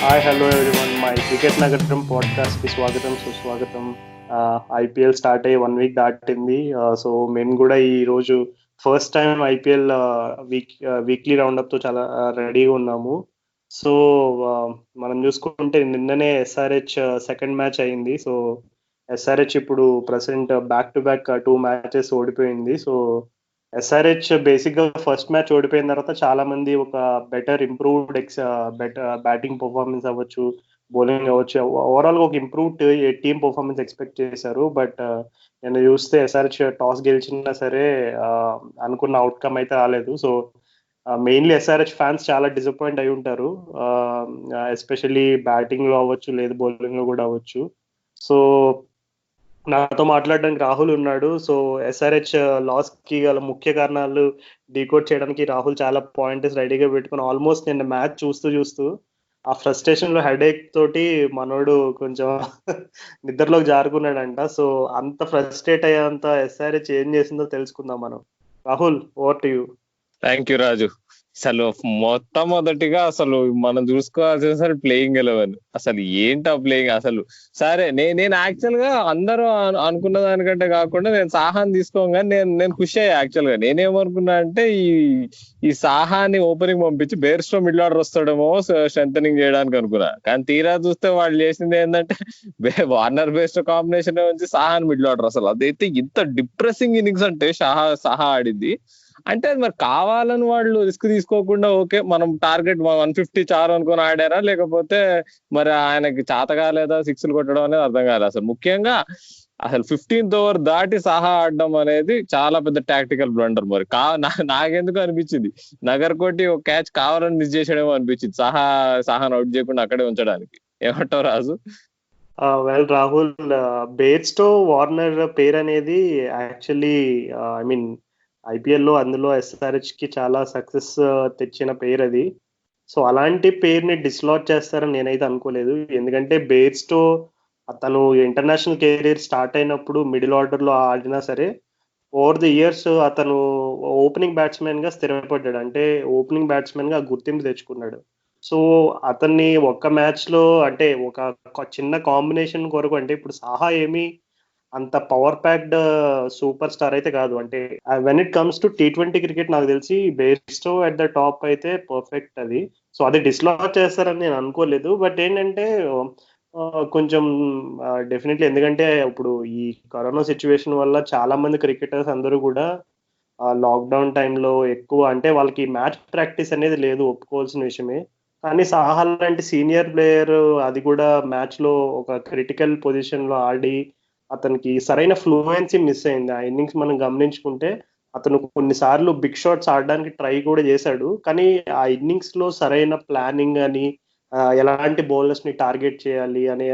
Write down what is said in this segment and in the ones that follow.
Hi hello everyone, my cricket నగరం పాడ్కాస్ట్కి స్వాగతం సుస్వాగతం. ఐపీఎల్ స్టార్ట్ అయ్యి 1 వీక్ దాటింది. సో మేము కూడా ఈరోజు ఫస్ట్ టైం ఐపీఎల్ వీక్లీ రౌండప్తో చాలా రెడీగా ఉన్నాము. సో మనం చూసుకుంటే నిన్ననే ఎస్ఆర్హెచ్ సెకండ్ మ్యాచ్ అయింది. సో ఎస్ఆర్హెచ్ ఇప్పుడు present back to back 2 matches ఓడిపోయింది. సో ఎస్ఆర్హెచ్ బేసిక్గా ఫస్ట్ మ్యాచ్ ఓడిపోయిన తర్వాత చాలా మంది ఒక better improved better batting performance అవ్వచ్చు, బౌలింగ్ అవ్వచ్చు, ఓవరాల్గా ఒక ఇంప్రూవ్డ్ టీమ్ పర్ఫార్మెన్స్ ఎక్స్పెక్ట్ చేశారు. బట్ నేను చూస్తే ఎస్ఆర్హెచ్ టాస్ గెలిచినా సరే అనుకున్న అవుట్కమ్ అయితే రాలేదు. సో మెయిన్లీ ఎస్ఆర్హెచ్ ఫ్యాన్స్ చాలా డిసప్పాయింట్ అయి ఉంటారు, ఎస్పెషల్లీ బ్యాటింగ్లో అవ్వచ్చు, లేదు బౌలింగ్లో కూడా అవ్వచ్చు. సో నాతో మాట్లాడడానికి రాహుల్ ఉన్నాడు. సో ఎస్ఆర్హెచ్ లాస్ కి గల ముఖ్య కారణాలు డీకోడ్ చేయడానికి రాహుల్ చాలా పాయింట్స్ రెడీగా పెట్టుకుని ఆల్మోస్ట్ నిన్న మ్యాచ్ చూస్తూ చూస్తూ ఆ ఫ్రస్ట్రేషన్ లో హెడేక్ తోటి మనోడు కొంచెం నిద్రలోకి జారుకున్నాడంట. సో అంత ఫ్రస్ట్రేట్ అయ్యేంత ఎస్ఆర్హెచ్ ఏం చేసిందో తెలుసుకుందాం మనం. Rahul, over to you. Thank you Raju. అసలు మొట్టమొదటిగా అసలు మనం చూసుకోవాల్సిన సరే ప్లేయింగ్ 11 అసలు ఏంటా ప్లేయింగ్ అసలు. సరే నేను యాక్చువల్ గా అందరూ అనుకున్న దానికంటే కాకుండా నేను సాహాని తీసుకోగానే నేను ఖుషి అయ్యా. యాక్చువల్ గా నేనేమనుకున్నా అంటే ఈ సాహాని ఓపెనింగ్ పంపించి బేర్స్టో మిడిల్ ఆర్డర్ వస్తాడేమో స్ట్రెంథనింగ్ చేయడానికి అనుకున్నా. కానీ తీరా చూస్తే వాళ్ళు చేసింది ఏంటంటే వార్నర్ బేర్స్టో కాంబినేషన్ నుంచి సాహాని మిడిల్ ఆర్డర్. అసలు అదైతే ఇంత డిప్రెసింగ్ ఇన్నింగ్స్ అంటే సాహా ఆడింది. అంటే మరి కావాలని వాళ్ళు రిస్క్ తీసుకోకుండా ఓకే మనం టార్గెట్ 150 చాలు అనుకుని ఆడారా, లేకపోతే మరి ఆయనకి చేత కాలేదా సిక్స్లు కొట్టడం అనేది అర్థం కాలేదు. అసలు ముఖ్యంగా అసలు 15th ఓవర్ దాటి సాహా ఆడడం అనేది చాలా పెద్ద టాక్టికల్ బ్లండర్. మరి నాకెందుకు అనిపించింది నగర్ కోటి ఒక క్యాచ్ కావాలని మిస్ చేసాడేమో అనిపించింది, సాహాను అవుట్ చేయకుండా అక్కడే ఉంచడానికి. ఏమంటావు రాజు? వెల్ రాహుల్, బేర్స్టో వార్నర్ పేరు అనేది యాక్చువల్లీ ఐ మీన్ ఐపీఎల్లో అందులో ఎస్ఆర్హెచ్ కి చాలా సక్సెస్ తెచ్చిన పేరు అది. సో అలాంటి పేరుని డిస్లాట్ చేస్తారని నేనైతే అనుకోలేదు. ఎందుకంటే బేర్స్టో అతను ఇంటర్నేషనల్ కెరీర్ స్టార్ట్ అయినప్పుడు మిడిల్ ఆర్డర్లో ఆడినా సరే ఓవర్ ది ఇయర్స్ అతను ఓపెనింగ్ బ్యాట్స్మెన్ గా స్థిరపడ్డాడు. అంటే ఓపెనింగ్ బ్యాట్స్మెన్ గా గుర్తింపు తెచ్చుకున్నాడు. సో అతన్ని ఒక్క మ్యాచ్ లో అంటే ఒక చిన్న కాంబినేషన్ కొరకు, అంటే ఇప్పుడు సాహా ఏమి అంత పవర్ ప్యాక్డ్ సూపర్ స్టార్ అయితే కాదు. అంటే when it comes to T20 cricket నాకు తెలిసి బేర్స్టో అట్ ద టాప్ అయితే పర్ఫెక్ట్ అది. సో అది డిస్లాట్ చేస్తారని నేను అనుకోలేదు. బట్ ఏంటంటే కొంచెం డెఫినెట్లీ, ఎందుకంటే ఇప్పుడు ఈ కరోనా సిచ్యువేషన్ వల్ల చాలా మంది క్రికెటర్స్ అందరూ కూడా లాక్డౌన్ టైంలో ఎక్కువ, అంటే వాళ్ళకి మ్యాచ్ ప్రాక్టీస్ అనేది లేదు, ఒప్పుకోవాల్సిన విషయమే. కానీ సాహా లాంటి సీనియర్ ప్లేయర్ అది కూడా మ్యాచ్ లో ఒక క్రిటికల్ పొజిషన్ లో ఆడి అతనికి సరైన ఫ్లూయెన్సీ మిస్ అయింది. ఆ ఇన్నింగ్స్ మనం గమనించుకుంటే అతను కొన్నిసార్లు బిగ్ షాట్స్ ఆడడానికి ట్రై కూడా చేశాడు. కానీ ఆ ఇన్నింగ్స్ లో సరైన ప్లానింగ్ అని ఎలాంటి బౌలర్స్ ని టార్గెట్ చేయాలి అనే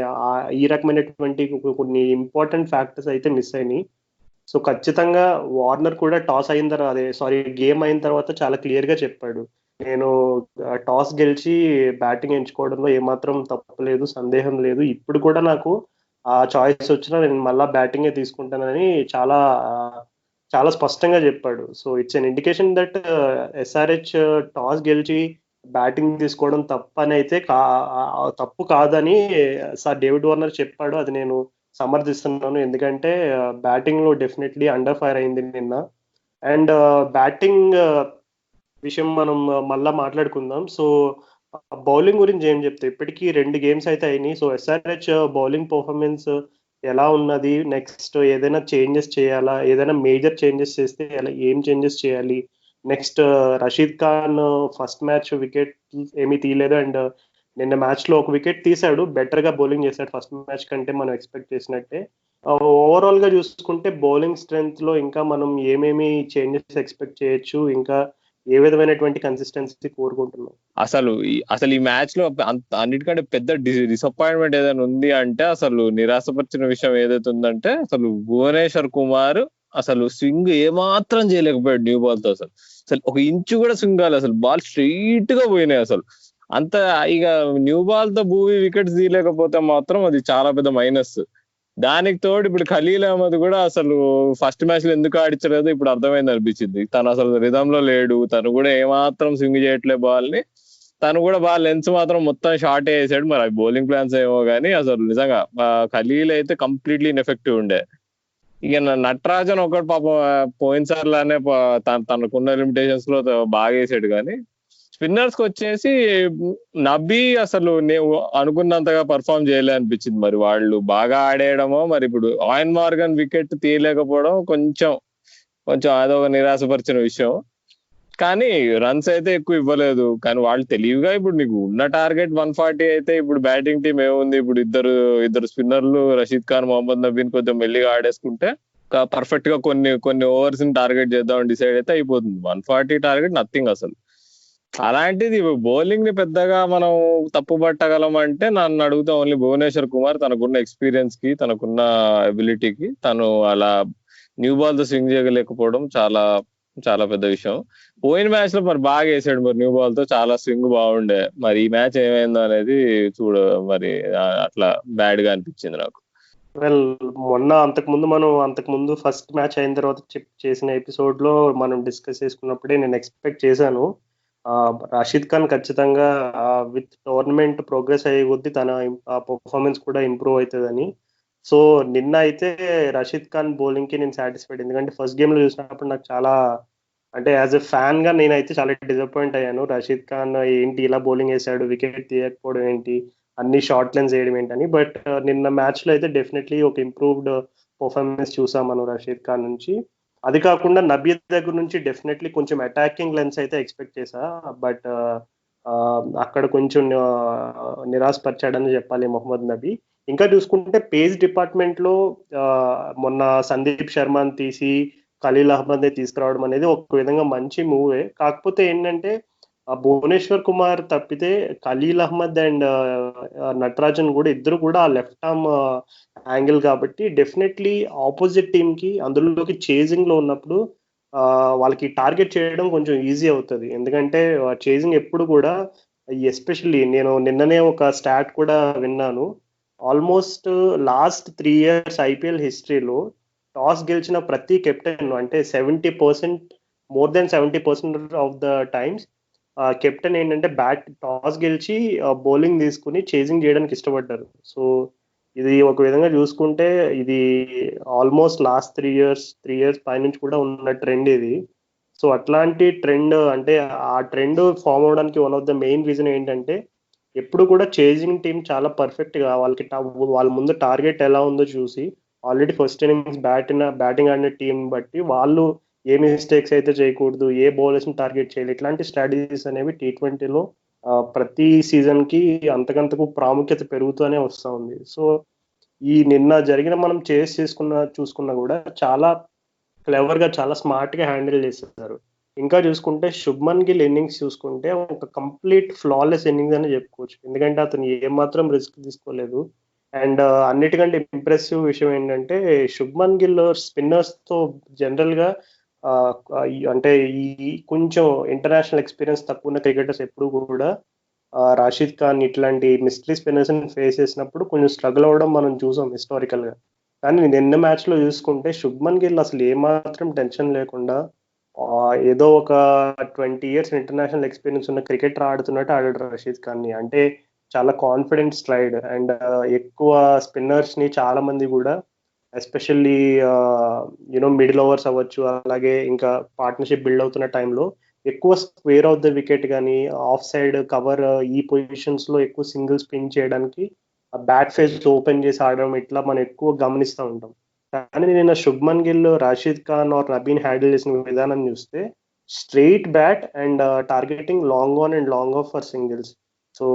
ఈ రకమైనటువంటి కొన్ని ఇంపార్టెంట్ ఫ్యాక్టర్స్ అయితే మిస్ అయినాయి. సో ఖచ్చితంగా వార్నర్ కూడా టాస్ అయిన తర్వాత, గేమ్ అయిన తర్వాత చాలా క్లియర్ గా చెప్పాడు, నేను టాస్ గెలిచి బ్యాటింగ్ ఎంచుకోవడంలో ఏమాత్రం తప్పలేదు, సందేహం లేదు. ఇప్పుడు కూడా నాకు ఆ చాయిస్ వచ్చినా నేను మళ్ళా బ్యాటింగే తీసుకుంటానని చాలా చాలా స్పష్టంగా చెప్పాడు. So it's an indication that SRH toss గెలిచి బ్యాటింగ్ తీసుకోవడం తప్పని అయితే తప్పు కాదని సార్ డేవిడ్ వార్నర్ చెప్పాడు. అది నేను సమర్థిస్తున్నాను. ఎందుకంటే బ్యాటింగ్ లో డెఫినెట్లీ అండర్ ఫైర్ అయింది నిన్న. అండ్ బ్యాటింగ్ విషయం మనం మళ్ళా మాట్లాడుకుందాం. సో బౌలింగ్ గురించి ఏం చెప్తే, ఇప్పటికీ 2 గేమ్స్ అయితే అయినాయి. సో ఎస్ఆర్హెచ్ బౌలింగ్ పర్ఫార్మెన్స్ ఎలా ఉన్నది, నెక్స్ట్ ఏదైనా చేంజెస్ చేయాలా, ఏదైనా మేజర్ చేంజెస్ చేస్తే ఎలా, ఏం చేంజెస్ చేయాలి next? Rashid Khan first match wicket ఏమీ తీయలేదు, అండ్ నిన్న మ్యాచ్ లో ఒక వికెట్ తీశాడు, బెటర్ గా బౌలింగ్ చేశాడు ఫస్ట్ మ్యాచ్ కంటే మనం ఎక్స్పెక్ట్ చేసినట్టే. ఓవరాల్ గా చూసుకుంటే బౌలింగ్ స్ట్రెంగ్త్ లో ఇంకా మనం ఏమేమి చేంజెస్ ఎక్స్పెక్ట్ చేయొచ్చు, ఇంకా ఏ విధమైనటువంటి కన్సిస్టెన్సీ కోరుకుంటున్నాం? అసలు ఈ మ్యాచ్ లో అన్నిటికంటే పెద్ద డిసప్పాయింట్మెంట్ ఏదైనా ఉంది అంటే, అసలు నిరాశపరిచిన విషయం ఏదైతే ఉందంటే, అసలు భువనేశ్వర్ కుమార్ అసలు స్వింగ్ ఏమాత్రం చేయలేకపోయాడు న్యూ బాల్ తో. అసలు ఒక ఇంచు కూడా స్వింగ్ కాలేదు, అసలు బాల్ స్ట్రైట్ గా పోయినాయి. అసలు అంత ఇక న్యూ బాల్ తో భూమి వికెట్స్ తీయలేకపోతే మాత్రం అది చాలా పెద్ద మైనస్. దానికి తోడు ఇప్పుడు ఖలీల్ అహ్మద్ కూడా అసలు ఫస్ట్ మ్యాచ్ లో ఎందుకు ఆడించలేదు ఇప్పుడు అర్థమైంది అనిపించింది. తను అసలు రిధమ్ లో లేడు, తను కూడా ఏమాత్రం స్వింగ్ చేయట్లే బాల్ ని. తను కూడా బాగా లెన్స్ మాత్రం మొత్తం షార్ట్ వేసాడు. మరి బౌలింగ్ ప్లాన్స్ ఏమో కానీ అసలు నిజంగా ఖలీల్ అయితే కంప్లీట్లీ ఇన్ఎఫెక్టివ్ ఉండే. ఇక నటరాజన్ ఒకటి పాపం పోయినసార్లానే తనకున్న లిమిటేషన్స్ లో బాగా వేసాడు. కానీ స్పిన్నర్స్ కి వచ్చేసి నబీ అసలు నేను అనుకున్నంతగా పర్ఫామ్ చేయలే అనిపించింది. మరి వాళ్ళు బాగా ఆడేయడమో మరి ఇప్పుడు ఆయిన్ మార్గన్ వికెట్ తీయలేకపోవడం కొంచెం అదొక నిరాశపరిచిన విషయం. కానీ రన్స్ అయితే ఎక్కువ ఇవ్వలేదు. కానీ వాళ్ళు తెలివిగా ఇప్పుడు నీకు ఉన్న టార్గెట్ 140 అయితే ఇప్పుడు బ్యాటింగ్ టీం ఏముంది, ఇప్పుడు ఇద్దరు స్పిన్నర్లు రషీద్ ఖాన్, మొహమ్మద్ నబీన్ కొంచెం మెల్లిగా ఆడేసుకుంటే పర్ఫెక్ట్ గా కొన్ని ఓవర్స్ ని టార్గెట్ చేద్దామని డిసైడ్ అయితే అయిపోతుంది. 140 టార్గెట్ నథింగ్ అసలు. అలాంటిది బౌలింగ్ ని పెద్దగా మనం తప్పు పట్టగలం అంటే నన్ను అడుగుతా ఓన్లీ భువనేశ్వర్ కుమార్ తనకున్న ఎక్స్పీరియన్స్ కి, తనకున్న ఎబిలిటీకి తను అలా న్యూ బాల్ తో స్వింగ్ చేయలేకపోవడం చాలా చాలా పెద్ద విషయం. పోయిన మ్యాచ్ లో మరి బాగా వేసాడు, మరి న్యూ బాల్ తో చాలా స్వింగ్ బాగుండే. మరి ఈ మ్యాచ్ ఏమైందో అనేది మరి అట్లా బ్యాడ్ గా అనిపించింది నాకు. వెల్ మొన్న అంతకుముందు ఫస్ట్ మ్యాచ్ అయిన తర్వాత చేసిన ఎపిసోడ్ లో మనం డిస్కస్ చేసుకున్నప్పుడే నేను ఎక్స్పెక్ట్ చేశాను రషీద్ ఖాన్ ఖచ్చితంగా విత్ టోర్నమెంట్ ప్రోగ్రెస్ అయ్యే కొద్దీ తన పర్ఫార్మెన్స్ కూడా ఇంప్రూవ్ అవుతుందని. సో నిన్న అయితే రషీద్ ఖాన్ బౌలింగ్ కి నేను సాటిస్ఫైడ్. ఎందుకంటే ఫస్ట్ గేమ్ లో చూసినప్పుడు నాకు చాలా అంటే యాజ్ ఎ ఫ్యాన్ గా నేనైతే చాలా డిసప్పాయింట్ అయ్యాను. రషీద్ ఖాన్ ఏంటి ఇలా బౌలింగ్ వేసాడు, వికెట్ తీయకపోవడం ఏంటి, అన్ని షార్ట్ లెన్స్ వేయడం ఏంటని. బట్ నిన్న మ్యాచ్ లో అయితే డెఫినెట్లీ ఒక ఇంప్రూవ్డ్ పర్ఫార్మెన్స్ చూసాం మనం రషీద్ ఖాన్ నుంచి. అది కాకుండా నబీ దగ్గర నుంచి డెఫినెట్లీ కొంచెం అటాకింగ్ లెన్స్ అయితే ఎక్స్పెక్ట్ చేశా. బట్ అక్కడ కొంచెం నిరాశపరిచాడని చెప్పాలి మొహమ్మద్ నబీ. ఇంకా చూసుకుంటే పేస్ డిపార్ట్మెంట్ లో మొన్న సందీప్ శర్మని తీసి ఖలీల్ అహ్మద్ ని తీసుకురావడం అనేది ఒక విధంగా మంచి మూవే. కాకపోతే ఏంటంటే భువనేశ్వర్ కుమార్ తప్పితే ఖలీల్ అహ్మద్ అండ్ నటరాజన్ కూడా ఇద్దరు కూడా లెఫ్ట్ ఆర్మ్ యాంగిల్ కాబట్టి డెఫినెట్లీ ఆపోజిట్ టీమ్ కి అందులోకి చేజింగ్ లో ఉన్నప్పుడు వాళ్ళకి టార్గెట్ చేయడం కొంచెం ఈజీ అవుతుంది. ఎందుకంటే చేజింగ్ ఎప్పుడు కూడా ఎస్పెషల్లీ నేను నిన్ననే ఒక స్టాట్ కూడా విన్నాను. ఆల్మోస్ట్ లాస్ట్ 3 years ఐపీఎల్ హిస్టరీలో టాస్ గెలిచిన ప్రతి కెప్టెన్ అంటే 70%, more than 70% of the times captain ఏంటంటే టాస్ గెలిచి బౌలింగ్ తీసుకుని చేజింగ్ చేయడానికి ఇష్టపడ్డారు. సో ఇది ఒక విధంగా చూసుకుంటే ఇది ఆల్మోస్ట్ లాస్ట్ 3 years పైనుంచి కూడా ఉన్న ట్రెండ్ ఇది. సో అట్లాంటి ట్రెండ్ అంటే ఆ ట్రెండ్ ఫామ్ అవడానికి one of the main reason ఏంటంటే ఎప్పుడు కూడా చేజింగ్ టీం చాలా పర్ఫెక్ట్ గా వాళ్ళ ముందు టార్గెట్ ఎలా ఉందో చూసి ఆల్రెడీ ఫస్ట్ ఇన్నింగ్స్ బ్యాటింగ్ ఆడిన టీం బట్టి వాళ్ళు ఏ మిస్టేక్స్ అయితే చేయకూడదు, ఏ బౌలర్స్ ని టార్గెట్ చేయాలి, ఇట్లాంటి స్ట్రాటజీస్ అనేవి T20లో ప్రతి సీజన్ కి అంతకంతకు ప్రాముఖ్యత పెరుగుతూనే వస్తూ ఉంది. సో ఈ నిన్న జరిగిన మనం చూసుకున్నా కూడా చాలా క్లెవర్ గా చాలా స్మార్ట్ గా హ్యాండిల్ చేస్తున్నారు. ఇంకా చూసుకుంటే శుభ్మన్ గిల్ ఇన్నింగ్స్ చూసుకుంటే ఒక కంప్లీట్ ఫ్లాలెస్ ఇన్నింగ్స్ అని చెప్పుకోవచ్చు. ఎందుకంటే అతను ఏమాత్రం రిస్క్ తీసుకోలేదు. అండ్ అన్నిటికంటే ఇంప్రెసివ్ విషయం ఏంటంటే శుభ్మన్ గిల్ స్పిన్నర్స్ తో జనరల్ గా అంటే ఈ కొంచెం ఇంటర్నేషనల్ ఎక్స్పీరియన్స్ తక్కువ ఉన్న క్రికెటర్స్ ఎప్పుడు కూడా రాషిద్ ఖాన్ ఇట్లాంటి మిస్టరీ స్పిన్నర్స్ ని ఫేస్ చేసినప్పుడు కొంచెం స్ట్రగుల్ అవ్వడం మనం చూసాం హిస్టారికల్ గా. కానీ నిన్న మ్యాచ్ లో చూసుకుంటే శుభ్మన్ గిల్ అసలు ఏమాత్రం టెన్షన్ లేకుండా ఏదో ఒక 20 years ఇంటర్నేషనల్ ఎక్స్పీరియన్స్ ఉన్న క్రికెటర్ ఆడుతున్నట్టు ఆడాడు రషీద్ ఖాన్ ని. అంటే చాలా కాన్ఫిడెంట్ స్ట్రైడ్ అండ్ ఎక్కువ స్పిన్నర్స్ ని చాలా మంది కూడా ఎస్పెషల్లీ మిడిల్ ఓవర్స్ అవ్వచ్చు, అలాగే ఇంకా పార్ట్నర్షిప్ బిల్డ్ అవుతున్న టైంలో ఎక్కువ స్క్వేర్ ఆఫ్ ద వికెట్ కానీ ఆఫ్ సైడ్ కవర్ ఈ పొజిషన్స్ లో ఎక్కువ సింగిల్ స్పిన్ చేయడానికి బ్యాట్ ఫేస్ ఓపెన్ చేసి ఆడడం ఇట్లా మనం ఎక్కువ గమనిస్తూ ఉంటాం. కానీ నిన్న శుభ్మన్ గిల్ రాషిద్ ఖాన్ ఆర్ నబీన్ హ్యాండిల్ చేసిన విధానం చూస్తే straight bat and targeting long on and long off for singles. So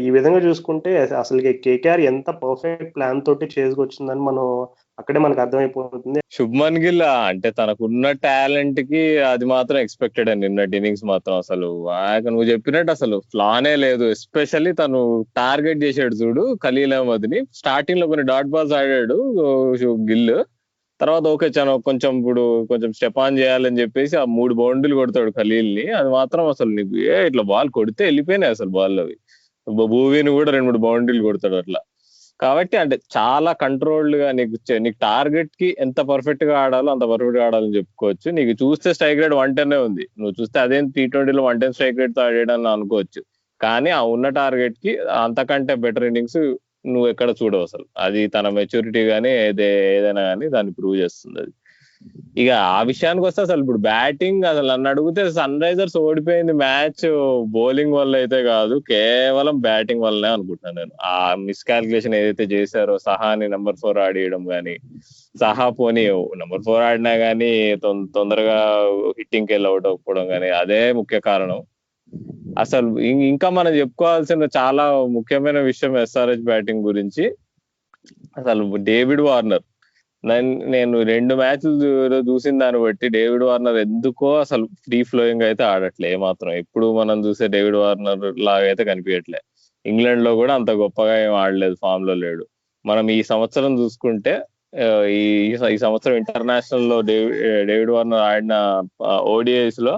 ఈ విధంగా చూసుకుంటే అసలు కేకేఆర్ ఎంత పర్ఫెక్ట్ ప్లాన్ తోటి చేసుకొచ్చిందని మనం అక్కడే మనకు అర్థమైపోతుంది. శుభ్మన్ గిల్ అంటే తనకున్న టాలెంట్ కి అది మాత్రం ఎక్స్పెక్టెడ్ అండి. నిన్నటి ఇన్నింగ్స్ మాత్రం అసలు నువ్వు చెప్పినట్టు అసలు ఫ్లానే లేదు. ఎస్పెషల్లీ తను టార్గెట్ చేసాడు చూడు ఖలీల్ అహ్మద్ ని. స్టార్టింగ్ లో కొన్ని డాట్ బాల్స్ ఆడాడు గిల్, తర్వాత ఓకే కొంచెం స్టెప్ ఆన్ చేయాలని చెప్పేసి ఆ 3 బౌండరీలు కొడతాడు ఖలీల్ ని. అది మాత్రం అసలు నీకు ఇట్లా బాల్ కొడితే వెళ్ళిపోయినాయి అసలు బాల్ అవి. భూవీని కూడా 2-3 బౌండరీలు కొడతాడు అట్లా. కాబట్టి అంటే చాలా కంట్రోల్డ్ గా నీకు టార్గెట్ కి ఎంత పర్ఫెక్ట్ గా ఆడాలో అంత పర్ఫెక్ట్ గా ఆడాలని చెప్పుకోవచ్చు. నీకు చూస్తే స్ట్రైక్ రేట్ 110 ఉంది. నువ్వు చూస్తే అదేం T20లో 110 స్ట్రైక్ రేట్ తో ఆడాడని అనుకోవచ్చు. కానీ ఆ ఉన్న టార్గెట్ కి అంతకంటే బెటర్ ఇన్నింగ్స్ నువ్వు ఎక్కడ చూడవు అసలు. అది తన మెచ్యూరిటీ గానీ ఏదైనా కానీ దాన్ని ప్రూవ్ చేస్తుంది అది. ఇక ఆ విషయానికి వస్తే అసలు ఇప్పుడు బ్యాటింగ్ అసలు నన్ను అడిగితే సన్ రైజర్స్ ఓడిపోయింది మ్యాచ్ బౌలింగ్ వల్ల అయితే కాదు, కేవలం బ్యాటింగ్ వల్లనే అనుకుంటున్నాను నేను. ఆ మిస్కాల్కులేషన్ ఏదైతే చేశారో, సహాని నెంబర్ 4 ఆడియడం కానీ, సహా పోనీ నెంబర్ 4 ఆడినా కానీ తొందరగా హిట్టింగ్ కి వెళ్ళి అవుట్ అవ్వకపోవడం కానీ, అదే ముఖ్య కారణం. అసలు ఇంకా మనం చెప్పుకోవాల్సిన చాలా ముఖ్యమైన విషయం ఎస్ఆర్హెచ్ బ్యాటింగ్ గురించి. అసలు డేవిడ్ వార్నర్, నేను 2 మ్యాచ్లు చూసిన దాన్ని బట్టి డేవిడ్ వార్నర్ ఎందుకో అసలు ఫ్రీ ఫ్లోయింగ్ అయితే ఆడట్లే ఏమాత్రం. ఎప్పుడు మనం చూసే డేవిడ్ వార్నర్ లాగా అయితే కనిపించట్లే. ఇంగ్లాండ్ లో కూడా అంత గొప్పగా ఏం ఆడలేదు, ఫామ్ లో లేడు. మనం ఈ సంవత్సరం చూసుకుంటే ఈ సంవత్సరం ఇంటర్నేషనల్ లో డేవిడ్ వార్నర్ ఆడిన ఓడిఐస్ లో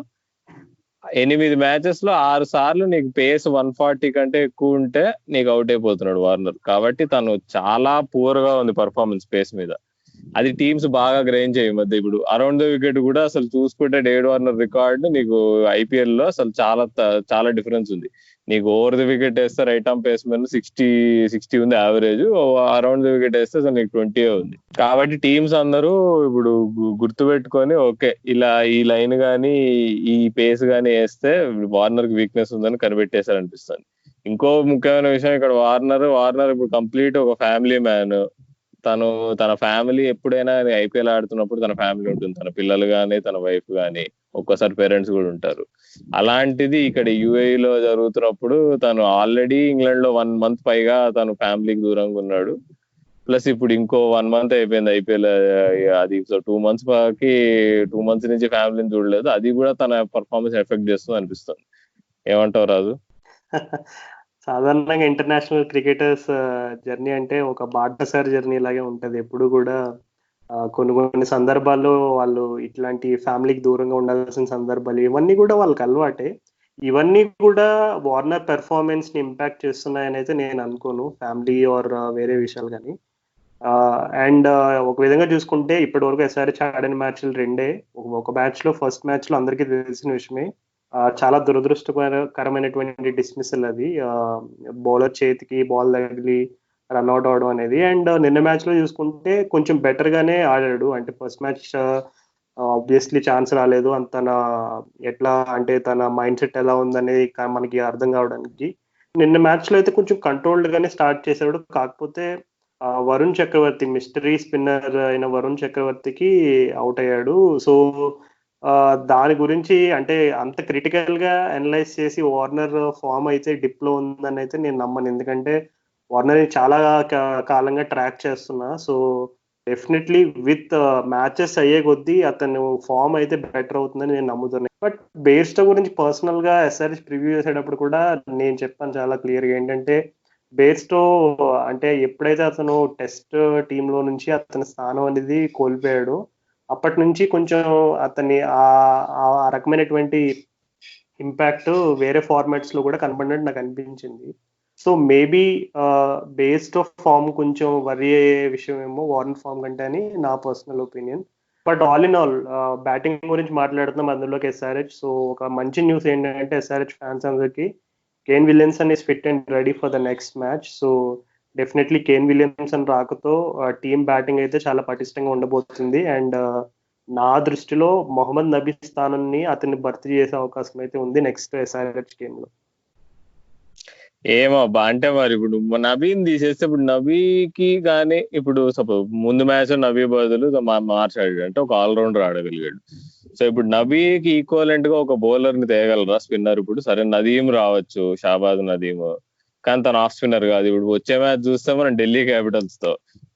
8 మ్యాచెస్ లో 6 సార్లు నీకు పేస్ 140 కంటే ఎక్కువ ఉంటే నీకు అవుట్ అయిపోతున్నాడు వార్నర్. కాబట్టి తను చాలా పూర్ గా ఉంది పర్ఫార్మెన్స్ పేస్ మీద. అది టీమ్స్ బాగా గ్రహించే ఈ మధ్య. ఇప్పుడు అరౌండ్ ద వికెట్ కూడా అసలు చూసుకుంటే డేవిడ్ వార్నర్ రికార్డు నీకు ఐపీఎల్ లో అసలు చాలా డిఫరెన్స్ ఉంది. నీకు ఓవర్ ది వికెట్ వేస్తే రైట్ ఆర్మ్ పేస్ మీద 60 ఉంది యావరేజ్, అరౌండ్ ది వికెట్ వేస్తే అసలు నీకు 20 ఉంది. కాబట్టి టీమ్స్ అందరూ ఇప్పుడు గుర్తు పెట్టుకొని ఓకే ఇలా ఈ లైన్ గానీ ఈ పేస్ గానీ వేస్తే వార్నర్ కి వీక్నెస్ ఉందని కనిపెట్టేశారు అనిపిస్తుంది. ఇంకో ముఖ్యమైన విషయం, ఇక్కడ వార్నర్ ఇప్పుడు కంప్లీట్ ఒక ఫ్యామిలీ మ్యాన్. తన ఫ్యామిలీ ఎప్పుడైనా ఐపీఎల్ ఆడుతున్నప్పుడు తన ఫ్యామిలీ ఉంటుంది, తన పిల్లలు గానీ తన వైఫ్ గానీ, ఒక్కోసారి పేరెంట్స్ కూడా ఉంటారు. అలాంటిది ఇక్కడ యుఏఈ లో జరుగుతున్నప్పుడు తను ఆల్రెడీ ఇంగ్లాండ్ లో 1 month పైగా తను ఫ్యామిలీకి దూరంగా ఉన్నాడు. ప్లస్ ఇప్పుడు ఇంకో 1 month అయిపోయింది ఐపీఎల్. అది 2 months నుంచి ఫ్యామిలీని చూడలేదు. అది కూడా తన పర్ఫార్మెన్స్ ఎఫెక్ట్ చేస్తుంది అనిపిస్తుంది. ఏమంటావు రాజు? సాధారణంగా ఇంటర్నేషనల్ క్రికెటర్స్ జర్నీ అంటే ఒక బాటసారి జర్నీ లాగే ఉంటది. ఎప్పుడు కూడా కొన్ని సందర్భాల్లో వాళ్ళు ఇట్లాంటి ఫ్యామిలీకి దూరంగా ఉండాల్సిన సందర్భాలు ఇవన్నీ కూడా వాళ్ళకి అలవాటే. ఇవన్నీ కూడా వార్నర్ పెర్ఫార్మెన్స్ ని ఇంపాక్ట్ చేస్తున్నాయని అయితే నేను అనుకోను, ఫ్యామిలీ ఆర్ వేరే విషయాలు కానీ. అండ్ ఒక విధంగా చూసుకుంటే ఇప్పటి వరకు ఎస్ఆర్హెచ్ ఆడిన మ్యాచ్లు 2. ఒక మ్యాచ్ లో ఫస్ట్ మ్యాచ్ లో అందరికీ తెలిసిన విషయమే, చాలా దురదృష్టకరమైనటువంటి డిస్మిసల్ అది. బౌలర్ చేతికి బాల్ తగిలి రన్అట్ అవడం అనేది. అండ్ నిన్న మ్యాచ్ లో చూసుకుంటే కొంచెం బెటర్ గానే ఆడాడు. అంటే ఫస్ట్ మ్యాచ్ ఆబ్వియస్లీ ఛాన్స్ రాలేదు తన ఎట్లా అంటే తన మైండ్ సెట్ ఎలా ఉందనేది మనకి అర్థం కావడానికి. నిన్న మ్యాచ్ లో అయితే కొంచెం కంట్రోల్డ్ గానే స్టార్ట్ చేశాడు. కాకపోతే వరుణ్ చక్రవర్తి, మిస్టరీ స్పిన్నర్ అయిన వరుణ్ చక్రవర్తికి అవుట్ అయ్యాడు. సో దాని గురించి అంటే అంత క్రిటికల్ గా అనలైజ్ చేసి వార్నర్ ఫామ్ అయితే డిప్ లో ఉందని అయితే నేను నమ్మను. ఎందుకంటే వార్నర్ చాలా కాలంగా ట్రాక్ చేస్తున్నా. సో డెఫినెట్లీ విత్ మ్యాచెస్ అయ్యే కొద్దీ అతను ఫామ్ అయితే బెటర్ అవుతుందని నేను నమ్ముతున్నాను. బట్ బేస్టో గురించి పర్సనల్ గా ఎస్ఆర్హెచ్ ప్రివ్యూ చేసేటప్పుడు కూడా నేను చెప్పాను చాలా క్లియర్ గా, ఏంటంటే బేస్టో అంటే ఎప్పుడైతే అతను టెస్ట్ టీంలో నుంచి అతని స్థానం అనేది కోల్పోయాడు, అప్పటి నుంచి కొంచెం అతన్ని ఆ రకమైనటువంటి ఇంపాక్ట్ వేరే ఫార్మాట్స్ లో కూడా కనబడినట్టు నాకు అనిపించింది. So maybe based of form కొంచెం వరీ అయ్యే విషయం ఏమో వార్నర్ ఫామ్ కంటే అని నా personal opinion. But all in all batting గురించి మాట్లాడుతున్నాం, అందులోకి ఎస్ఆర్హెచ్. సో ఒక మంచి న్యూస్ ఏంటంటే ఎస్ఆర్హెచ్ ఫ్యాన్స్ అందరికి Kane Williamson is fit and ready for the next match. So definitely Kane Williamson రాకతో టీమ్ బ్యాటింగ్ అయితే చాలా పటిష్టంగా ఉండబోతుంది. అండ్ నా దృష్టిలో మొహమ్మద్ నబీ స్థానాన్ని అతన్ని భర్తీ చేసే అవకాశం అయితే ఉంది నెక్స్ట్ ఎస్ఆర్హెచ్ గేమ్ లో. ఏమో అంటే మరి ఇప్పుడు నబీని తీసేస్తే ఇప్పుడు నబీకి కానీ ఇప్పుడు సపోజ్ ముందు మ్యాచ్ నబీ బదులు మార్చాడు అంటే ఒక ఆల్రౌండర్ ఆడగలిగాడు. సో ఇప్పుడు నబీకి ఈక్వలెంట్ గా ఒక బౌలర్ ని తేయగలరా స్పిన్నర్? ఇప్పుడు సరే నదీం రావచ్చు, షాబాజ్ నదీం, కానీ తను ఆఫ్ స్పిన్నర్ కాదు. ఇప్పుడు వచ్చే మ్యాచ్ చూస్తే మనం ఢిల్లీ క్యాపిటల్స్ తో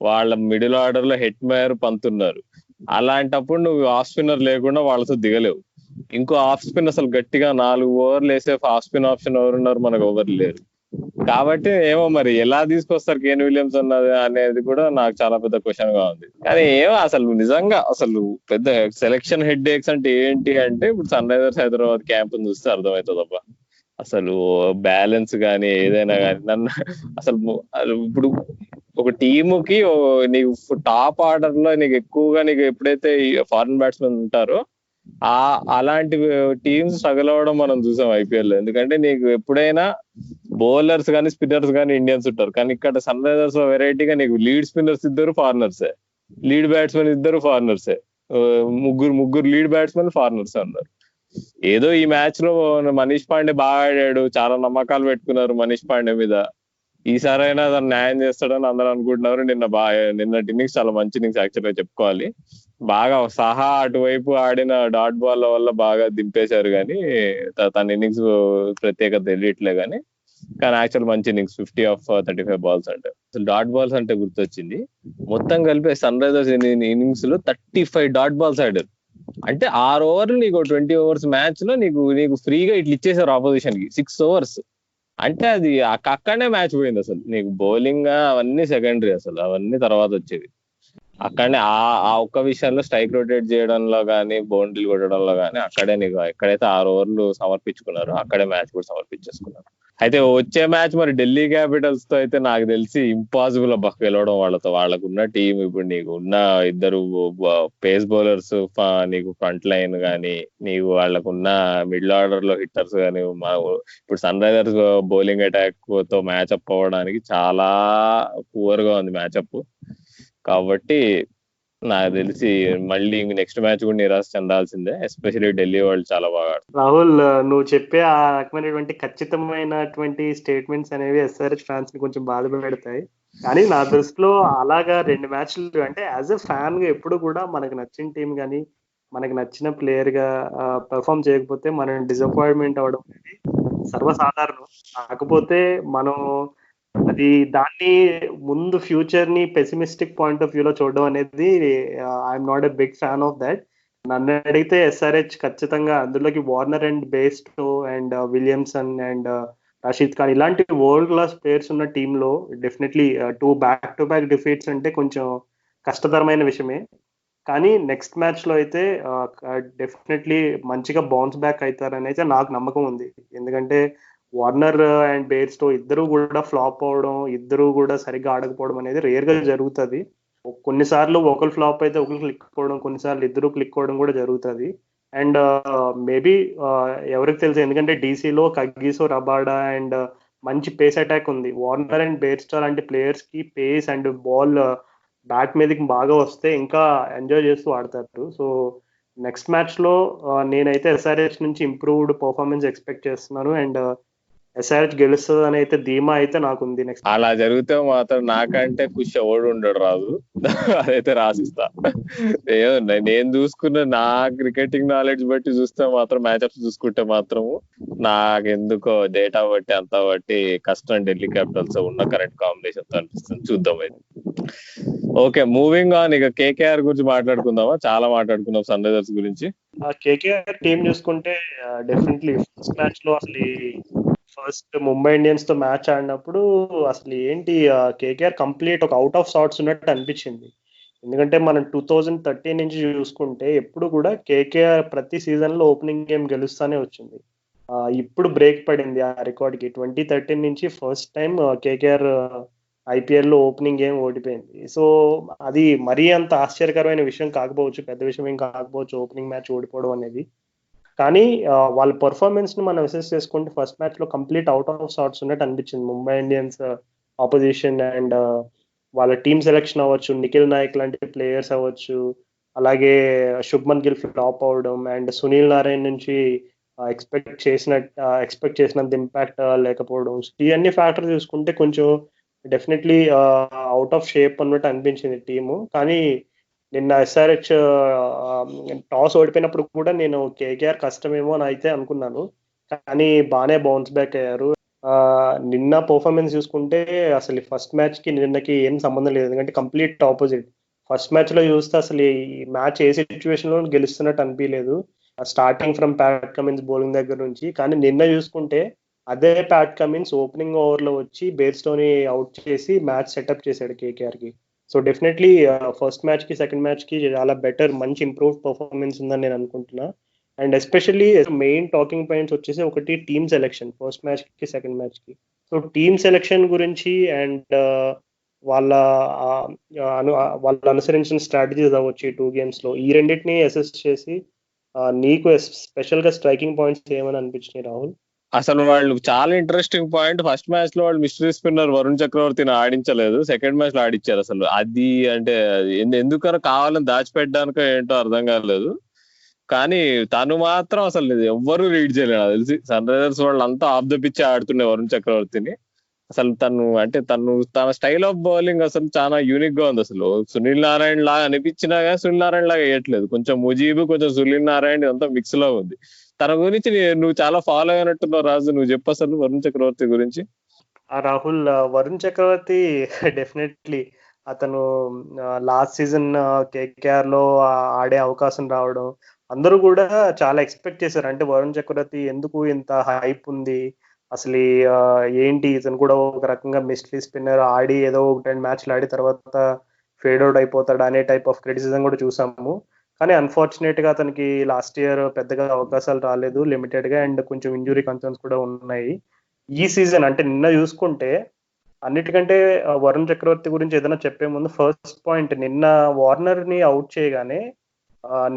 వాళ్ళ మిడిల్ ఆర్డర్ లో హెట్ మేయర్ పంతున్నారు. అలాంటప్పుడు నువ్వు ఆఫ్ స్పిన్నర్ లేకుండా వాళ్ళతో దిగలేవు. ఇంకో ఆఫ్ స్పిన్ అసలు గట్టిగా 4 ఓవర్లు వేసే ఆఫ్ స్పిన్ ఆప్షన్ ఎవరున్నారు? మనకు ఎవరు లేరు. కాబట్టి ఏమో మరి ఎలా తీసుకొస్తారు కేన్ విలియమ్స్ అనేది కూడా నాకు చాలా పెద్ద క్వశ్చన్ గా ఉంది. కానీ ఏమో అసలు నిజంగా అసలు పెద్ద సెలక్షన్ హెడ్ ఏక్స్ అంటే ఏంటి అంటే ఇప్పుడు సన్ రైజర్స్ హైదరాబాద్ క్యాంప్ చూస్తే అర్థమవుతుంది అబ్బా. అసలు బ్యాలెన్స్ గానీ ఏదైనా కానీ నన్ను అసలు ఇప్పుడు ఒక టీముకి నీకు టాప్ ఆర్డర్ లో నీకు ఎక్కువగా నీకు ఎప్పుడైతే ఫారెన్ బ్యాట్స్మెన్ ఉంటారో అలాంటి టీమ్స్ స్ట్రగుల్ అవ్వడం మనం చూసాం ఐపీఎల్ లో. ఎందుకంటే నీకు ఎప్పుడైనా బౌలర్స్ కానీ స్పిన్నర్స్ కానీ ఇండియన్స్ ఉంటారు, కానీ ఇక్కడ సన్ రైజర్స్ లో వెరైటీగా నీకు లీడ్ స్పిన్నర్స్ ఇద్దరు ఫారినర్సే, లీడ్ బ్యాట్స్మెన్ ఇద్దరు ఫారినర్సే, ముగ్గురు లీడ్ బ్యాట్స్మెన్ ఫారినర్స్ ఉన్నారు. ఏదో ఈ మ్యాచ్ లో మనీష్ పాండే బాగా ఆడాడు, చాలా నమ్మకాలు పెట్టుకున్నారు మనీష్ పాండే మీద, ఈసారైనా దాన్ని న్యాయం చేస్తాడని అందరూ అనుకుంటున్నారు. నిన్నటి ఇన్నింగ్స్ చాలా మంచి ఇన్నింగ్స్ యాక్చువల్గా చెప్పుకోవాలి. బాగా సాహా అటువైపు ఆడిన డాట్ బాల్ వల్ల బాగా దింపేశారు, కానీ తన ఇన్నింగ్స్ ప్రత్యేకత తెలియట్లే. కానీ యాక్చువల్ మంచి ఇన్నింగ్స్ 50 ఆఫ్ 35 బాల్స్ అంటే. అసలు డాట్ బాల్స్ అంటే గుర్తొచ్చింది, మొత్తం కలిపి సన్ రైజర్స్ ఇన్నింగ్స్ లో 35 డాట్ బాల్స్ ఆడారు. అంటే 6 ఓవర్లు నీకు 20 ఓవర్స్ మ్యాచ్ లో నీకు ఫ్రీగా ఇట్లా ఇచ్చేసారు ఆపోజిషన్ కి 6 ఓవర్స్. అంటే అది అక్కడనే మ్యాచ్ పోయింది. అసలు నీకు బౌలింగ్ అవన్నీ సెకండరీ, అసలు అవన్నీ తర్వాత వచ్చేది. అక్కడనే ఆ ఒక్క విషయంలో స్ట్రైక్ రొటేట్ చేయడంలో కానీ బౌండరీలు కొట్టడంలో కానీ అక్కడే నీకు ఎక్కడైతే 6 ఓవర్లు సమర్పించుకున్నారు అక్కడే మ్యాచ్ కూడా సమర్పించేసుకున్నారు. అయితే వచ్చే మ్యాచ్ మరి ఢిల్లీ క్యాపిటల్స్ తో అయితే నాకు తెలిసి ఇంపాసిబుల్ అబ్బా గెలవడం వాళ్ళతో. వాళ్ళకున్న టీం ఇప్పుడు నీకు ఉన్న ఇద్దరు పేస్ బౌలర్స్, నీకు ఫ్రంట్ లైన్ కానీ, నీకు వాళ్ళకున్న మిడిల్ ఆర్డర్ లో హిట్టర్స్ కానీ, ఇప్పుడు సన్ రైజర్స్ బౌలింగ్ అటాక్ తో మ్యాచ్అప్ అవ్వడానికి చాలా పూర్ గా ఉంది మ్యాచ్అప్. కాబట్టి నాకు తెలిసి మళ్ళీ నెక్స్ట్ మ్యాచ్ కూడా నిరాశ చెందాల్సిందే, ఎస్పెషల్లీ ఢిల్లీ వాళ్ళు చాలా బాగా ఆడుతున్నారు. రాహుల్, నువ్వు చెప్పే ఆ రకమైనటువంటి ఖచ్చితమైనటువంటి స్టేట్మెంట్స్ అనేవి ఎస్ఆర్హెచ్ ఫ్యాన్స్ ని కొంచెం బాధ పెడతాయి. కానీ నా దృష్టిలో అలాగా 2 మ్యాచ్లు అంటే యాజ్ ఎ ఫ్యాన్ గా ఎప్పుడు కూడా మనకు నచ్చిన టీం కానీ మనకి నచ్చిన ప్లేయర్ గా పెర్ఫామ్ చేయకపోతే మనం డిసప్పాయింట్మెంట్ అవడం అనేది సర్వసాధారణం. కాకపోతే మనం అది దాన్ని ముందు ఫ్యూచర్ ని పెసిమిస్టిక్ పాయింట్ ఆఫ్ వ్యూలో చూడడం అనేది I'm not a big fan of that. నన్ను అడిగితే ఎస్ఆర్హెచ్ ఖచ్చితంగా అందులోకి Warner and Bairstow and Williamson and Rashid Khan ఇలాంటి వరల్డ్ క్లాస్ ప్లేయర్స్ ఉన్న టీంలో definitely 2 back to back defeats అంటే కొంచెం కష్టతరమైన విషయమే. కానీ నెక్స్ట్ మ్యాచ్ లో అయితే డెఫినెట్లీ మంచిగా బౌన్స్ బ్యాక్ అవుతారని అయితే నాకు నమ్మకం ఉంది. ఎందుకంటే వార్నర్ అండ్ బేర్స్టో ఇద్దరు కూడా ఫ్లాప్ అవడం, ఇద్దరు కూడా సరిగ్గా ఆడకపోవడం అనేది రేర్ గా జరుగుతుంది. కొన్నిసార్లు ఒకరు ఫ్లాప్ అయితే ఒకరు క్లిక్ అవ్వడం, కొన్నిసార్లు ఇద్దరు క్లిక్ అవ్వడం కూడా జరుగుతుంది. అండ్ మేబీ ఎవరికి తెలుసు, ఎందుకంటే డీసీలో కగ్గీసో రబాడా అండ్ మంచి పేస్ అటాక్ ఉంది. వార్నర్ అండ్ బేర్స్టో లాంటి ప్లేయర్స్ కి పేస్ అండ్ బాల్ బ్యాట్ మీదకి బాగా వస్తే ఇంకా ఎంజాయ్ చేస్తూ ఆడతారు. సో నెక్స్ట్ మ్యాచ్ లో నేనైతే ఎస్ఆర్హెచ్ నుంచి ఇంప్రూవ్డ్ పర్ఫార్మెన్స్ ఎక్స్పెక్ట్ చేస్తున్నాను. అండ్ ఎస్ఆర్హెచ్ గెలుస్తుంది అని అయితే ధీమా అయితే నాకుంది. నెక్స్ట్ అలా జరిగితే మాత్రం నాకంటే ఖుషి ఎవడు ఉండడు రాదు, అదైతే రాసిస్తా. నేను చూసుకున్న నా క్రికెటింగ్ నాలెడ్జ్ బట్టి చూస్తే మాత్రం, మ్యాచ్అప్స్ చూసుకుంటే మాత్రము నాకెందుకో డేటా బట్టి అంతా బట్టి కష్టం ఢిల్లీ క్యాపిటల్స్ ఉన్న కరెంట్ కాంబినేషన్ తో అనిపిస్తుంది. చూద్దాం అయితే. Okay, moving on. ఇక కేకేఆర్ గురించి మాట్లాడుకుందామా? చాలా మాట్లాడుకుందాం సన్ రైజర్స్ గురించి. కేకేఆర్ టీం చూసుకుంటే డెఫినెట్లీ ఫస్ట్ మ్యాచ్ లో అసలు ఫస్ట్ ముంబై ఇండియన్స్ తో మ్యాచ్ ఆడినప్పుడు అసలు ఏంటి కేకేఆర్ కంప్లీట్ ఒక అవుట్ ఆఫ్ సార్ట్స్ ఉన్నట్టు అనిపించింది. ఎందుకంటే మనం 2013 నుంచి చూసుకుంటే ఎప్పుడు కూడా కేకేఆర్ ప్రతి సీజన్ లో ఓపెనింగ్ గేమ్ గెలుస్తానే వచ్చింది. ఇప్పుడు బ్రేక్ పడింది ఆ రికార్డ్ కి. 2013 నుంచి ఫస్ట్ టైం కేకేఆర్ ఐపీఎల్ లో ఓపెనింగ్ గేమ్ ఓడిపోయింది. సో అది మరీ అంత ఆశ్చర్యకరమైన విషయం కాకపోవచ్చు, పెద్ద విషయం ఏం కాకపోవచ్చు ఓపెనింగ్ మ్యాచ్ ఓడిపోవడం అనేది. కానీ వాళ్ళ పర్ఫార్మెన్స్ ని మనం అసెస్ చేసుకుంటే ఫస్ట్ మ్యాచ్ లో కంప్లీట్ అవుట్ ఆఫ్ సార్ట్స్ ఉన్నట్టు అనిపించింది ముంబై ఇండియన్స్ ఆపోజిషన్. అండ్ వాళ్ళ టీమ్ సెలెక్షన్ అవ్వచ్చు, నిఖిల్ నాయక్ లాంటి ప్లేయర్స్ అవ్వచ్చు, అలాగే శుభ్మన్ గిల్ ఫ్లాప్ అవడం అండ్ సునీల్ నారాయణ్ నుంచి ఎక్స్పెక్ట్ చేసినంత ఇంపాక్ట్ లేకపోవడం, ఇవన్నీ ఫ్యాక్టర్ చూసుకుంటే కొంచెం డెఫినెట్లీ అవుట్ ఆఫ్ షేప్ అన్నట్టు అనిపించింది టీము. కానీ నిన్న ఎస్ఆర్హెచ్ టాస్ ఓడిపోయినప్పుడు కూడా నేను కేకేఆర్ కష్టమేమో అని అయితే అనుకున్నాను, కానీ బాగానే బౌన్స్ బ్యాక్ అయ్యారు. నిన్న పర్ఫార్మెన్స్ చూసుకుంటే అసలు ఫస్ట్ మ్యాచ్ కి నిన్నకి ఏం సంబంధం లేదు, ఎందుకంటే కంప్లీట్ ఆపోజిట్. ఫస్ట్ మ్యాచ్ లో చూస్తే అసలు ఈ మ్యాచ్ ఏ సిచ్యువేషన్ లో గెలుస్తున్నట్టు అనిపించలేదు, starting from Pat Cummins bowling దగ్గర నుంచి. కానీ నిన్న చూసుకుంటే అదే ప్యాట్ కమిన్స్ ఓపెనింగ్ ఓవర్ లో వచ్చి బేర్స్టోని అవుట్ చేసి మ్యాచ్ సెటప్ చేశాడు కేకేఆర్ కి. సో డెఫినెట్లీ ఫస్ట్ మ్యాచ్ కి సెకండ్ మ్యాచ్ కి చాలా బెటర్, మంచి ఇంప్రూవ్ పర్ఫార్మెన్స్ ఉందని నేను అనుకుంటున్నా. And especially main talking points వచ్చేసి ఒకటి టీమ్ సెలెక్షన్, ఫస్ట్ మ్యాచ్ కి సెకండ్ మ్యాచ్ కి. సో టీమ్ సెలెక్షన్ గురించి అండ్ వాళ్ళ వాళ్ళు అనుసరించిన స్ట్రాటజీస్ అవ్వచ్చు ఈ 2 గేమ్స్ లో, ఈ రెండింటిని అసెస్ చేసి నీకు స్పెషల్ గా స్ట్రైకింగ్ పాయింట్స్ ఏమని అనిపించినాయి రాహుల్? అసలు వాళ్ళు చాలా ఇంట్రెస్టింగ్ పాయింట్, ఫస్ట్ మ్యాచ్ లో వాళ్ళు మిస్టరీ స్పిన్నర్ వరుణ్ చక్రవర్తిని ఆడించలేదు, సెకండ్ మ్యాచ్ లో ఆడిచ్చారు. అసలు అది అంటే ఎందుకనో కావాలని దాచిపెట్టడానికో ఏంటో అర్థం కాలేదు. కానీ తను మాత్రం అసలు ఎవ్వరూ రీడ్ చేయలేదు నాకు తెలిసి. సన్ రైజర్స్ వాళ్ళు అంతా ఆఫ్ ద పిచ్ ఆడుతుండే వరుణ్ చక్రవర్తిని. అసలు తన స్టైల్ ఆఫ్ బౌలింగ్ అసలు చాలా యూనిక్ గా ఉంది. అసలు సునీల్ నారాయణ లాగా అనిపించినా కానీ సునీల్ నారాయణ లాగా వేయట్లేదు, కొంచెం ముజీబ్ కొంచెం సునీల్ నారాయణ అంతా మిక్స్ లో ఉంది. తన గురించి నువ్వు చాలా ఫాలో అయినట్టున్నావు రాజు, నువ్వు చెప్పు అసలు వరుణ్ చక్రవర్తి గురించి. రాహుల్, వరుణ్ చక్రవర్తి డెఫినెట్లీ అతను లాస్ట్ సీజన్ కేకేఆర్ లో ఆడే అవకాశం రావడం, అందరూ కూడా చాలా ఎక్స్పెక్ట్ చేశారు. అంటే వరుణ్ చక్రవర్తి ఎందుకు ఇంత హైప్ ఉంది, అసలు ఏంటి ఇతను కూడా ఒక రకంగా మిస్టరీ స్పిన్నర్ ఆడి ఏదో 10 మ్యాచ్లు ఆడి తర్వాత ఫేడ్ అవుట్ అయిపోతాడు అనే టైప్ ఆఫ్ క్రిటిసిజం కూడా చూసాము. కానీ అన్ఫార్చునేట్ గా అతనికి లాస్ట్ ఇయర్ పెద్దగా అవకాశాలు రాలేదు, లిమిటెడ్ గా, అండ్ కొంచెం ఇంజురీ కన్సర్న్స్ కూడా ఉన్నాయి. ఈ సీజన్ అంటే నిన్న చూసుకుంటే అన్నిటికంటే వరుణ్ చక్రవర్తి గురించి ఏదైనా చెప్పే ముందు ఫస్ట్ పాయింట్, నిన్న వార్నర్ ని అవుట్ చేయగానే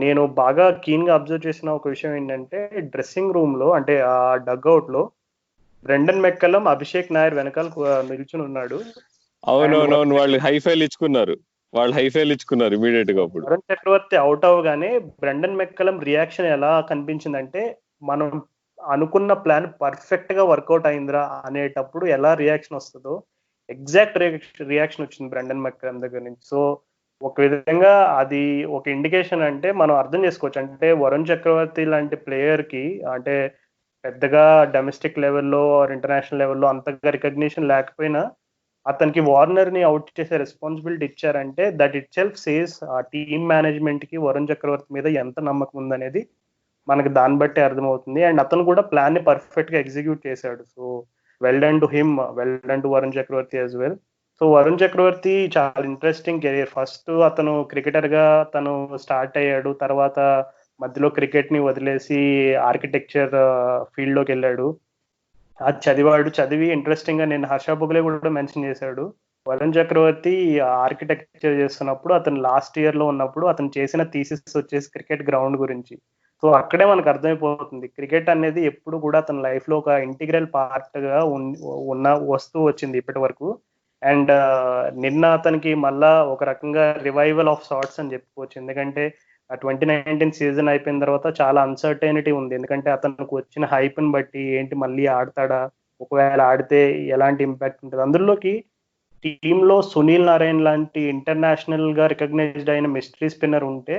నేను బాగా కీన్ గా అబ్జర్వ్ చేసిన ఒక విషయం ఏంటంటే, డ్రెస్సింగ్ రూమ్ లో అంటే ఆ డగ్అవుట్ లో బ్రెండన్ మెక్కలం, అభిషేక్ నాయర్ వెనకాల నిల్చుని ఉన్నాడు. అవునవునవును, వాళ్ళు హైఫైల్ ఇచ్చుకున్నారు ఇమీడియట్ గా. అప్పుడు వరుణ్ చక్రవర్తి అవుట్ అవగానే బ్రెండన్ మెక్కలం రియాక్షన్ ఎలా కనిపించిందంటే, మనం అనుకున్న ప్లాన్ పర్ఫెక్ట్ గా వర్కౌట్ అయిందిరా అనేటప్పుడు ఎలా రియాక్షన్ వస్తుందో ఎగ్జాక్ట్ రియాక్షన్ వచ్చింది బ్రెండన్ మెక్కలం దగ్గర నుంచి. సో ఒక విధంగా అది ఒక ఇండికేషన్ అంటే మనం అర్థం చేసుకోవచ్చు. అంటే వరుణ్ చక్రవర్తి లాంటి ప్లేయర్ కి అంటే పెద్దగా డొమెస్టిక్ లెవెల్లో ఇంటర్నేషనల్ లెవెల్లో అంతగా రికగ్నిషన్ లేకపోయినా అతనికి వార్నర్ ని అవుట్ చేసే రెస్పాన్సిబిలిటీ ఇచ్చారంటే దట్ ఇట్ సెల్ఫ్ సేస్ ఆ టీమ్ మేనేజ్మెంట్ కి వరుణ్ చక్రవర్తి మీద ఎంత నమ్మకం ఉందనేది మనకి దాన్ని బట్టి అర్థమవుతుంది. అండ్ అతను కూడా ప్లాన్ ని పర్ఫెక్ట్ గా ఎగ్జిక్యూట్ చేశాడు. So well done to him, well done to Varun Chakravarthy as well. So Varun Chakravarthy చాలా ఇంట్రెస్టింగ్ కెరీర్. ఫస్ట్ అతను క్రికెటర్ గా తను స్టార్ట్ అయ్యాడు, తర్వాత మధ్యలో క్రికెట్ ని వదిలేసి ఆర్కిటెక్చర్ ఫీల్డ్ లోకి వెళ్ళాడు. అది చదివి ఇంట్రెస్టింగ్ గా నేను హర్ష బొగ్లే కూడా మెన్షన్ చేశాడు. వరుణ్ చక్రవర్తి ఆర్కిటెక్చర్ చేస్తున్నప్పుడు అతను లాస్ట్ ఇయర్ లో ఉన్నప్పుడు అతను చేసిన థీసిస్ వచ్చేసి క్రికెట్ గ్రౌండ్ గురించి. సో అక్కడే మనకు అర్థమైపోతుంది క్రికెట్ అనేది ఎప్పుడు కూడా అతని లైఫ్ లో ఒక ఇంటిగ్రల్ పార్ట్ గా వస్తూ వచ్చింది ఇప్పటి వరకు. అండ్ నిన్న అతనికి మళ్ళా ఒక రకంగా రివైవల్ ఆఫ్ సార్ట్స్ అని చెప్పుకోవచ్చు. ఎందుకంటే 2019 సీజన్ అయిపోయిన తర్వాత చాలా అన్సర్టైనిటీ ఉంది. ఎందుకంటే అతనికి వచ్చిన హైప్ని బట్టి ఏంటి మళ్ళీ ఆడతాడా, ఒకవేళ ఆడితే ఎలాంటి ఇంపాక్ట్ ఉంటుంది. అందులోకి టీంలో సునీల్ నారాయణ లాంటి ఇంటర్నేషనల్ గా రికగ్నైజ్డ్ అయిన మిస్టరీ స్పిన్నర్ ఉంటే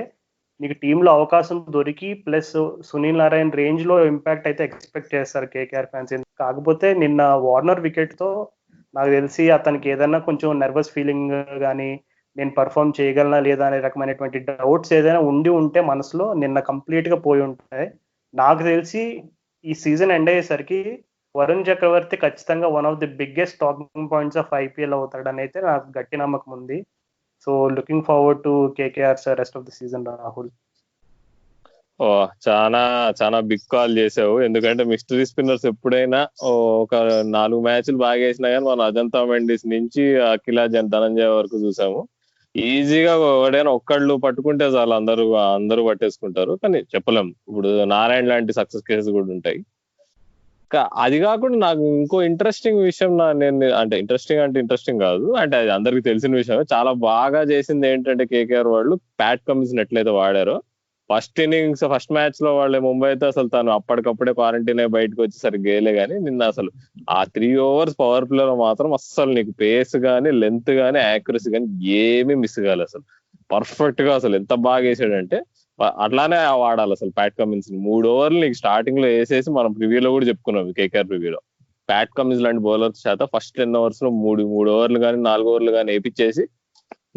నీకు టీంలో అవకాశం దొరికి ప్లస్ సునీల్ నారాయణ రేంజ్ లో ఇంపాక్ట్ అయితే ఎక్స్పెక్ట్ చేస్తారు కేకేఆర్ ఫ్యాన్స్. కాకపోతే నిన్న వార్నర్ వికెట్ తో నాకు తెలిసి అతనికి ఏదైనా కొంచెం నర్వస్ ఫీలింగ్ కానీ నేను పర్ఫామ్ చేయగలనా లేదా అనే రకమైనటువంటి డౌట్స్ ఏదైనా ఉండి ఉంటే మనసులో నిన్న కంప్లీట్ గా పోయి ఉంటాయి. నాకు తెలిసి ఈ సీజన్ ఎండ్ అయ్యేసరికి వరుణ్ చక్రవర్తి ఖచ్చితంగా one of the biggest talking points of IPL అవుతాడని అయితే నాకు గట్టి నమ్మకం ఉంది. So looking forward to KKR's rest of the season Rahul. ఓ చాలా చాలా బిగ్ కాల్ చేసావు. ఎందుకంటే మిస్టరీ స్పిన్నర్స్ ఎప్పుడైనా ఒక 4 మ్యాచ్లు బాగా వేసినా కానీ మన అజంతా మెండిస్ నుంచి అఖిల ధనంజయ వరకు చూసాము. ఈజీగా ఎవడైనా ఒక్కళ్ళు పట్టుకుంటే చాలు అందరూ పట్టేసుకుంటారు. కానీ చెప్పలేం, ఇప్పుడు నారాయణ లాంటి సక్సెస్ కేసెస్ కూడా ఉంటాయి. అది కాకుండా నాకు ఇంకో ఇంట్రెస్టింగ్ విషయం అంటే ఇంట్రెస్టింగ్ కాదు, అంటే అది అందరికి తెలిసిన విషయం. చాలా బాగా చేసింది ఏంటంటే కేకేఆర్ వాళ్ళు ప్యాట్ కమిన్స్ ఎట్లయితే వాడారో ఫస్ట్ మ్యాచ్ లో వాళ్ళు ముంబై అయితే అసలు తను అప్పటికప్పుడే క్వారంటైన్ అయి బయటకు వచ్చి సరిగ్గా గేలే గానీ నిన్న అసలు ఆ 3 overs పవర్ ప్లే లో మాత్రం అస్సలు నీకు పేస్ గానీ లెంత్ గానీ యాక్యురసీ గానీ ఏమీ మిస్ కాలేదు. అసలు పర్ఫెక్ట్ గా అసలు ఎంత బాగా వేసాడంటే అట్లానే వాడాలి అసలు ప్యాట్ కమిన్స్ ని. 3 overs నీకు స్టార్టింగ్ లో వేసేసి మనం ప్రివ్యూలో కూడా చెప్పుకున్నాం, కేకేఆర్ ప్రివ్యూలో ప్యాట్ కమిన్స్ లాంటి బౌలర్స్ చేత ఫస్ట్ 10 overs లో 3 overs కానీ 4 overs కానీ వేపించేసి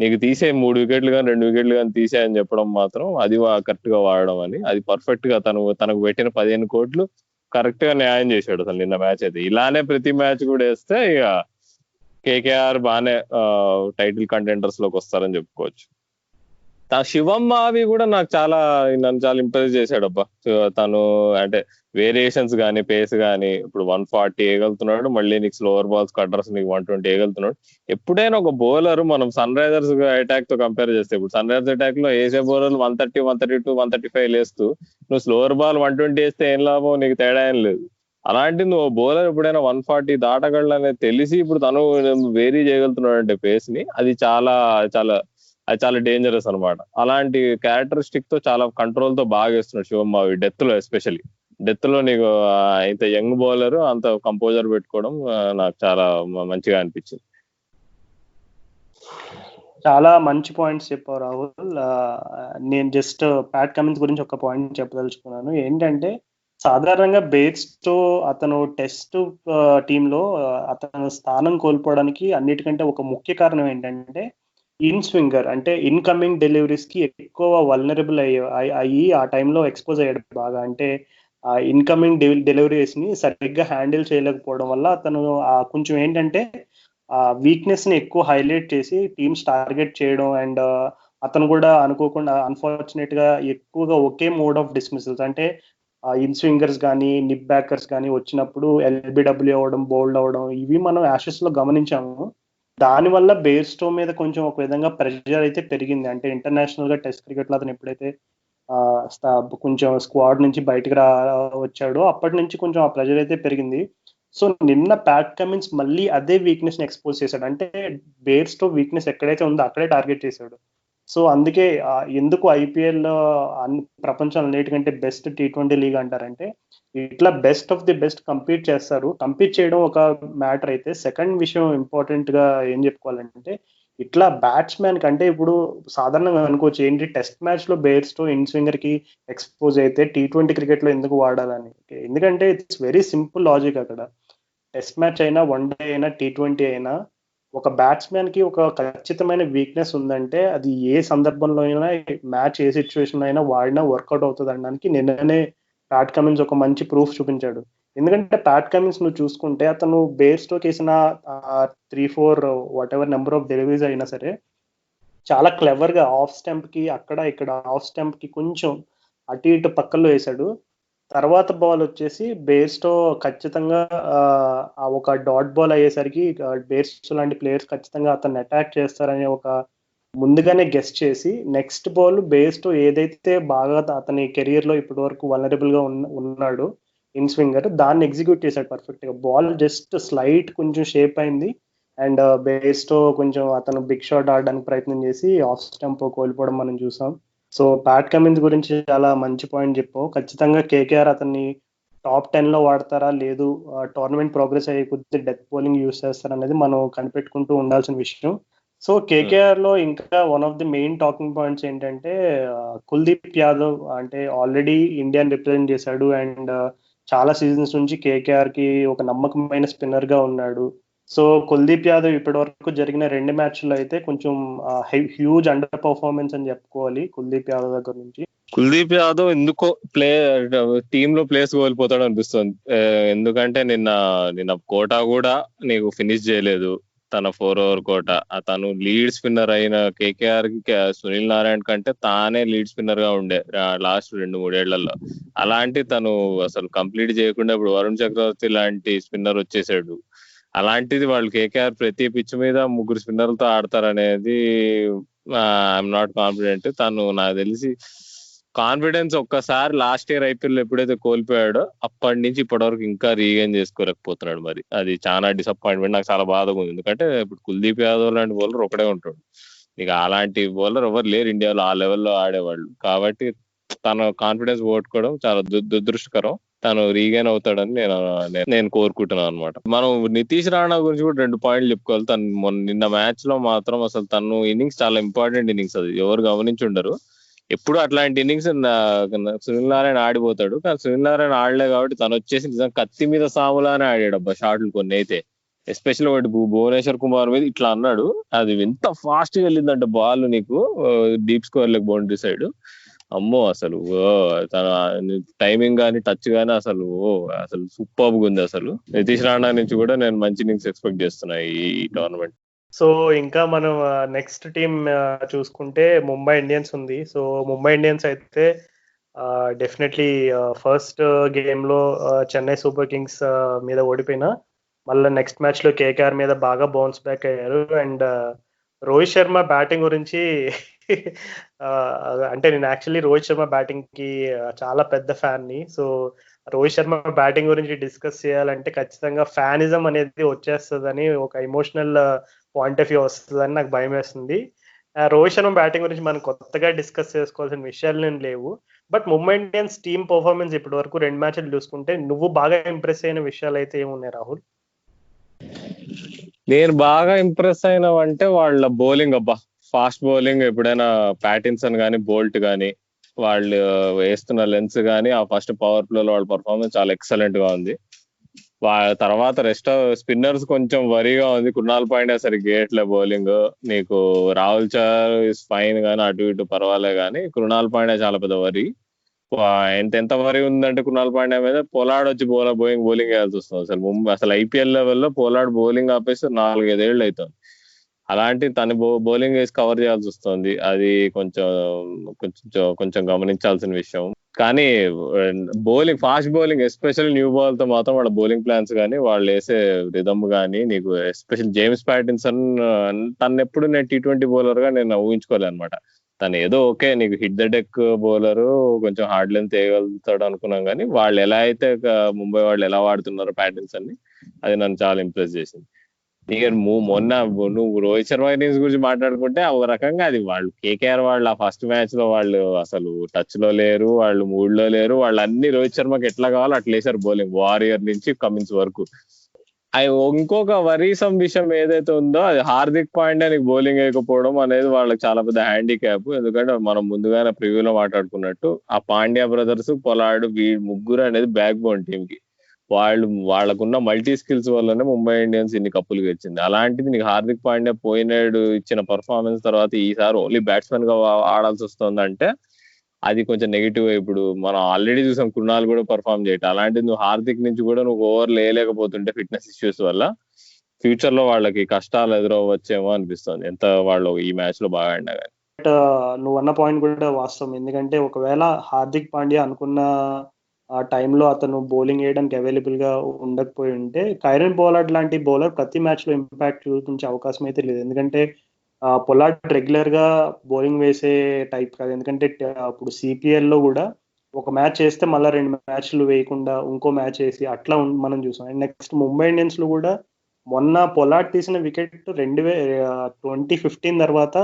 నీకు తీసే 3 wickets కానీ 2 wickets కానీ తీసేయని చెప్పడం మాత్రం అది కరెక్ట్ గా వాడడం అని, అది పర్ఫెక్ట్ గా తనకు పెట్టిన 15 కోట్లు కరెక్ట్ గా న్యాయం చేశాడు అసలు నిన్న మ్యాచ్ అయితే. ఇలానే ప్రతి మ్యాచ్ కూడా వేస్తే ఇక కేకేఆర్ బాగానే టైటిల్ కంటెండర్స్ లోకి వస్తారని చెప్పుకోవచ్చు. శివం మావి కూడా నాకు నన్ను చాలా ఇంప్రెస్ చేశాడు అబ్బా. తను అంటే వేరియేషన్స్ కానీ పేస్ కానీ, ఇప్పుడు 140 వేయగలుగుతున్నాడు, మళ్ళీ నీకు స్లోవర్ బాల్స్ కట్టర్స్ నీకు 120 వేయగలుగుతున్నాడు. ఎప్పుడైనా ఒక బౌలర్ మనం సన్ రైజర్స్ అటాక్ తో కంపేర్ చేస్తే, ఇప్పుడు సన్ రైజర్స్ అటాక్ లో వేసే బౌలర్లు 130, 132, 135 వేస్తూ నువ్వు స్లోవర్ బాల్ 120 వేస్తే ఏం లాభం, నీకు తేడా ఏం లేదు. అలాంటి నువ్వు బౌలర్ ఎప్పుడైనా 140 దాటగలడు అనేది తెలిసి ఇప్పుడు తను వేరీ చేయగలుగుతున్నాడు అంటే పేస్ ని, అది చాలా డేంజరస్ అనమాట. అలాంటి క్యారెక్టరిస్టిక్ తో చాలా కంట్రోల్ తో బాగా వేస్తున్నాడు శివం మావి, డెత్ లో ఎస్పెషల్లీ. డెత్ లో నీకు ఇంత యంగ్ బౌలర్ అంత కంపోజర్ పెట్టుకోవడం నాకు చాలా మంచిగా అనిపించింది. చాలా మంచి పాయింట్స్ చెప్పావు రాహుల్. నేను జస్ట్ ప్యాట్ కమిన్స్ గురించి ఒక పాయింట్ చెప్పదలుచుకున్నాను. ఏంటంటే సాధారణంగా బేట్స్తో అతను టెస్ట్ టీంలో అతను స్థానం కోల్పోవడానికి అన్నిటికంటే ఒక ముఖ్య కారణం ఏంటంటే ఇన్ స్వింగర్, అంటే ఇన్కమింగ్ డెలివరీస్ కి ఎక్కువ వల్నరబుల్ అయ్యి ఆ టైంలో ఎక్స్పోజ్ అయ్యాడు బాగా. అంటే ఆ ఇన్కమింగ్ డెలివరీస్ ని సరిగ్గా హ్యాండిల్ చేయలేకపోవడం వల్ల అతను కొంచెం ఏంటంటే ఆ వీక్నెస్ ని ఎక్కువ హైలైట్ చేసి టీమ్స్ టార్గెట్ చేయడం, అండ్ అతను కూడా అనుకోకుండా అన్ఫార్చునేట్ గా ఎక్కువగా ఒకే మోడ్ ఆఫ్ డిస్మిసల్స్, అంటే ఇన్ స్వింగర్స్ కానీ నిప్ బ్యాకర్స్ కానీ వచ్చినప్పుడు ఎల్బిడబ్ల్యూ అవ్వడం, బౌల్డ్ అవ్వడం, ఇవి మనం యాషెస్ లో గమనించాము. దానివల్ల బేర్స్టో మీద కొంచెం ఒక విధంగా ప్రెషర్ అయితే పెరిగింది. అంటే ఇంటర్నేషనల్ గా టెస్ట్ క్రికెట్ లో అతను ఎప్పుడైతే కొంచెం స్క్వాడ్ నుంచి బయటకు వచ్చాడో అప్పటి నుంచి కొంచెం ఆ ప్రెషర్ అయితే పెరిగింది. సో నిన్న ప్యాట్ కమిన్స్ మళ్ళీ అదే వీక్నెస్ ని ఎక్స్పోజ్ చేశాడు. అంటే బేర్స్టో వీక్నెస్ ఎక్కడైతే ఉందో అక్కడే టార్గెట్ చేశాడు. సో అందుకే ఎందుకు ఐపీఎల్ ప్రపంచం అన్నిటికంటే బెస్ట్ T20 లీగ్ అంటారంటే ఇట్లా best of the best compete చేస్తారు. కంపీట్ చేయడం ఒక మ్యాటర్ అయితే, సెకండ్ విషయం ఇంపార్టెంట్ గా ఏం చెప్పుకోవాలంటే ఇట్లా బ్యాట్స్మెన్ కంటే ఇప్పుడు సాధారణంగా అనుకోవచ్చు ఏంటి టెస్ట్ మ్యాచ్ లో బేర్స్టో ఇన్ స్వింగర్ కి ఎక్స్పోజ్ అయితే T20 క్రికెట్ లో ఎందుకు వాడాలని. ఎందుకంటే ఇట్స్ వెరీ సింపుల్ లాజిక్. అక్కడ టెస్ట్ మ్యాచ్ అయినా, వన్డే అయినా, T20 అయినా ఒక బ్యాట్స్మెన్ కి ఒక ఖచ్చితమైన వీక్నెస్ ఉందంటే అది ఏ సందర్భంలో అయినా, మ్యాచ్ ఏ సిచ్యువేషన్ అయినా వాడినా వర్కౌట్ అవుతుంది అనడానికి నిన్ననే ప్యాట్ కమిన్స్ ఒక మంచి ప్రూఫ్ చూపించాడు. ఎందుకంటే ప్యాట్ కమిన్స్ నువ్వు చూసుకుంటే అతను బేర్స్టోకి వేసిన 3-4 what ever number of deliveries అయినా సరే చాలా క్లెవర్ గా ఆఫ్ స్టంప్ కి అక్కడ ఇక్కడ ఆఫ్ స్టంప్ కి కొంచెం అటు ఇటు పక్కల్లో వేశాడు. తర్వాత బాల్ వచ్చేసి బేర్స్టో ఖచ్చితంగా ఒక డాట్ బాల్ అయ్యేసరికి బేర్స్టో లాంటి ప్లేయర్స్ ఖచ్చితంగా అతన్ని అటాక్ చేస్తారనే ఒక ముందుగానే గెస్ట్ చేసి నెక్స్ట్ బాల్ బేర్స్టో ఏదైతే బాగా అతని కెరియర్ లో ఇప్పటి వరకు వలనరబుల్ గా ఉన్నాడు ఇన్ స్వింగర్, దాన్ని ఎగ్జిక్యూట్ చేశాడు పర్ఫెక్ట్ గా. బాల్ జస్ట్ స్లైట్ కొంచెం షేప్ అయింది అండ్ బేర్స్టో కొంచెం అతను బిగ్ షాట్ ఆడడానికి ప్రయత్నం చేసి ఆఫ్ స్టంప్ కోల్పోవడం మనం చూసాం. సో ప్యాట్ కమిన్స్ గురించి చాలా మంచి పాయింట్ చెప్పావు. ఖచ్చితంగా కేకేఆర్ అతన్ని టాప్ 10 లో వాడతారా లేదు టోర్నమెంట్ ప్రోగ్రెస్ అయ్యే కొద్ది డెత్ బౌలింగ్ యూస్ చేస్తారనేది మనం కనిపెట్టుకుంటూ ఉండాల్సిన విషయం. సో కేకేఆర్ లో ఇంకా one of the main talking points ఏంటంటే కుల్దీప్ యాదవ్, అంటే ఆల్రెడీ ఇండియాని రిప్రజెంట్ చేశాడు అండ్ చాలా సీజన్స్ నుంచి కేకేఆర్ కి ఒక నమ్మకమైన స్పిన్నర్ గా ఉన్నాడు. సో కుల్దీప్ యాదవ్ ఇప్పటి వరకు జరిగిన 2 మ్యాచ్లు అయితే కొంచెం హ్యూజ్ అండర్ పర్ఫార్మెన్స్ అని చెప్పుకోవాలి కుల్దీప్ యాదవ్ దగ్గర నుంచి. కుల్దీప్ యాదవ్ ఎందుకో టీమ్ లో ప్లేస్ కోల్పోతాడు అనిపిస్తుంది. ఎందుకంటే నిన్న కోటా కూడా నీకు ఫినిష్ చేయలేదు, తన 4 ఓవర్ కోట. తను లీడ్ స్పిన్నర్ అయిన కేకేఆర్ కి సునీల్ నారాయణ కంటే తానే లీడ్ స్పిన్నర్ గా ఉండే లాస్ట్ 2-3 ఏళ్లలో. అలాంటి తను అసలు కంప్లీట్ చేయకుండా ఇప్పుడు వరుణ్ చక్రవర్తి లాంటి స్పిన్నర్ వచ్చేసాడు. అలాంటిది వాళ్ళు కేకేఆర్ ప్రతి పిచ్ మీద 3 స్పిన్నర్లతో ఆడతారనేది ఐఎమ్ నాట్ కాన్ఫిడెంట్. తను నాకు తెలిసి కాన్ఫిడెన్స్ ఒక్కసారి లాస్ట్ ఇయర్ ఐపీఎల్ ఎప్పుడైతే కోల్పోయాడో అప్పటి నుంచి ఇప్పటి వరకు ఇంకా రీగైన్ చేసుకోలేకపోతున్నాడు. మరి అది చాలా డిసప్పాయింట్మెంట్, నాకు చాలా బాధగా ఉంది. ఎందుకంటే ఇప్పుడు కుల్దీప్ యాదవ్ లాంటి బౌలర్ ఒకడే ఉంటాడు, ఇక అలాంటి బౌలర్ ఎవరు లేరు ఇండియాలో ఆ లెవెల్లో ఆడేవాళ్ళు. కాబట్టి తన కాన్ఫిడెన్స్ పోగొట్టుకోవడం చాలా దురదృష్టకరం. తను రీగైన్ అవుతాడని నేను కోరుకుంటున్నాను అనమాట. మనం నితీష్ రాణా గురించి కూడా 2 పాయింట్లు చెప్పుకోవాలి. తను నిన్న మ్యాచ్ లో మాత్రం అసలు తను ఇన్నింగ్స్ చాలా ఇంపార్టెంట్ ఇన్నింగ్స్, అది ఎవరు గమనించుండరు. ఎప్పుడు అట్లాంటి ఇన్నింగ్స్ సునీల్ నారాయణ ఆడిపోతాడు, కానీ సునీల్ నారాయణ ఆడలే కాబట్టి తను వచ్చేసి నిజంగా కత్తి మీద సాములానే ఆడాడు అబ్బా షాట్లు కొన్ని అయితే. ఎస్పెషల్ ఒకటి భువనేశ్వర్ కుమార్ మీద ఇట్లా అన్నాడు, అది ఎంత ఫాస్ట్ గా వెళ్ళిందంటే బాల్ నీకు డీప్ స్కోర్ లెక్ బౌండరీ సైడ్. అమ్మో అసలు తన టైమింగ్ గానీ టచ్ గానీ అసలు సూపర్ గా ఉంది. అసలు నితీష్ రాణా నుంచి కూడా నేను మంచి ఇన్నింగ్స్ ఎక్స్పెక్ట్ చేస్తున్నా ఈ టోర్నమెంట్. సో ఇంకా మనం నెక్స్ట్ టీం చూసుకుంటే ముంబై ఇండియన్స్ ఉంది. సో ముంబై ఇండియన్స్ అయితే డెఫినెట్లీ ఫస్ట్ గేమ్లో చెన్నై సూపర్ కింగ్స్ మీద ఓడిపోయినా మళ్ళీ నెక్స్ట్ మ్యాచ్లో కేకేఆర్ మీద బాగా బౌన్స్ బ్యాక్ అయ్యారు. అండ్ రోహిత్ శర్మ బ్యాటింగ్ గురించి అంటే నేను యాక్చువల్లీ రోహిత్ శర్మ బ్యాటింగ్కి చాలా పెద్ద ఫ్యాన్ని. సో రోహిత్ శర్మ బ్యాటింగ్ గురించి డిస్కస్ చేయాలంటే ఖచ్చితంగా ఫ్యానిజం అనేది వచ్చేస్తుందని, ఒక ఎమోషనల్ పాయింట్ ఆఫ్ వ్యూ వస్తుందని నాకు భయం వేస్తుంది. రోహిత్ శర్మ బ్యాటింగ్ గురించి మనం కొత్తగా డిస్కస్ చేసుకోవాల్సిన విషయాలు నేను లేవు. But Mumbai Indians team performance ఇప్పటి వరకు 2 మ్యాచ్లు చూసుకుంటే నువ్వు బాగా ఇంప్రెస్ అయిన విషయాలు అయితే ఏమున్నాయి రాహుల్? నేను బాగా ఇంప్రెస్ అయినవంటే వాళ్ళ బౌలింగ్. అబ్బా, ఫాస్ట్ బౌలింగ్. ఎప్పుడైనా ప్యాటిన్సన్ కానీ బోల్ట్ కానీ వాళ్ళు వేస్తున్న లెన్స్ కానీ ఆ ఫస్ట్ పవర్ ప్లేలో వాళ్ళ పర్ఫార్మెన్స్ చాలా ఎక్సలెంట్ గా ఉంది. వాళ్ళ తర్వాత రెస్ట్ స్పిన్నర్స్ కొంచెం వరీగా ఉంది. కృణాల్ పాండ్యా సరిగ్గా గేట్లే బౌలింగ్. నీకు రాహుల్ చహర్ ఇస్ ఫైన్ కానీ అటు ఇటు పర్వాలే, కానీ కృణాల్ పాండ్యా చాలా పెద్ద వరి. ఎంత వరి ఉందంటే కృణాల్ పాండ్యా మీద పొలాడ్ వచ్చి బౌలింగ్ వేయాల్సి వస్తుంది. అసలు ఐపీఎల్ లెవెల్లో పొలాడ్ బౌలింగ్ ఆపేసి 4-5 ఏళ్ళు అవుతుంది. అలాంటి తను బౌలింగ్ వేసి కవర్ చేయాల్సి వస్తుంది. అది కొంచెం గమనించాల్సిన విషయం. కానీ bowling, fast bowling, especially new ball తో మాత్రం వాళ్ళ బౌలింగ్ ప్లాన్స్ కానీ వాళ్ళు వేసే రిథమ్ కానీ, నీకు ఎస్పెషల్ జేమ్స్ ప్యాటిన్సన్ తను ఎప్పుడు నేను T20 బౌలర్ గా నేను ఊహించుకోలే అనమాట. తను ఏదో ఓకే నీకు హిట్ ద డెక్ బౌలర్, కొంచెం హార్డ్ లెంత్ వేయగలుగుతాడు అనుకున్నాం, కానీ వాళ్ళు ఎలా అయితే ముంబై వాళ్ళు ఎలా వాడుతున్నారు ప్యాటిన్సన్ ని, అది నన్ను చాలా ఇంప్రెస్ చేసింది. ఇక మొన్న నువ్వు రోహిత్ శర్మ ఇన్నింగ్స్ గురించి మాట్లాడుకుంటే ఒక రకంగా అది వాళ్ళు కేకేఆర్ వాళ్ళు ఆ ఫస్ట్ మ్యాచ్ లో వాళ్ళు అసలు టచ్ లో లేరు, వాళ్ళు మూడ్ లో లేరు. వాళ్ళు అన్ని రోహిత్ శర్మకి ఎట్లా కావాలో అట్లా వేసారు బౌలింగ్, వారియర్ నుంచి కమిన్స్ వరకు. అది ఇంకొక వరీసం విషయం ఏదైతే ఉందో అది హార్దిక్ పాండ్యానికి బౌలింగ్ వేయకపోవడం అనేది వాళ్ళకి చాలా పెద్ద హ్యాండిక్యాప్. ఎందుకంటే మనం ముందుగానే ప్రివ్యూలో మాట్లాడుకున్నట్టు ఆ పాండ్యా బ్రదర్స్, పొలాడ్, ముగ్గురు అనేది బ్యాక్ బోన్ టీమ్ కి. వాళ్ళకున్న మల్టీ స్కిల్స్ వల్లనే ముంబై ఇండియన్స్ ఇన్ని కప్పులు గెలిచింది. అలాంటిది నీకు హార్దిక్ పాండ్యా పోయినాడు ఇచ్చిన పర్ఫార్మెన్స్ తర్వాత ఈసారి ఓన్లీ బ్యాట్స్మెన్ గా ఆడాల్సి వస్తుందంటే అది కొంచెం నెగిటివ్. ఇప్పుడు మనం ఆల్రెడీ చూసాం కృణాల్ కూడా పర్ఫార్మ్ చేయటం. అలాంటిది నువ్వు హార్దిక్ నుంచి కూడా నువ్వు ఓవర్ లేకపోతుంటే ఫిట్నెస్ ఇష్యూస్ వల్ల ఫ్యూచర్ లో వాళ్ళకి కష్టాలు ఎదురవచ్చేమో అనిపిస్తుంది, ఎంత వాళ్ళు ఈ మ్యాచ్ లో బాగా ఆడినా కానీ. బట్ నువ్వు అన్న పాయింట్ కూడా వాస్తవం. ఎందుకంటే ఒకవేళ హార్దిక్ పాండ్యా అనుకున్న ఆ టైంలో అతను బౌలింగ్ వేయడానికి అవైలబుల్ గా ఉండకపోయి ఉంటే కైరన్ పొలార్డ్ లాంటి బౌలర్ ప్రతి మ్యాచ్ లో ఇంపాక్ట్ చూపించే అవకాశం అయితే లేదు. ఎందుకంటే పొలార్డ్ రెగ్యులర్ గా బౌలింగ్ వేసే టైప్ కాదు. ఎందుకంటే అప్పుడు సిపిఎల్ లో కూడా ఒక మ్యాచ్ వేస్తే మళ్ళీ 2 మ్యాచ్లు వేయకుండా ఇంకో మ్యాచ్ వేసి అట్లా మనం చూసాం. అండ్ నెక్స్ట్ ముంబై ఇండియన్స్ లో కూడా మొన్న పొలార్డ్ తీసిన వికెట్ 2015 తర్వాత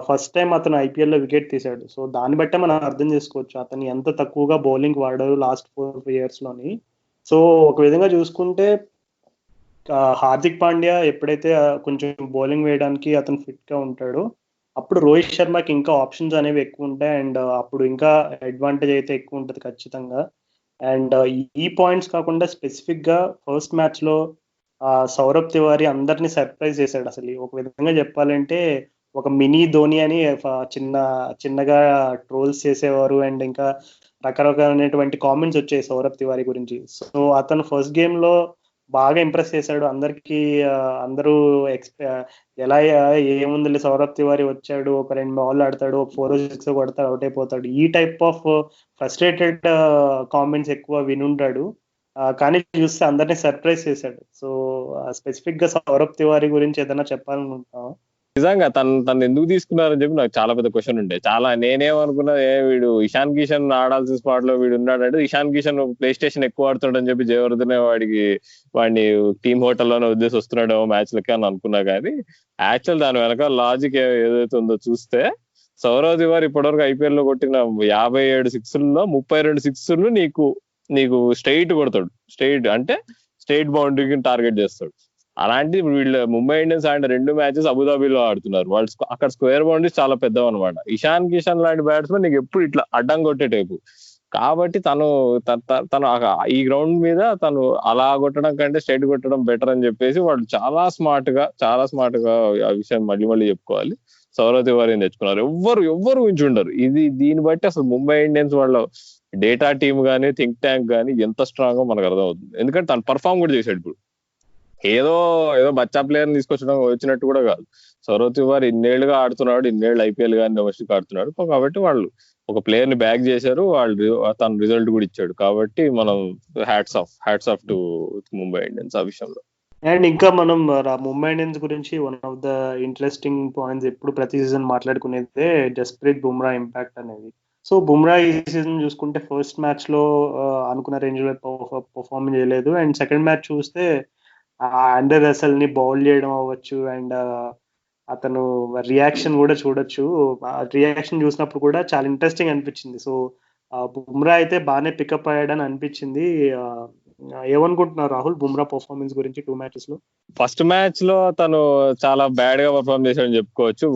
ఫస్ట్ టైం అతను ఐపీఎల్లో వికెట్ తీశాడు. సో దాన్ని బట్టే మనం అర్థం చేసుకోవచ్చు అతను ఎంత తక్కువగా బౌలింగ్ వాడారు లాస్ట్ 4 years లోని. సో ఒక విధంగా చూసుకుంటే హార్దిక్ పాండ్యా ఎప్పుడైతే కొంచెం బౌలింగ్ వేయడానికి అతను ఫిట్ గా ఉంటాడో అప్పుడు రోహిత్ శర్మకి ఇంకా ఆప్షన్స్ అనేవి ఎక్కువ ఉంటాయి. అండ్ అప్పుడు ఇంకా అడ్వాంటేజ్ అయితే ఎక్కువ ఉంటుంది ఖచ్చితంగా. అండ్ ఈ పాయింట్స్ కాకుండా స్పెసిఫిక్ గా ఫస్ట్ మ్యాచ్ లో సౌరభ్ తివారీ అందరినీ సర్ప్రైజ్ చేశాడు. అసలు ఒక విధంగా చెప్పాలంటే ఒక మినీ ధోని అని చిన్నగా ట్రోల్స్ చేసేవారు. అండ్ ఇంకా రకరకాలైనటువంటి కామెంట్స్ వచ్చాయి సౌరభ్ తివారీ గురించి. సో అతను ఫస్ట్ గేమ్ లో బాగా ఇంప్రెస్ చేశాడు అందరికి. అందరూ ఎలా ఏముంది సౌరభ్ తివారీ వచ్చాడు, ఒక 2 బాల్ ఆడతాడు, 4-6 కొడతాడు, అవుట్ అయిపోతాడు, ఈ టైప్ ఆఫ్ ఫ్రస్ట్రేటెడ్ కామెంట్స్ ఎక్కువ వినుంటాడు. కానీ చూస్తే అందరినీ సర్ప్రైజ్ చేశాడు. సో స్పెసిఫిక్ గా సౌరభ్ తివారీ గురించి ఏదైనా చెప్పాలనుకుంటున్నావా? నిజంగా తను ఎందుకు తీసుకున్నారని చెప్పి నాకు చాలా పెద్ద క్వశ్చన్ ఉండే. నేనేమనుకున్నా, వీడు ఇషాన్ కిషన్ ఆడాల్సిన స్పాట్ లో వీడు ఉన్నాడంటే ఇషాన్ కిషన్ ప్లే స్టేషన్ ఎక్కువ ఆడుతాడని చెప్పి జయవర్ధనే వాడిని టీమ్ హోటల్లోనే ఉద్దేశం వస్తున్నాడేమో మ్యాచ్ లకి అని అనుకున్నా. కానీ యాక్చువల్ దాని వెనక లాజిక్ ఏదైతే ఉందో చూస్తే సౌరవ్ తివారీ ఇప్పటివరకు ఐపీఎల్ లో కొట్టిన 57 సిక్స్లలో 32 సిక్స్లు నీకు స్ట్రైట్ కొడతాడు. స్ట్రైట్ అంటే స్ట్రైట్ బౌండరీకి టార్గెట్ చేస్తాడు. అలాంటి వీళ్ళు ముంబై ఇండియన్స్ ఆడిన 2 మ్యాచెస్ అబుదాబిలో ఆడుతున్నారు. వాళ్ళు అక్కడ స్క్వేర్ బౌండరీస్ చాలా పెద్దవి అనమాట. ఇషాన్ కిషన్ లాంటి బ్యాట్స్మెన్ నీకు ఎప్పుడు ఇట్లా అడ్డం కొట్టే టైపు. కాబట్టి తను ఈ గ్రౌండ్ మీద తను అలా కొట్టడం కంటే స్ట్రైట్ కొట్టడం బెటర్ అని చెప్పేసి వాళ్ళు చాలా స్మార్ట్ గా ఆ విషయం మళ్ళీ చెప్పుకోవాలి, సౌరవ్ తివారీని తెచ్చుకున్నారు. ఎవ్వరు ఊహించుండరు ఇది. దీన్ని బట్టి అసలు ముంబై ఇండియన్స్ వాళ్ళ డేటా టీమ్ గానీ థింక్ ట్యాంక్ గానీ ఎంత స్ట్రాంగ్ గా మనకు అర్థమవుతుంది. ఎందుకంటే తను పర్ఫామ్ కూడా చేశాడు. ఇప్పుడు ఏదో ఏదో బచ్చా ప్లేయర్ వచ్చినట్టు కూడా కాదు. సౌరవ్ తివారీ ఇన్నేళ్లుగా ఆడుతున్నాడు, ఇన్నేళ్ళు ఐపీఎల్ కానీ డొమెస్టిక్ ఆడుతున్నాడు, కాబట్టి వాళ్ళు ఒక ప్లేయర్ ని బ్యాక్ చేశారు, తన రిజల్ట్ కూడా ఇచ్చాడు. కాబట్టి మనం hats off to Mumbai Indians ఆ విషయంలో. అండ్ ఇంకా మనం ముంబై ఇండియన్స్ గురించి one of the interesting points ఎప్పుడు ప్రతి సీజన్ మాట్లాడుకునేదే జస్ప్రీత్ బుమ్రా ఇంపాక్ట్ అనేది. సో బుమ్రా ఈ సీజన్ చూసుకుంటే ఫస్ట్ మ్యాచ్ లో అనుకున్న రేంజ్ లో పర్ఫార్మ్ చేయలేదు. అండ్ సెకండ్ మ్యాచ్ చూస్తే అండర్ రసెల్ ని బౌల్ చేయడం అవ్వచ్చు, అండ్ అతను రియాక్షన్ కూడా చూడొచ్చు. రియాక్షన్ చూసినప్పుడు కూడా చాలా ఇంట్రెస్టింగ్ అనిపించింది. సో బుమ్రా అయితే బాగానే పికప్ అయ్యాడని అనిపించింది. ఏమనుకుంటున్నారు రాహుల్ బుమ్రా పర్ఫార్మెన్స్ గురించి 2 మ్యాచెస్ లో? ఫస్ట్ మ్యాచ్ లో తను చాలా బ్యాడ్ గా పర్ఫార్మ్ చేశాడని చెప్పుకోవచ్చు.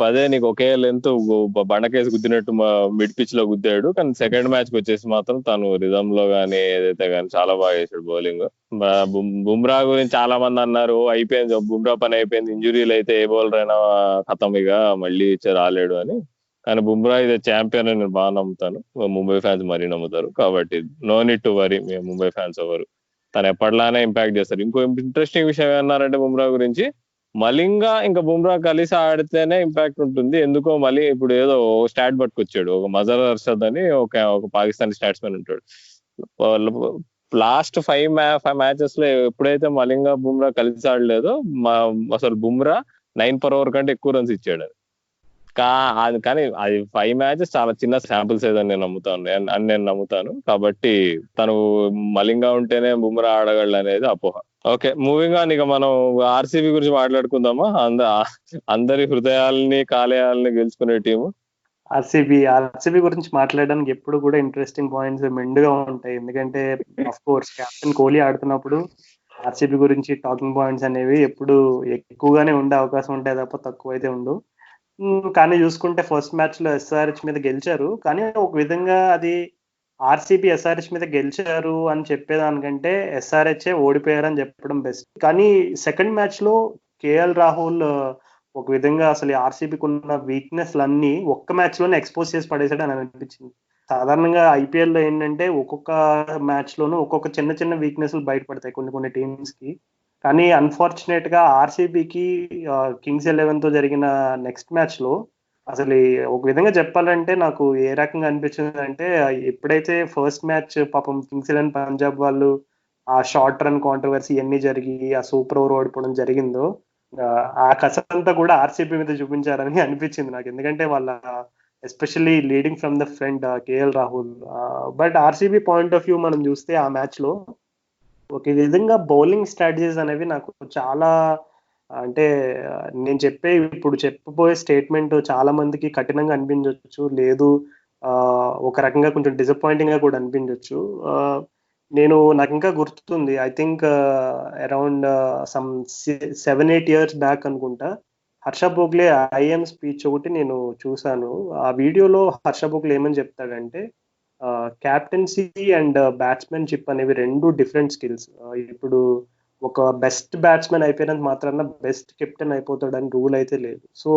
పదే నీకు ఒకే లెంత్ బండకేసి గుద్దినట్టు మిడ్ పిచ్ లో గుద్దాడు. కానీ సెకండ్ మ్యాచ్ కి వచ్చేసి మాత్రం తను రిజమ్ లో గానీ ఏదైతే గానీ చాలా బాగా చేశాడు బౌలింగ్. బుమ్రా గురించి చాలా మంది అన్నారు అయిపోయింది బుమ్రా పని అయిపోయింది, ఇంజురీలు అయితే ఏ బౌలర్ అయినా ఖతం ఇక మళ్ళీ రాలేడు అని. కానీ బుమ్రా ఇదే ఛాంపియన్ అని నేను బాగా నమ్ముతాను, ముంబై ఫ్యాన్స్ మరీ నమ్ముతారు. కాబట్టి no need to worry Mumbai fans ఎవరు, తను ఎప్పటిలానే ఇంపాక్ట్ చేస్తారు. ఇంకో ఇంట్రెస్టింగ్ విషయం ఏమన్నారంటే బుమ్రా గురించి, మలింగా ఇంకా బుమ్రా కలిసి ఆడితేనే ఇంపాక్ట్ ఉంటుంది. ఎందుకో మళ్ళీ ఇప్పుడు ఏదో స్టాట్ పట్టుకొచ్చాడు, ఒక మజర్ అర్షద్ అని ఒక పాకిస్తానీ స్టాట్స్మెన్ ఉంటాడు. లాస్ట్ 5 మ్యాచెస్ లో ఎప్పుడైతే మలింగా బుమ్రా కలిసి ఆడలేదో అసలు బుమ్రా 9 per over కంటే ఎక్కువ రన్స్ ఇచ్చాడు. కానీ అది 5 మ్యాచెస్ చాలా చిన్న శాంపుల్ సైజ్ అని నేను నమ్ముతాను. కాబట్టి తను మలింగా ఉంటేనే బుమ్రా ఆడగలడు అనేది అపోహ. Okay, moving on. ఇక మనం ఆర్సీబీ గురించి మాట్లాడుకుందామా? అందరి హృదయాలని కాలేయాలని గెలుచుకునే టీము ఆర్సీబీ గురించి మాట్లాడడానికి ఎప్పుడు కూడా ఇంట్రెస్టింగ్ పాయింట్స్ మెండుగా ఉంటాయి. ఎందుకంటే ఆఫ్ కోర్స్ కెప్టెన్ కోహ్లీ ఆడుతున్నప్పుడు ఆర్సీబీ గురించి టాకింగ్ పాయింట్స్ అనేవి ఎప్పుడు ఎక్కువగానే ఉండే అవకాశం ఉంటాయి తప్ప తక్కువ అయితే ఉండు. కానీ చూసుకుంటే ఫస్ట్ మ్యాచ్ లో ఎస్ఆర్హెచ్ మీద గెలిచారు. కానీ ఒక విధంగా అది ఆర్సీబీ ఎస్ఆర్హెచ్ మీద గెలిచారు అని చెప్పేదానికంటే ఎస్ఆర్హెచ్ ఓడిపోయారని చెప్పడం బెస్ట్. కానీ సెకండ్ మ్యాచ్ లో కేఎల్ రాహుల్ ఒక విధంగా అసలు ఆర్సీబీకి ఉన్న వీక్నెస్ అన్ని ఒక్క మ్యాచ్ లోనే ఎక్స్పోజ్ చేసి పడేసాడు అని అనిపించింది. సాధారణంగా ఐపీఎల్ లో ఏంటంటే ఒక్కొక్క మ్యాచ్ లోనూ ఒక్కొక్క చిన్న చిన్న వీక్నెస్ బయటపడతాయి కొన్ని టీమ్స్ కి. కానీ అన్ఫార్చునేట్ గా ఆర్సీబీకి కింగ్స్ 11 తో జరిగిన నెక్స్ట్ మ్యాచ్ లో అసలు ఒక విధంగా చెప్పాలంటే నాకు ఏ రకంగా అనిపించింది అంటే, ఎప్పుడైతే ఫస్ట్ మ్యాచ్ పాపం కింగ్స్ 11 పంజాబ్ వాళ్ళు ఆ షార్ట్ రన్ కాంట్రవర్సీ ఇవన్నీ జరిగి ఆ సూపర్ ఓవర్ ఓడిపోవడం జరిగిందో, ఆ కసంతా కూడా ఆర్సీబీ మీద చూపించారని అనిపించింది నాకు. ఎందుకంటే వాళ్ళ especially leading from the front KL Rahul. But RCB point of view మనం చూస్తే ఆ మ్యాచ్ లో ఒక విధంగా బౌలింగ్ స్ట్రాటజీస్ అనేవి నాకు చాలా, అంటే నేను ఇప్పుడు చెప్పబోయే స్టేట్మెంట్ చాలా మందికి కఠినంగా అనిపించవచ్చు, లేదు ఒక రకంగా కొంచెం డిసప్పాయింటింగ్ గా కూడా అనిపించవచ్చు. నాకు ఇంకా గుర్తుంది, I think around some 7-8 years back అనుకుంటా, హర్ష భోగ్లే ఐఎం స్పీచ్ ఒకటి నేను చూశాను. ఆ వీడియోలో హర్ష భోగ్లే ఏమని చెప్తాడంటే, క్యాప్టెన్సీ అండ్ బ్యాట్స్మెన్షిప్ అనేవి రెండు డిఫరెంట్ స్కిల్స్. ఇప్పుడు ఒక బెస్ట్ బ్యాట్స్మెన్ అయిపోయినంత మాత్రాన బెస్ట్ కెప్టెన్ అయిపోతాడని రూల్ అయితే లేదు. సో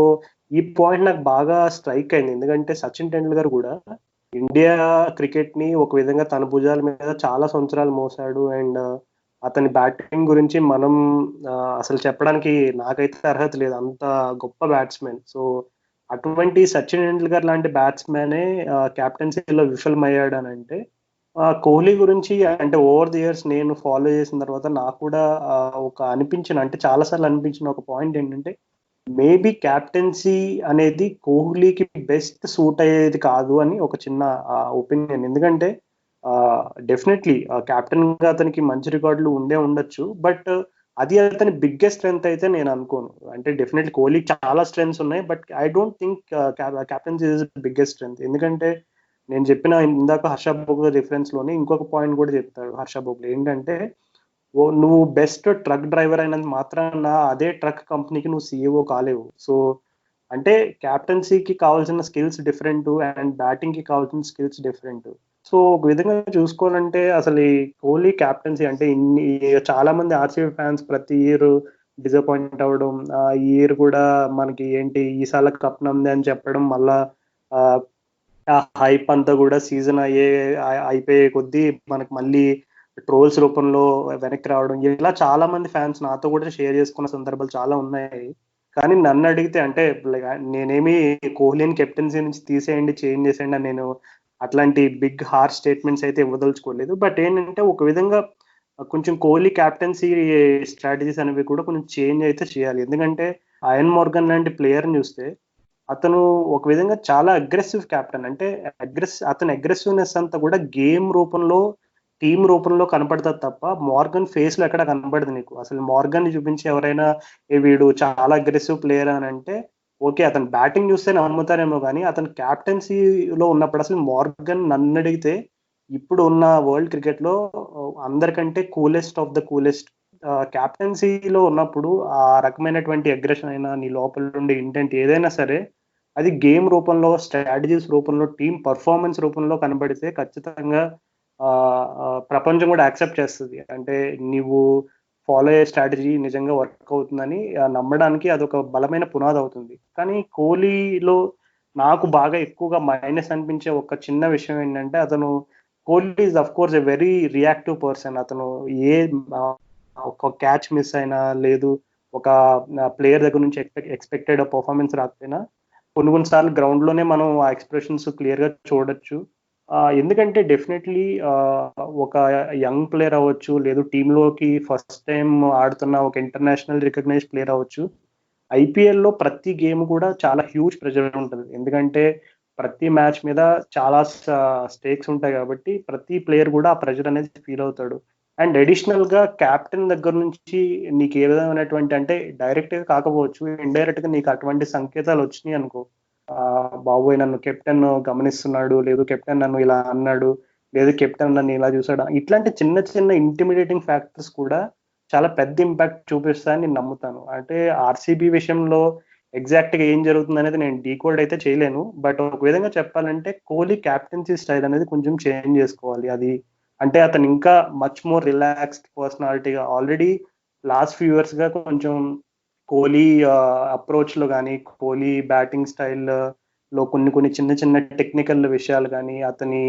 ఈ పాయింట్ నాకు బాగా స్ట్రైక్ అయింది. ఎందుకంటే సచిన్ టెండూల్కర్ కూడా ఇండియా క్రికెట్ ని ఒక విధంగా తన భుజాల మీద చాలా సంవత్సరాలు మోసాడు. అండ్ అతని బ్యాటింగ్ గురించి మనం అసలు చెప్పడానికి నాకైతే అర్హత లేదు, అంత గొప్ప బ్యాట్స్మెన్. సో అటువంటి సచిన్ టెండూల్కర్ లాంటి బ్యాట్స్మెనే క్యాప్టెన్సీలో విఫలమయ్యాడు అని అంటే, కోహ్లీ గురించి అంటే ఓవర్ ది ఇయర్స్ నేను ఫాలో చేసిన తర్వాత నాకు కూడా ఒక అనిపించిన, అంటే చాలాసార్లు అనిపించిన ఒక పాయింట్ ఏంటంటే, మేబీ క్యాప్టెన్సీ అనేది కోహ్లీకి బెస్ట్ సూట్ అయ్యేది కాదు అని ఒక చిన్న ఒపీనియన్. ఎందుకంటే డెఫినెట్లీ కెప్టెన్ గా అతనికి మంచి రికార్డులు ఉండొచ్చు, బట్ అది అతని బిగ్గెస్ట్ స్ట్రెంగ్త్ అయితే నేను అనుకోను. అంటే డెఫినెట్లీ కోహ్లీకి చాలా స్ట్రెంగ్స్ ఉన్నాయి, but I don't think captaincy is biggest strength. ఎందుకంటే నేను చెప్పిన ఇందాక హర్ష భోగ్లే రిఫరెన్స్ లోనే ఇంకొక పాయింట్ కూడా చెప్తాడు హర్ష భోగ్లే, ఏంటంటే నువ్వు బెస్ట్ ట్రక్ డ్రైవర్ అయినంత మాత్రాన అదే ట్రక్ కంపెనీకి నువ్వు సీఈఓ కాలేవు. సో అంటే క్యాప్టెన్సీకి కావాల్సిన స్కిల్స్ డిఫరెంట్ అండ్ బ్యాటింగ్ కి కావాల్సిన స్కిల్స్ డిఫరెంట్. సో ఒక విధంగా చూసుకోవాలంటే అసలు ఈ కోహ్లీ క్యాప్టెన్సీ అంటే చాలా మంది ఆర్సీబీ ఫ్యాన్స్ ప్రతి ఇయర్ డిసప్పాయింట్ అవ్వడం, ఈ ఇయర్ కూడా మనకి ఏంటి ఈసారి కప్ నమ్దే అని చెప్పడం, మళ్ళా ఆ హైప్ అంతా కూడా సీజన్ అయిపోయే కొద్దీ మనకు మళ్ళీ ట్రోల్స్ రూపంలో వెనక్కి రావడం, ఇలా చాలా మంది ఫ్యాన్స్ నాతో కూడా షేర్ చేసుకున్న సందర్భాలు చాలా ఉన్నాయి. కానీ నన్ను అడిగితే అంటే నేనేమి కోహ్లీని కెప్టెన్సీ నుంచి తీసేయండి, చేంజ్ చేసేయండి అని నేను అట్లాంటి బిగ్ హార్ష్ స్టేట్మెంట్స్ అయితే ఇవ్వదలుచుకోలేదు. బట్ ఏంటంటే ఒక విధంగా కొంచెం కోహ్లీ క్యాప్టెన్సీ స్ట్రాటజీస్ అనేవి కూడా కొంచెం చేంజ్ అయితే చేయాలి. ఎందుకంటే అయన్ మోర్గన్ లాంటి ప్లేయర్ని చూస్తే అతను ఒక విధంగా చాలా అగ్రెసివ్ క్యాప్టెన్. అంటే అతని అగ్రెసివ్నెస్ అంతా కూడా గేమ్ రూపంలో, టీమ్ రూపంలో కనపడుతుంది తప్ప మార్గన్ ఫేస్ లో ఎక్కడ కనపడదు నీకు. అసలు మార్గన్ చూపించి ఎవరైనా వీడు చాలా అగ్రెసివ్ ప్లేయర్ అని అంటే ఓకే, అతను బ్యాటింగ్ చూస్తే నమ్ముతారేమో, కానీ అతను క్యాప్టెన్సీలో ఉన్నప్పుడు అసలు మార్గన్ నన్ను అడిగితే ఇప్పుడు ఉన్న వరల్డ్ క్రికెట్ లో అందరికంటే కూలెస్ట్ ఆఫ్ ద కూలెస్ట్. క్యాప్టెన్సీలో ఉన్నప్పుడు ఆ రకమైనటువంటి అగ్రెషన్ అయినా, నీ లోపల నుండి ఇంటెంట్ ఏదైనా సరే, అది గేమ్ రూపంలో, స్ట్రాటజీస్ రూపంలో, టీమ్ పర్ఫార్మెన్స్ రూపంలో కనబడితే ఖచ్చితంగా ప్రపంచం కూడా యాక్సెప్ట్ చేస్తుంది. అంటే నీవు ఫాలో అయ్యే స్ట్రాటజీ నిజంగా వర్క్ అవుతుందని నమ్మడానికి అదొక బలమైన పునాది అవుతుంది. కానీ కోహ్లీలో నాకు బాగా ఎక్కువగా మైనస్ అనిపించే ఒక చిన్న విషయం ఏంటంటే, Kohli is of course a very reactive person. అతను ఒక క్యాచ్ మిస్ అయినా, లేదు ఒక ప్లేయర్ దగ్గర నుంచి ఎక్స్పెక్టెడ్ పర్ఫార్మెన్స్ రాకపోయినా కొన్ని సార్లు గ్రౌండ్ లోనే మనం ఆ ఎక్స్ప్రెషన్స్ క్లియర్ గా చూడొచ్చు. ఎందుకంటే డెఫినెట్లీ ఒక యంగ్ ప్లేయర్ అవ్వచ్చు, లేదు టీంలోకి ఫస్ట్ టైం ఆడుతున్న ఒక ఇంటర్నేషనల్ రికగ్నైజ్డ్ ప్లేయర్ అవ్వచ్చు, ఐపీఎల్లో ప్రతి గేమ్ కూడా చాలా హ్యూజ్ ప్రెషర్ ఉంటుంది. ఎందుకంటే ప్రతి మ్యాచ్ మీద చాలా స్టేక్స్ ఉంటాయి కాబట్టి ప్రతి ప్లేయర్ కూడా ఆ ప్రెషర్ అనేది ఫీల్ అవుతాడు. అండ్ అడిషనల్ గా క్యాప్టెన్ దగ్గర నుంచి నీకు ఏ విధమైనటువంటి, అంటే డైరెక్ట్ గా కాకపోవచ్చు, ఇండైరెక్ట్ గా నీకు అటువంటి సంకేతాలు వచ్చినాయి అనుకో, బాబోయ్ నన్ను కెప్టెన్ గమనిస్తున్నాడు, లేదు కెప్టెన్ నన్ను ఇలా అన్నాడు, లేదు కెప్టెన్ నన్ను ఇలా చూసాడు, ఇట్లాంటి చిన్న చిన్న ఇంటిమిడేటింగ్ ఫ్యాక్టర్స్ కూడా చాలా పెద్ద ఇంపాక్ట్ చూపిస్తాయని నేను నమ్ముతాను. అంటే ఆర్సీబీ విషయంలో ఎగ్జాక్ట్ గా ఏం జరుగుతుంది అనేది నేను డీకోడ్ అయితే చేయలేను. బట్ ఒక విధంగా చెప్పాలంటే కోహ్లీ క్యాప్టెన్సీ స్టైల్ అనేది కొంచెం చేంజ్ చేసుకోవాలి. అది అంటే అతను ఇంకా మచ్ మోర్ రిలాక్స్డ్ పర్సనాలిటీగా, ఆల్రెడీ లాస్ట్ ఫ్యూ ఇయర్స్ గా కొంచెం కోహ్లీ అప్రోచ్ లో కానీ, కోహ్లీ బ్యాటింగ్ స్టైల్ లో కొన్ని చిన్న చిన్న టెక్నికల్ విషయాలు కానీ, అతని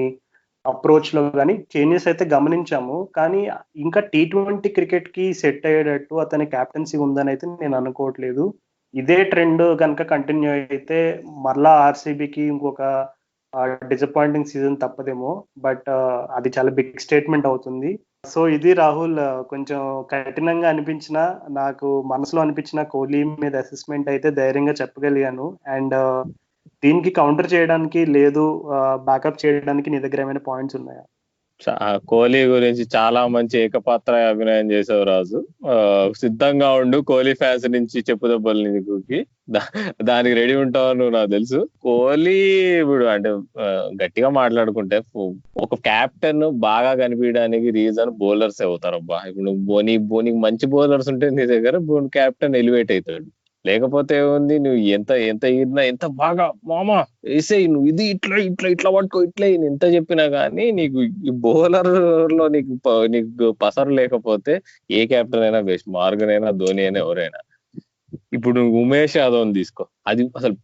అప్రోచ్ లో కానీ చేంజెస్ అయితే గమనించాము. కానీ ఇంకా T20 క్రికెట్ కి సెట్ అయ్యేటట్టు అతని క్యాప్టెన్సీ ఉందని అయితే నేను అనుకోవట్లేదు. ఇదే ట్రెండ్ కనుక కంటిన్యూ అయితే మరలా ఆర్సీబీకి ఇంకొక డిసప్పాయింటింగ్ సీజన్ తప్పదేమో. బట్ అది చాలా బిగ్ స్టేట్మెంట్ అవుతుంది. సో ఇది రాహుల్, కొంచెం కఠినంగా అనిపించిన, నాకు మనసులో అనిపించిన కోహ్లీ మీద అసెస్మెంట్ అయితే ధైర్యంగా చెప్పగలిగాను. అండ్ దీనికి కౌంటర్ చేయడానికి, లేదు బ్యాకప్ చేయడానికి నీ దగ్గర ఏమైనా పాయింట్స్ ఉన్నాయా? కోహ్లీ గురించి చాలా మంచి ఏకపాత్ర అభినయం చేసావు రాజు. సిద్ధంగా ఉండు కోహ్లీ ఫ్యాన్స్ నుంచి చెప్పుదెబ్బలు నీకు, దానికి రెడీ ఉంటావు నువ్వు, నాకు తెలుసు. కోహ్లీ ఇప్పుడు అంటే గట్టిగా మాట్లాడుకుంటే ఒక క్యాప్టెన్ బాగా కనిపించడానికి రీజన్ బౌలర్స్ అవుతారు. అబ్బా ఇప్పుడు నీకు మంచి బౌలర్స్ ఉంటే నీ దగ్గర క్యాప్టెన్ ఎలివేట్ అవుతాడు. లేకపోతే ఏముంది, నువ్వు ఎంత ఈదినా, ఎంత బాగా మామా వేసేయి, నువ్వు ఇది ఇట్లా ఇట్లా ఇట్లా పట్టుకో, ఇట్లా ఎంత చెప్పినా గానీ నీకు ఈ బౌలర్ లో నీకు పసరు లేకపోతే ఏ కెప్టెన్ అయినా బెస్ట్. మార్గన్ అయినా, ధోని అయినా, ఎవరైనా. ఇప్పుడు ఉమేష్ యాదవ్ తీసుకో, అది అసలు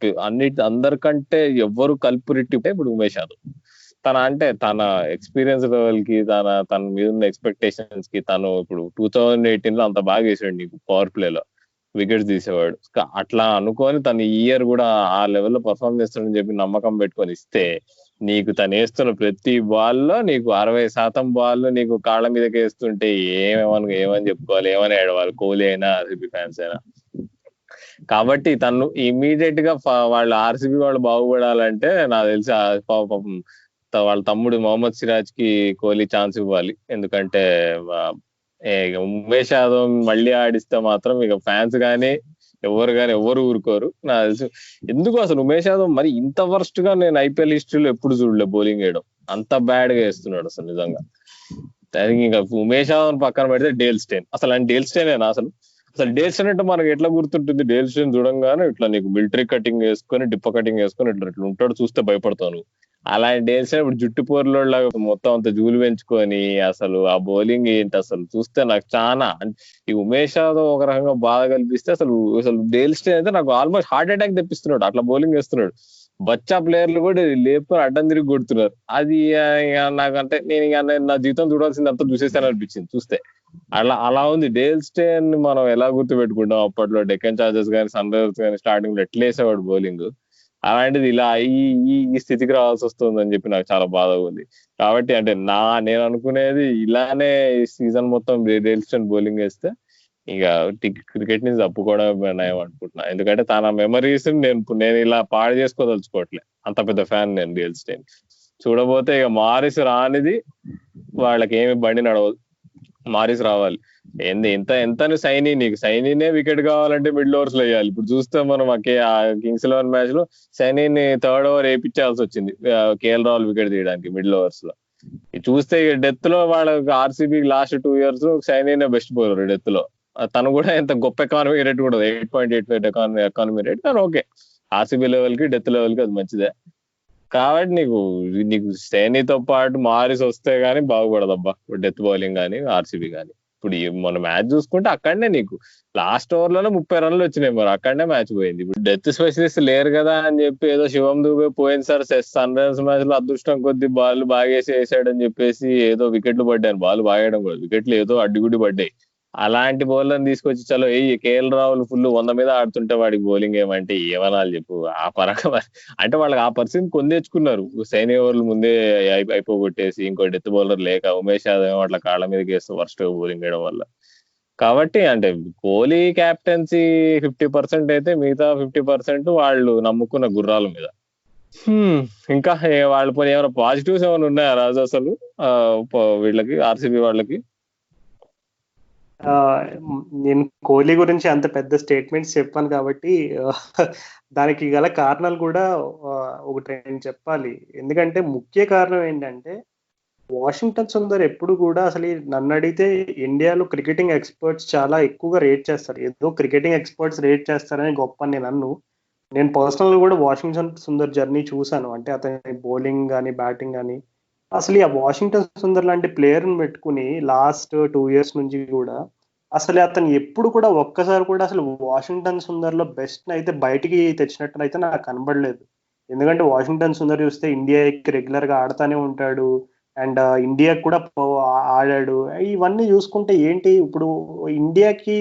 అందరికంటే ఎవరు కల్పురిట్టి ఇప్పుడు ఉమేష్ యాదవ్. తన ఎక్స్పీరియన్స్ లెవెల్ కి, తన మీద ఉన్న ఎక్స్పెక్టేషన్స్ కి, తను ఇప్పుడు 2018 లో అంత బాగా వేసాడు నీకు పవర్ ప్లేలో, వికెట్స్ తీసేవాడు. అట్లా అనుకొని తను ఈ ఇయర్ కూడా ఆ లెవెల్లో పర్ఫార్మ్ చేస్తాడని చెప్పి నమ్మకం పెట్టుకొని ఇస్తే, నీకు తను వేస్తున్న ప్రతి బాల్లో నీకు 60% బాల్లో నీకు కాళ్ళ మీదకి వేస్తుంటే ఏమని చెప్పుకోవాలి, ఏమని ఏడవాలి కోహ్లీ అయినా, ఆర్సీబీ ఫ్యాన్స్ అయినా. కాబట్టి తను ఇమీడియట్ గా వాళ్ళు ఆర్సీబీ వాళ్ళు బాగుపడాలంటే నాకు తెలిసి పాపం వాళ్ళ తమ్ముడు మొహమ్మద్ సిరాజ్ కి కోహ్లీ ఛాన్స్ ఇవ్వాలి. ఎందుకంటే ఉమేష్ యాదవ్ మళ్ళీ ఆడిస్తే మాత్రం ఇక ఫ్యాన్స్ గానీ ఎవరు ఊరుకోరు నాకు తెలుసు. ఎందుకు అసలు ఉమేష్ యాదవ్ మరి ఇంత వర్స్ట్ గా నేను ఐపీఎల్ హిస్టరీలో ఎప్పుడు చూడలే బౌలింగ్ వేయడం. అంత బ్యాడ్ గా వేస్తున్నాడు అసలు నిజంగా. ఇంకా ఉమేష్ యాదవ్ పక్కన పెడితే డేల్ స్టైన్, అసలు డేల్ స్టైనేనా అసలు డేల్ స్టైన్ అంటే మనకి ఎట్లా గుర్తుంటుంది? డేల్ స్టైన్ చూడంగానే ఇట్లా నీకు మిలిటరీ కటింగ్ వేసుకొని, డిప్ప కటింగ్ వేసుకొని ఇట్లా ఉంటాడు, చూస్తే భయపడతాను. అలాంటి డేల్ స్టైన్ ఇప్పుడు జుట్టుపోర్లోలాగా మొత్తం అంత జూలు పెంచుకొని అసలు ఆ బౌలింగ్ ఏంటి అసలు చూస్తే నాకు చాలా, ఈ ఉమేష్ యాదవ్ ఒక రకంగా బాధ కల్పిస్తే, అసలు డేల్ స్టైన్ అయితే నాకు ఆల్మోస్ట్ హార్ట్ అటాక్ తెప్పిస్తున్నాడు, అట్లా బౌలింగ్ వేస్తున్నాడు. బచ్చా ప్లేయర్లు కూడా లేపు అడ్డం తిరిగి కొడుతున్నారు. అది నాకంటే నేను నా జీవితం చూడాల్సింది అంతా చూసేసాను అనిపించింది చూస్తే. అలా ఉంది. డేల్ స్టేన్ మనం ఎలా గుర్తు పెట్టుకుంటాం అప్పట్లో డెక్కన్ చార్జర్స్ కానీ సన్ రైజర్స్ కానీ స్టార్టింగ్ లో ఎట్లా వేసేవాడు బౌలింగ్, అలాంటిది ఇలా ఈ స్థితికి రావాల్సి వస్తుంది అని చెప్పి నాకు చాలా బాధగా ఉంది. కాబట్టి అంటే నేను అనుకునేది ఇలానే సీజన్ మొత్తం డేల్ స్టేన్ బౌలింగ్ వేస్తే ఇక క్రికెట్ నుంచి తప్పుకోవడం నయం అనుకుంటున్నా. ఎందుకంటే తన మెమరీస్ నేను ఇలా పాడు చేసుకోదలుచుకోవట్లే. అంత పెద్ద ఫ్యాన్ నేను డేల్ స్టేన్. చూడబోతే ఇక మారిస్ రానిది వాళ్ళకి ఏమి బండి నడవదు, మారిస్ రావాలి. ఎంత నీకు సైనీనే వికెట్ కావాలంటే మిడిల్ ఓవర్స్ లో వేయాలి. ఇప్పుడు చూస్తే మనం కింగ్స్ 11 మ్యాచ్ లో సైనీని థర్డ్ ఓవర్ వేయించాల్సి వచ్చింది కేఎల్ రాహుల్ వికెట్ తీయడానికి మిడిల్ ఓవర్స్ లో. చూస్తే డెత్ లో వాళ్ళకి ఆర్సీబీ లాస్ట్ 2 years సైనీనే బెస్ట్ బౌలర్ డెత్ లో. తను కూడా ఎంత గొప్ప ఎకానమీ రేట్ కూడా 8.85 ఎకానమీ రేట్, కానీ ఓకే ఆర్సీబీ లెవెల్ కి డెత్ లెవెల్ కి అది మంచిదే. కాబట్టి నీకు సైనీతో పాటు మారిస్ వస్తే గానీ బాగుపడదబ్బా డెత్ బౌలింగ్ కానీ ఆర్సీబీ కానీ. ఇప్పుడు మన మ్యాచ్ చూసుకుంటే అక్కడనే నీకు లాస్ట్ ఓవర్ లోనే 30 runs వచ్చినాయి, మరి అక్కడనే మ్యాచ్ పోయింది. ఇప్పుడు డెత్ స్పెషలిస్ట్ లేరు కదా అని చెప్పి ఏదో శివం దూబే పోయింది సార్ సన్ రైజర్స్ మ్యాచ్ లో అదృష్టం కొద్ది బాల్ బాగేసి వేసాడని చెప్పేసి ఏదో వికెట్లు పడ్డాను. బాల్ బాగేయడం కూడా వికెట్లు ఏదో అడ్డుగుడ్డి పడ్డాయి. అలాంటి బౌలర్ని తీసుకొచ్చి చలో కేఎల్ రాహుల్ ఫుల్ 100 మీద ఆడుతుంటే వాడికి బౌలింగ్ ఏమంటే ఏమనాలి చెప్పు. ఆ పరంగా అంటే వాళ్ళకి ఆ పరిస్థితి కొందేచుకున్నారు. సైని ఓవర్లు ముందే అయిపోగొట్టేసి ఇంకో డెత్ బౌలర్ లేక ఉమేష్ యాదవ్ అట్లా కాళ్ళ మీద వేస్తూ వర్స్ట్ బౌలింగ్ వేయడం వల్ల. కాబట్టి అంటే కోహ్లీ క్యాప్టెన్సీ 50% అయితే మిగతా 50% వాళ్ళు నమ్ముకున్న గుర్రాల మీద. ఇంకా వాళ్ళ పని ఏమైనా పాజిటివ్స్ ఏమైనా ఉన్నాయా రాజు అసలు వీళ్ళకి ఆర్సీబీ వాళ్ళకి? నేను కోహ్లీ గురించి అంత పెద్ద స్టేట్మెంట్స్ చెప్పాను కాబట్టి దానికి గల కారణాలు కూడా ఒకటి నేను చెప్పాలి. ఎందుకంటే ముఖ్య కారణం ఏంటంటే వాషింగ్టన్ సుందర్ ఎప్పుడు కూడా అసలు నన్ను అడిగితే ఇండియాలో క్రికెటింగ్ ఎక్స్పర్ట్స్ చాలా ఎక్కువగా రేట్ చేస్తారు. ఏదో క్రికెటింగ్ ఎక్స్పర్ట్స్ రేట్ చేస్తారని గొప్ప నేను పర్సనల్గా కూడా వాషింగ్టన్ సుందర్ జర్నీ చూశాను. అంటే అతని బౌలింగ్ కానీ బ్యాటింగ్ కానీ అసలు ఆ వాషింగ్టన్ సుందర్ లాంటి ప్లేయర్ని పెట్టుకుని లాస్ట్ 2 years నుంచి కూడా అసలు అతను ఎప్పుడు కూడా ఒక్కసారి కూడా అసలు వాషింగ్టన్ సుందర్లో బెస్ట్ అయితే బయటికి తెచ్చినట్టు అయితే నాకు కనబడలేదు. ఎందుకంటే వాషింగ్టన్ సుందర్ చూస్తే ఇండియాకి రెగ్యులర్గా ఆడుతూనే ఉంటాడు అండ్ ఇండియాకి కూడా ఆడాడు. ఇవన్నీ చూసుకుంటే ఏంటి ఇప్పుడు ఇండియాకి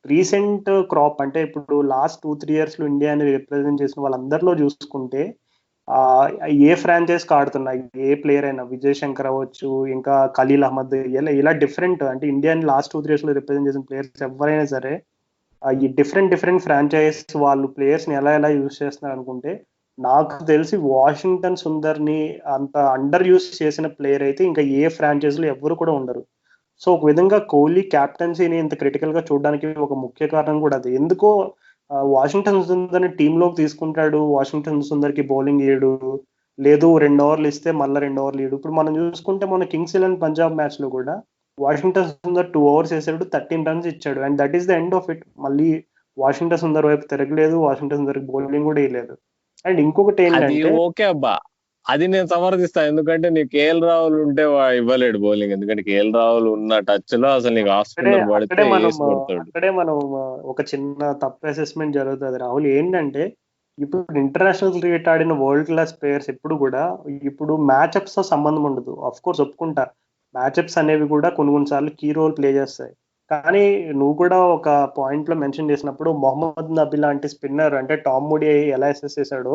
రీసెంట్ క్రాప్ అంటే ఇప్పుడు లాస్ట్ 2-3 years లో ఇండియాని రిప్రజెంట్ చేసిన వాళ్ళందరిలో చూసుకుంటే ఏ ఫ్రాంచైజ్ ఆడుతున్నా ఏ ప్లేయర్ అయినా విజయ్ శంకర్ అవ్వచ్చు, ఇంకా ఖలీల్ అహ్మద్, ఇలా డిఫరెంట్ అంటే ఇండియాని లాస్ట్ 2-3 years లో రిప్రజెంట్ చేసిన ప్లేయర్స్ ఎవరైనా సరే ఈ డిఫరెంట్ ఫ్రాంచైజ్ వాళ్ళు ప్లేయర్స్ ని ఎలా యూజ్ చేస్తున్నారు అనుకుంటే నాకు తెలిసి వాషింగ్టన్ సుందర్ ని అంత అండర్ యూజ్ చేసిన ప్లేయర్ అయితే ఇంకా ఏ ఫ్రాంచైజ్ లో ఎవరు కూడా ఉండరు. సో ఒక విధంగా కోహ్లీ క్యాప్టెన్సీని ఇంత క్రిటికల్ గా చూడడానికి ఒక ముఖ్య కారణం కూడా అది. ఎందుకో వాషింగ్టన్ సుందర్ని టీంలోకి తీసుకుంటాడు, వాషింగ్టన్ సుందర్ కి బౌలింగ్ ఇయ్యడు, లేదు 2 ఓవర్లు ఇస్తే మళ్ళీ 2 ఓవర్లు ఇయ్యడు. ఇప్పుడు మనం చూసుకుంటే మన కింగ్స్ 11 పంజాబ్ మ్యాచ్ లో కూడా వాషింగ్టన్ సుందర్ 2 overs వేసాడు, 13 runs ఇచ్చాడు and that is the end of it. మళ్ళీ వాషింగ్టన్ సుందర్ వైపు తిరగలేదు, వాషింగ్టన్ సుందర్ బౌలింగ్ కూడా వేయలేదు. అండ్ ఇంకొకటి ఏంటంటే ఓకే అబ్బా అది నేను సమర్థిస్తాను. ఎందుకంటే నీకు కేఎల్ రాహుల్ ఉంటే ఇవ్వలేడు బౌలింగ్. ఎందుకంటే కేఎల్ రాహుల్ ఉన్న టచ్ లో అసలు నీకు అక్కడే మనం ఒక చిన్న తప్పు అసెస్మెంట్ జరుగుతుంది రాహుల్. ఏంటంటే ఇప్పుడు ఇంటర్నేషనల్ క్రికెట్ ఆడిన వరల్డ్ క్లాస్ ప్లేయర్స్ ఎప్పుడు కూడా ఇప్పుడు మ్యాచ్అప్స్ తో సంబంధం ఉండదు. అఫ్ కోర్స్ ఒప్పుకుంటా మ్యాచ్అప్స్ అనేవి కూడా కొన్నిసార్లు కీ రోల్ ప్లే చేస్తాయి. కానీ నువ్వు కూడా ఒక పాయింట్ లో మెన్షన్ చేసినప్పుడు మొహమ్మద్ నబీ లాంటి స్పిన్నర్ అంటే టామ్ మూడీ ఎలా అసెస్ చేశాడో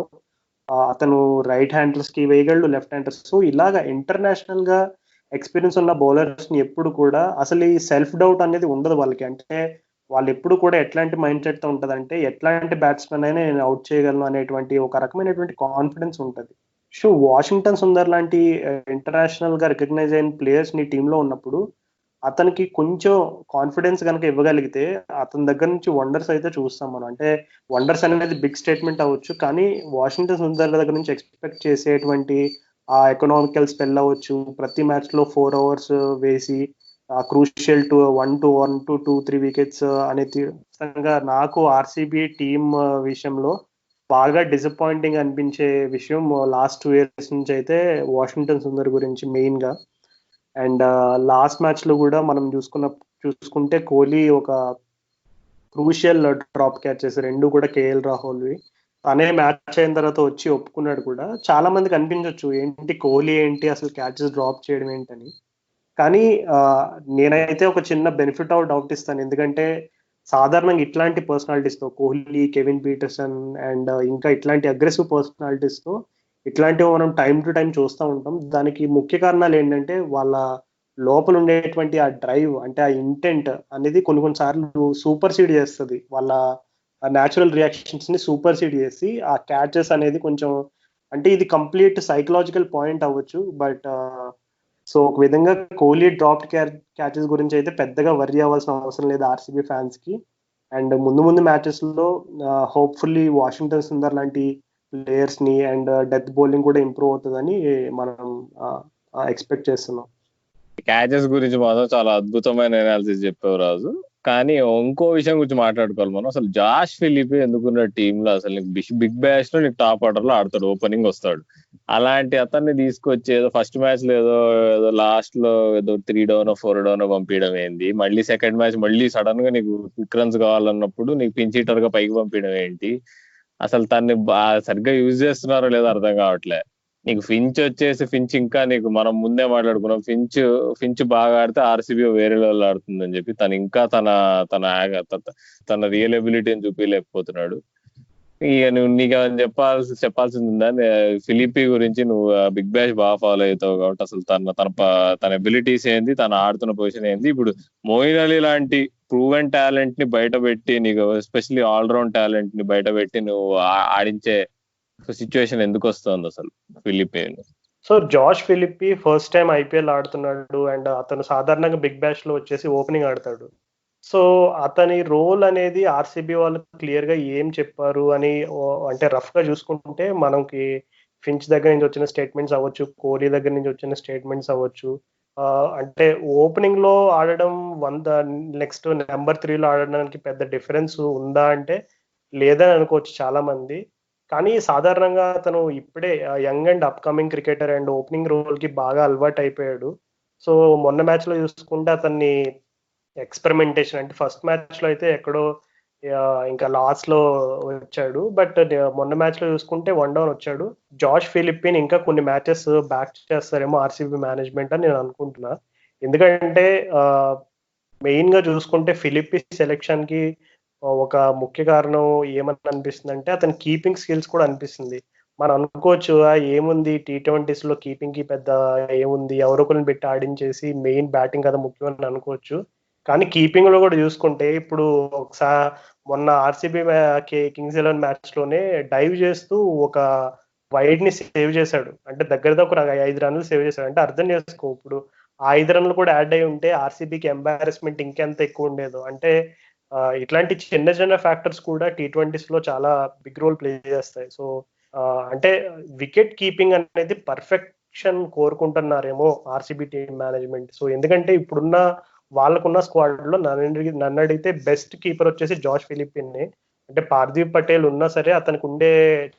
అతను రైట్ హ్యాండర్స్ కి వేయగలడు, లెఫ్ట్ హ్యాండర్స్. సో ఇలాగా ఇంటర్నేషనల్ గా ఎక్స్పీరియన్స్ ఉన్న బౌలర్స్ ని ఎప్పుడు కూడా అసలు ఈ సెల్ఫ్ డౌట్ అనేది ఉండదు వాళ్ళకి. అంటే వాళ్ళు ఎప్పుడు కూడా ఎట్లాంటి మైండ్ సెట్ తో ఉంటదంటే ఎట్లాంటి బ్యాట్స్మెన్ అయినా నేను అవుట్ చేయగలను అనేటువంటి ఒక రకమైనటువంటి కాన్ఫిడెన్స్ ఉంటుంది. సో వాషింగ్టన్ సుందర్ లాంటి ఇంటర్నేషనల్ గా రికగ్నైజ్ అయిన ప్లేయర్స్ ని టీంలో ఉన్నప్పుడు అతనికి కొంచెం కాన్ఫిడెన్స్ కనుక ఇవ్వగలిగితే అతని దగ్గర నుంచి వండర్స్ అయితే చూస్తాం మనం. అంటే వండర్స్ అనేది బిగ్ స్టేట్మెంట్ అవ్వచ్చు, కానీ వాషింగ్టన్ సుందర్ దగ్గర నుంచి ఎక్స్పెక్ట్ చేసేటువంటి ఆ ఎకనామికల్ స్పెల్ అవ్వచ్చు, ప్రతి మ్యాచ్ లో 4 overs వేసి క్రూషియల్ 1-2 వికెట్స్ అనేది నాకు ఆర్సీబీ టీమ్ విషయంలో బాగా డిసప్పాయింటింగ్ అనిపించే విషయం లాస్ట్ 2 years నుంచి అయితే వాషింగ్టన్ సుందర్ గురించి మెయిన్ గా. అండ్ లాస్ట్ మ్యాచ్ లో కూడా మనం చూసుకుంటే కోహ్లీ ఒక క్రూషియల్ డ్రాప్ క్యాచెస్ 2 కూడా కేఎల్ రాహుల్వి. తనే మ్యాచ్ అయిన తర్వాత వచ్చి ఒప్పుకున్నాడు కూడా. చాలా మందికి అనిపించవచ్చు ఏంటి కోహ్లీ ఏంటి అసలు క్యాచెస్ డ్రాప్ చేయడం ఏంటని. కానీ నేనైతే ఒక చిన్న బెనిఫిట్ ఆఫ్ డౌట్ ఇస్తాను. ఎందుకంటే సాధారణంగా ఇట్లాంటి పర్సనాలిటీస్తో కోహ్లీ, కెవిన్ పీటర్సన్ అండ్ ఇంకా ఇట్లాంటి అగ్రెసివ్ పర్సనాలిటీస్తో ఇట్లాంటివి మనం టైం టు టైం చూస్తూ ఉంటాం. దానికి ముఖ్య కారణాలు ఏంటంటే వాళ్ళ లోపల ఉండేటువంటి ఆ డ్రైవ్, అంటే ఆ ఇంటెంట్ అనేది కొన్నిసార్లు సూపర్ సీడ్ చేస్తుంది. వాళ్ళ న్యాచురల్ రియాక్షన్స్ ని సూపర్ సీడ్ చేసి ఆ క్యాచెస్ అనేది కొంచెం, అంటే ఇది కంప్లీట్ సైకలాజికల్ పాయింట్ అవ్వచ్చు. బట్ సో ఒక విధంగా కోహ్లీ డ్రాప్ క్యాచెస్ గురించి అయితే పెద్దగా వర్రీ అవ్వాల్సిన అవసరం లేదు ఆర్సీబీ ఫ్యాన్స్ కి. అండ్ ముందు ముందు మ్యాచెస్ లో హోప్ఫుల్లీ వాషింగ్టన్ సుందర్ లాంటి ప్లేయర్స్ ని అండ్ డెత్ బౌలింగ్ కూడా ఇంప్రూవ్ అవుతుందని మనం ఎక్స్పెక్ట్ చేస్తున్నాం. క్యాచెస్ గురించి మాత్రం చాలా అద్భుతమైన అనాలిసిస్ చెప్పావు రాజు. కానీ ఇంకో విషయం గురించి మాట్లాడుకోవాలి మనం. అసలు జాష్ ఫిలిపి ఎందుకున్న టీమ్ లో అసలు నీకు బిగ్ బ్యాష్ లో నీకు టాప్ ఆర్డర్ లో ఆడతాడు, ఓపెనింగ్ వస్తాడు. అలాంటి అతన్ని తీసుకొచ్చి ఏదో ఫస్ట్ మ్యాచ్ లో ఏదో లాస్ట్ లో ఏదో 3 డౌన్ 4 డౌన్ పంపించడం ఏంది, మళ్ళీ సెకండ్ మ్యాచ్ మళ్ళీ సడన్ గా నీకు క్విక్ రన్స్ కావాలన్నప్పుడు నీకు పిచ్ హీటర్ గా పైకి పంపించడం ఏంటి? అసలు తన్ని సరిగ్గా యూజ్ చేస్తున్నారో లేదో అర్థం కావట్లే. నీకు ఫించ్ వచ్చేసి ఫించ్ ఇంకా నీకు మనం ముందే మాట్లాడుకున్నాం, ఫించ్ బాగా ఆడితే ఆర్సీబీ వేరే లెవెల్ ఆడుతుందని చెప్పి తను ఇంకా తన రియల్ ఎబిలిటీని చూపించలేకపోతున్నాడు. ఇక నువ్వు నీకు చెప్పాల్సింది ఉందా? ఫిలిపి గురించి నువ్వు బిగ్ బ్యాష్ బాగా ఫాలో అవుతావు కాబట్టి అసలు తన ఎబిలిటీస్ ఏంది, తను ఆడుతున్న పొజిషన్ ఏంది, ఇప్పుడు మోయిన్ అలీ లాంటి ప్రూవెన్ టాలెంట్ ని బయట పెట్టి, నీకు ఎస్పెషల్లీ ఆల్రౌండ్ టాలెంట్ ని బయట పెట్టి నువ్వు ఆడించే సిచ్యువేషన్ ఎందుకు వస్తుంది అసలు Philippi? So Josh Philippi first time IPL ఆడుతున్నాడు అండ్ అతను సాధారణంగా బిగ్ బ్యాష్ లో వచ్చేసి ఓపెనింగ్ ఆడతాడు. సో అతని రోల్ అనేది ఆర్సీబీ వాళ్ళు క్లియర్ గా ఏం చెప్పారు అని అంటే రఫ్ గా చూసుకుంటే మనకి ఫించ్ దగ్గర నుంచి వచ్చిన స్టేట్మెంట్స్ అవ్వచ్చు, కోహ్లీ దగ్గర నుంచి వచ్చిన స్టేట్మెంట్స్ అవ్వచ్చు. అంటే ఓపెనింగ్ లో ఆడడం నెక్స్ట్ నెంబర్ 3లో ఆడడానికి పెద్ద డిఫరెన్స్ ఉందా అంటే లేదని అనుకోవచ్చు చాలా మంది. కానీ సాధారణంగా అతను ఇప్పుడే young and upcoming cricketer and opening role కి బాగా అలవాటు అయిపోయాడు. సో మొన్న మ్యాచ్ లో చూసుకుంటే అతన్ని ఎక్స్పెరిమెంటేషన్, అంటే ఫస్ట్ మ్యాచ్ లో అయితే ఎక్కడో ఇంకా లాస్ట్ లో వచ్చాడు. బట్ మొన్న మ్యాచ్ లో చూసుకుంటే 1 డౌన్ వచ్చాడు. జాష్ ఫిలిప్పిన్ ఇంకా కొన్ని మ్యాచెస్ బ్యాక్ చేస్తారేమో ఆర్సీబీ మేనేజ్మెంట్ అని నేను అనుకుంటున్నా. ఎందుకంటే మెయిన్ గా చూసుకుంటే ఫిలిప్పి సెలెక్షన్ కి ఒక ముఖ్య కారణం ఏమని అనిపిస్తుంది అంటే అతని కీపింగ్ స్కిల్స్ కూడా అనిపిస్తుంది. మనం అనుకోవచ్చు ఏముంది T20s లో కీపింగ్ కి పెద్ద ఏముంది, ఎవరొకరిని పెట్టి ఆడించేసి మెయిన్ బ్యాటింగ్ కదా ముఖ్యం అని అనుకోవచ్చు. కానీ కీపింగ్ లో కూడా చూసుకుంటే ఇప్పుడు ఒకసారి మొన్న ఆర్సీబీ కింగ్స్ 11 మ్యాచ్ లోనే డైవ్ చేస్తూ ఒక వైడ్ ని సేవ్ చేశాడు. అంటే దగ్గర ఒక 5 రన్లు సేవ్ చేశాడు. అంటే అర్థం చేసుకో, ఇప్పుడు ఆ 5 రన్లు కూడా యాడ్ అయి ఉంటే ఆర్సీబీకి ఎంబారస్మెంట్ ఇంకెంత ఎక్కువ ఉండేదో. అంటే ఇట్లాంటి చిన్న చిన్న ఫ్యాక్టర్స్ కూడా T20s లో చాలా బిగ్ రోల్ ప్లే చేస్తాయి. సో అంటే వికెట్ కీపింగ్ అనేది పర్ఫెక్షన్ కోరుకుంటున్నారేమో ఆర్సీబీ టీమ్ మేనేజ్మెంట్. సో ఎందుకంటే ఇప్పుడున్న వాళ్ళకున్న స్క్వాడ్ లో నన్ను అడిగితే బెస్ట్ కీపర్ వచ్చేసి జాష్ ఫిలిప్పిన్. అంటే పార్థివ్ పటేల్ ఉన్నా సరే అతనికి ఉండే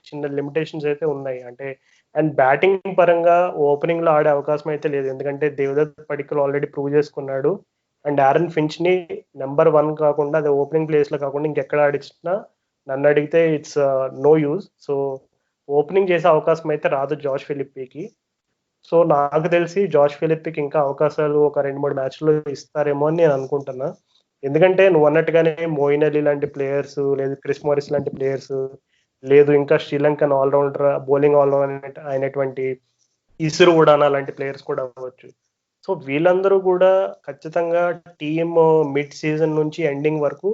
చిన్న లిమిటేషన్స్ అయితే ఉన్నాయి. అంటే అండ్ బ్యాటింగ్ పరంగా ఓపెనింగ్ లో ఆడే అవకాశం అయితే లేదు. ఎందుకంటే దేవదత్ పడిక్కల్ ఆల్రెడీ ప్రూవ్ చేసుకున్నాడు. అండ్ ఆరన్ ఫించ్ ని నెంబర్ 1 కాకుండా అది ఓపెనింగ్ ప్లేస్ లో కాకుండా ఇంకెక్కడ ఆడించినా నన్ను అడిగితే it's no use. So opening చేసే అవకాశం అయితే రాదు జాష్ ఫిలిప్పికి. సో నాకు తెలిసి జాష్ ఫిలిప్పికి ఇంకా అవకాశాలు ఒక 2-3 మ్యాచ్లు ఇస్తారేమో అని నేను అనుకుంటున్నా. ఎందుకంటే నువ్వు అన్నట్టుగానే మోయిన్ అలీ లాంటి ప్లేయర్స్, లేదు క్రిస్ మోరిస్ లాంటి ప్లేయర్స్, లేదు ఇంకా శ్రీలంకన్ ఆల్రౌండర్ బౌలింగ్ ఆల్రౌండర్ అయినటువంటి ఇసురు ఉడానా లాంటి ప్లేయర్స్ కూడా అవ్వచ్చు. సో వీళ్ళందరూ కూడా ఖచ్చితంగా టీమ్ మిడ్ సీజన్ నుంచి ఎండింగ్ వరకు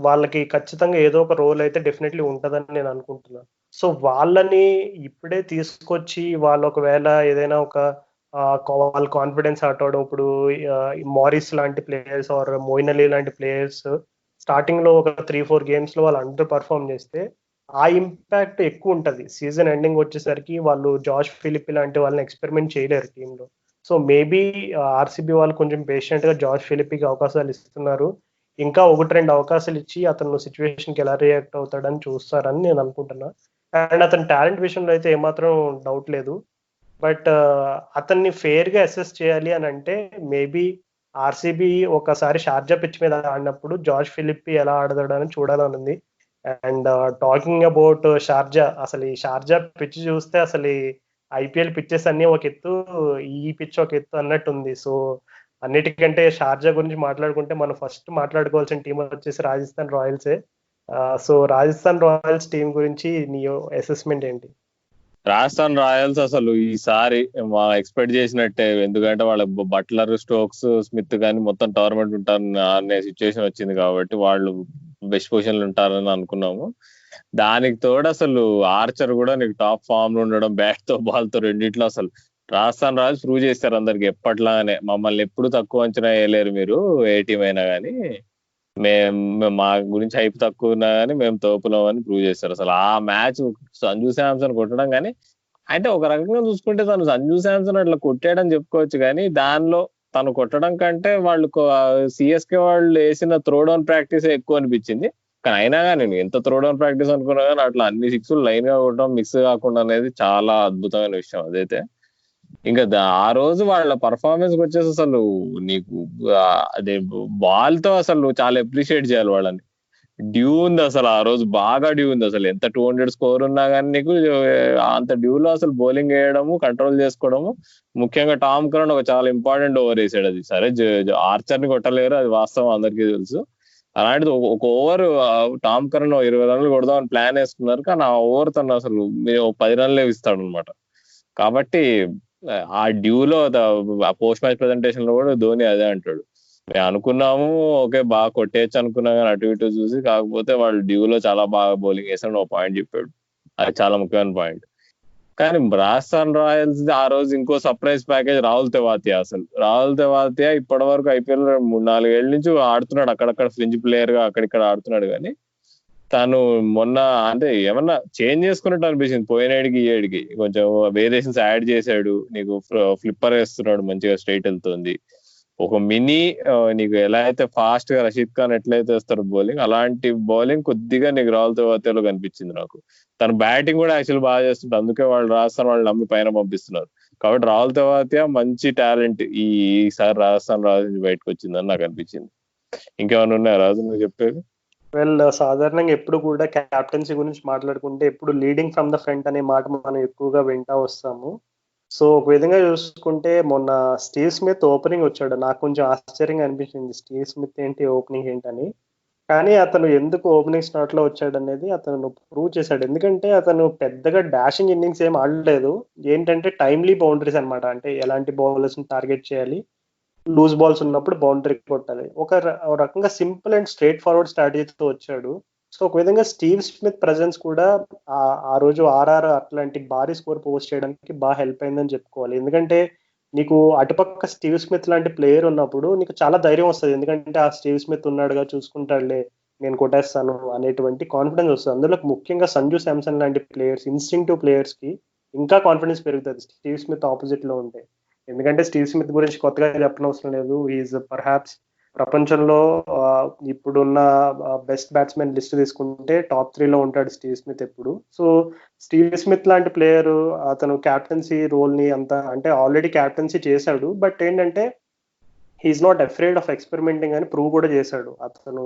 వాళ్ళకి ఖచ్చితంగా ఏదో ఒక రోల్ అయితే డెఫినెట్లీ ఉంటుందని నేను అనుకుంటున్నాను. సో వాళ్ళని ఇప్పుడే తీసుకొచ్చి వాళ్ళు ఒకవేళ ఏదైనా ఒక వాళ్ళ కాన్ఫిడెన్స్ ఆటోవడం, ఇప్పుడు మారిస్ లాంటి ప్లేయర్స్ ఆర్ మోయిన్ అలీ లాంటి ప్లేయర్స్ స్టార్టింగ్ లో ఒక 3-4 గేమ్స్ లో వాళ్ళు అండర్ పర్ఫార్మ్ చేస్తే ఆ ఇంపాక్ట్ ఎక్కువ ఉంటుంది. సీజన్ ఎండింగ్ వచ్చేసరికి వాళ్ళు జాష్ ఫిలిప్పి లాంటి వాళ్ళని ఎక్స్పెరిమెంట్ చేయలేరు టీంలో. సో మేబీ ఆర్సీబీ వాళ్ళు కొంచెం పేషెంట్ గా జాష్ ఫిలిప్పికి అవకాశాలు ఇస్తున్నారు. ఇంకా 1-2 అవకాశాలు ఇచ్చి అతను సిచ్యువేషన్కి ఎలా రియాక్ట్ అవుతాడని చూస్తారని నేను అనుకుంటున్నా. అండ్ అతని టాలెంట్ విషయంలో అయితే ఏమాత్రం డౌట్ లేదు. బట్ అతన్ని ఫెయిర్ గా అసెస్ చేయాలి అని అంటే మేబీ ఆర్సీబీ ఒకసారి షార్జా పిచ్ మీద ఆడినప్పుడు జాష్ ఫిలిప్పి ఎలా ఆడతాడని చూడాలని ఉంది. అండ్ టాకింగ్ అబౌట్ షార్జా, అసలు ఈ షార్జా పిచ్ చూస్తే అసలు ఈ ఐపీఎల్ పిచ్చెస్ అన్ని ఒక ఎత్తు, ఈ పిచ్ ఒక ఎత్తు అన్నట్టు ఉంది. సో అన్నిటికంటే షార్జా గురించి మాట్లాడుకుంటే మనం ఫస్ట్ మాట్లాడుకోవాల్సిన టీం వచ్చేసి రాజస్థాన్ రాయల్సే. సో రాజస్థాన్ రాయల్స్ టీం గురించి నీ అసెస్మెంట్ ఏంటి? రాజస్థాన్ రాయల్స్ అసలు ఈసారి మా ఎక్స్పెక్ట్ చేసినట్టే, ఎందుకంటే వాళ్ళ బట్లర్, స్టోక్స్, స్మిత్ కానీ మొత్తం టోర్నమెంట్ ఉంటారు అనే సిచ్యువేషన్ వచ్చింది కాబట్టి వాళ్ళు బెస్ట్ పొజిషన్లు ఉంటారని అనుకున్నాము. దానికి తోడు అసలు ఆర్చర్ కూడా నీకు టాప్ ఫామ్ లో ఉండడం, బ్యాట్ తో బాల్ తో రెండిట్లో అసలు రాజస్థాన్ రాయల్స్ ప్రూవ్ చేస్తారు అందరికి ఎప్పట్లానే. మమ్మల్ని ఎప్పుడు తక్కువ అంచనా వేయలేరు మీరు, ఏ టీం అయినా కానీ. మేము మా గురించి హైప్ తక్కువ ఉన్నా కానీ మేము తోపులం అని ప్రూవ్ చేస్తారు. అసలు ఆ మ్యాచ్ సంజు శాంసన్ కొట్టడం కానీ, అంటే ఒక రకంగా చూసుకుంటే తను సంజు శాంసన్ అట్లా కొట్టాడని చెప్పుకోవచ్చు, కానీ దానిలో తను కొట్టడం కంటే వాళ్ళు సిఎస్కే వాళ్ళు వేసిన త్రో డౌన్ ప్రాక్టీస్ ఎక్కువ అనిపించింది. కానీ అయినా కానీ నేను ఎంత త్రో డౌన్ ప్రాక్టీస్ అనుకున్నా కానీ అట్లా అన్ని సిక్స్లు లైన్ గా కొట్టడం, మిక్స్ కాకుండా అనేది చాలా అద్భుతమైన విషయం అదైతే. ఇంకా ఆ రోజు వాళ్ళ పర్ఫార్మెన్స్ వచ్చేసి అసలు నీకు అదే బాల్ తో అసలు చాలా అప్రిషియేట్ చేయాలి వాళ్ళని. డ్యూ ఉంది అసలు ఆ రోజు, బాగా డ్యూ ఉంది అసలు. ఎంత 200 స్కోర్ ఉన్నా కానీ నీకు అంత డ్యూలో అసలు బౌలింగ్ వేయడము, కంట్రోల్ చేసుకోవడము. ముఖ్యంగా టామ్ కరణ్ ఒక చాలా ఇంపార్టెంట్ ఓవర్ వేసాడు. అది సరే ఆర్చర్ ని కొట్టలేరు, అది వాస్తవం అందరికీ తెలుసు. అలాంటిది ఒక ఓవర్ టామ్ కరణ్ 20 రన్లు కొడదామని ప్లాన్ వేసుకున్నారు, కానీ ఆ ఓవర్ తను అసలు 10 రన్లే ఇస్తాడు అనమాట. కాబట్టి ఆ డ్యూలో ఆ పోస్ట్ మ్యాచ్ ప్రెజెంటేషన్ లో కూడా ధోని అదే అంటాడు, మేము అనుకున్నాము ఓకే బాగా కొట్టేయచ్చు అనుకున్నా కానీ అటు ఇటు చూసి, కాకపోతే వాళ్ళు డ్యూలో చాలా బాగా బౌలింగ్ వేసాడు ఒక పాయింట్ చెప్పాడు. అది చాలా ముఖ్యమైన పాయింట్. కానీ రాజస్థాన్ రాయల్స్ ఆ రోజు ఇంకో సర్ప్రైజ్ ప్యాకేజ్ రాహుల్ తెవాతియా. అసలు రాహుల్ తెవాతియా ఇప్పటి వరకు ఐపీఎల్ 3-4 ఏళ్ళ నుంచి ఆడుతున్నాడు, అక్కడక్కడ ఫ్రింజ్ ప్లేయర్ గా అక్కడిక్కడ ఆడుతున్నాడు, కానీ తను మొన్న అంటే ఏమన్నా చేంజ్ చేసుకున్నట్టు అనిపించింది. పోయినేడికి ఈ ఏడికి కొంచెం వేరియేషన్స్ యాడ్ చేశాడు. నీకు ఫ్లిప్పర్ వేస్తున్నాడు, మంచిగా స్ట్రైట్ వెళ్తుంది. ఒక మినీ నీకు ఎలా అయితే ఫాస్ట్ గా రషీద్ ఖాన్ ఎట్లయితే వేస్తారు బౌలింగ్, అలాంటి బౌలింగ్ కొద్దిగా నీకు రాహుల్ తెవాతియాలో కనిపించింది నాకు. తన బ్యాటింగ్ కూడా యాక్చువల్ బాగా చేస్తుంటారు, అందుకే వాళ్ళు రాజస్థాన్ వాళ్ళు నమ్మి పైన పంపిస్తున్నారు. కాబట్టి రాహుల్ తెవాతియా మంచి టాలెంట్ ఈసారి రాజస్థాన్ రాజు నుంచి బయటకు వచ్చిందని నాకు అనిపించింది. ఇంకేమైనా ఉన్నాయా రాజు నువ్వు చెప్పేది? వెల్, సాధారణంగా ఎప్పుడు కూడా క్యాప్టెన్సీ గురించి మాట్లాడుకుంటే ఎప్పుడు లీడింగ్ ఫ్రమ్ ద ఫ్రంట్ అనే మాట మనం ఎక్కువగా వింటా వస్తాము. సో ఒక విధంగా చూసుకుంటే మొన్న స్టీవ్ స్మిత్ ఓపెనింగ్ వచ్చాడు, నాకు కొంచెం ఆశ్చర్యంగా అనిపించింది స్టీవ్ స్మిత్ ఏంటి ఓపెనింగ్ ఏంటని. కానీ అతను ఎందుకు ఓపెనింగ్ స్టార్ట్ లో వచ్చాడు అనేది అతను ప్రూవ్ చేశాడు. ఎందుకంటే అతను పెద్దగా డాషింగ్ ఇన్నింగ్స్ ఏం ఆడలేదు, ఏంటంటే టైమ్లీ బౌండరీస్ అనమాట. అంటే ఎలాంటి బౌలర్స్ ని టార్గెట్ చేయాలి, లూజ్ బాల్స్ ఉన్నప్పుడు బౌండరీ కొట్టాలి, ఒక రకంగా సింపుల్ అండ్ స్ట్రైట్ ఫార్వర్డ్ స్ట్రాటజీతో వచ్చాడు. సో ఒక విధంగా స్టీవ్ స్మిత్ ప్రెజెన్స్ కూడా ఆ రోజు ఆర్ఆర్ అట్లాంటి భారీ స్కోర్ పోస్ట్ చేయడానికి బాగా హెల్ప్ అయిందని చెప్పుకోవాలి. ఎందుకంటే నీకు అటుపక్క స్టీవ్ స్మిత్ లాంటి ప్లేయర్ ఉన్నప్పుడు నీకు చాలా ధైర్యం వస్తుంది, ఎందుకంటే ఆ స్టీవ్ స్మిత్ ఉన్నాడుగా చూసుకుంటాడులే నేను కొట్టేస్తాను అనేటువంటి కాన్ఫిడెన్స్ వస్తుంది. అందులో ముఖ్యంగా సంజు శాంసన్ లాంటి ప్లేయర్స్, ఇన్స్టింక్టివ్ ప్లేయర్స్ కి ఇంకా కాన్ఫిడెన్స్ పెరుగుతుంది స్టీవ్ స్మిత్ ఆపోజిట్ లో ఉంటే. ఎందుకంటే స్టీవ్ స్మిత్ గురించి కొత్తగా చెప్పనవసరం లేదు, ఈజ్ పర్హాప్స్ ప్రపంచంలో ఇప్పుడున్న బెస్ట్ బ్యాట్స్మెన్ లిస్ట్ తీసుకుంటే టాప్ 3లో ఉంటాడు స్టీవ్ స్మిత్ ఎప్పుడు. సో స్టీవ్ స్మిత్ లాంటి ప్లేయర్ అతను క్యాప్టెన్సీ రోల్ ని అంతా అంటే ఆల్రెడీ క్యాప్టెన్సీ చేశాడు, బట్ ఏంటంటే he's not afraid of experimenting అని ప్రూవ్ కూడా చేశాడు. అతను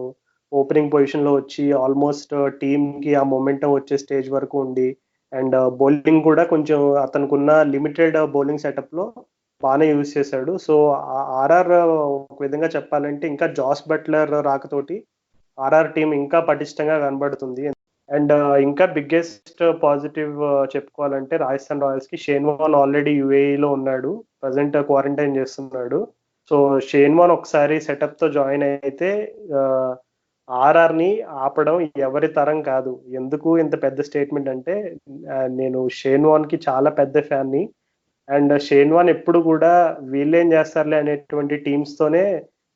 ఓపెనింగ్ పొజిషన్ లో వచ్చి ఆల్మోస్ట్ టీమ్ కి ఆ మొమెంటం వచ్చే స్టేజ్ వరకు ఉండి, అండ్ బౌలింగ్ కూడా కొంచెం అతనుకున్న లిమిటెడ్ బౌలింగ్ సెటప్ లో బాగానే యూజ్ చేశాడు. సో ఆర్ఆర్ ఒక విధంగా చెప్పాలంటే ఇంకా జాస్ బట్లర్ రాకతోటి ఆర్ఆర్ టీం ఇంకా పటిష్టంగా కనబడుతుంది. అండ్ ఇంకా బిగ్గెస్ట్ పాజిటివ్ చెప్పుకోవాలంటే రాజస్థాన్ రాయల్స్ కి షేన్ వార్న్ ఆల్రెడీ యుఏఈలో ఉన్నాడు, ప్రజెంట్ క్వారంటైన్ చేస్తున్నాడు. సో షేన్ వార్న్ ఒకసారి సెటప్ తో జాయిన్ అయితే ఆర్ఆర్ ని ఆపడం ఎవరి తరం కాదు. ఎందుకు ఇంత పెద్ద స్టేట్మెంట్ అంటే నేను షేన్ వార్న్ కి చాలా పెద్ద ఫ్యాన్ ని, అండ్ షేన్ వార్న్ ఎప్పుడు కూడా వీళ్ళేం చేస్తారులే అనేటువంటి టీమ్స్ తోనే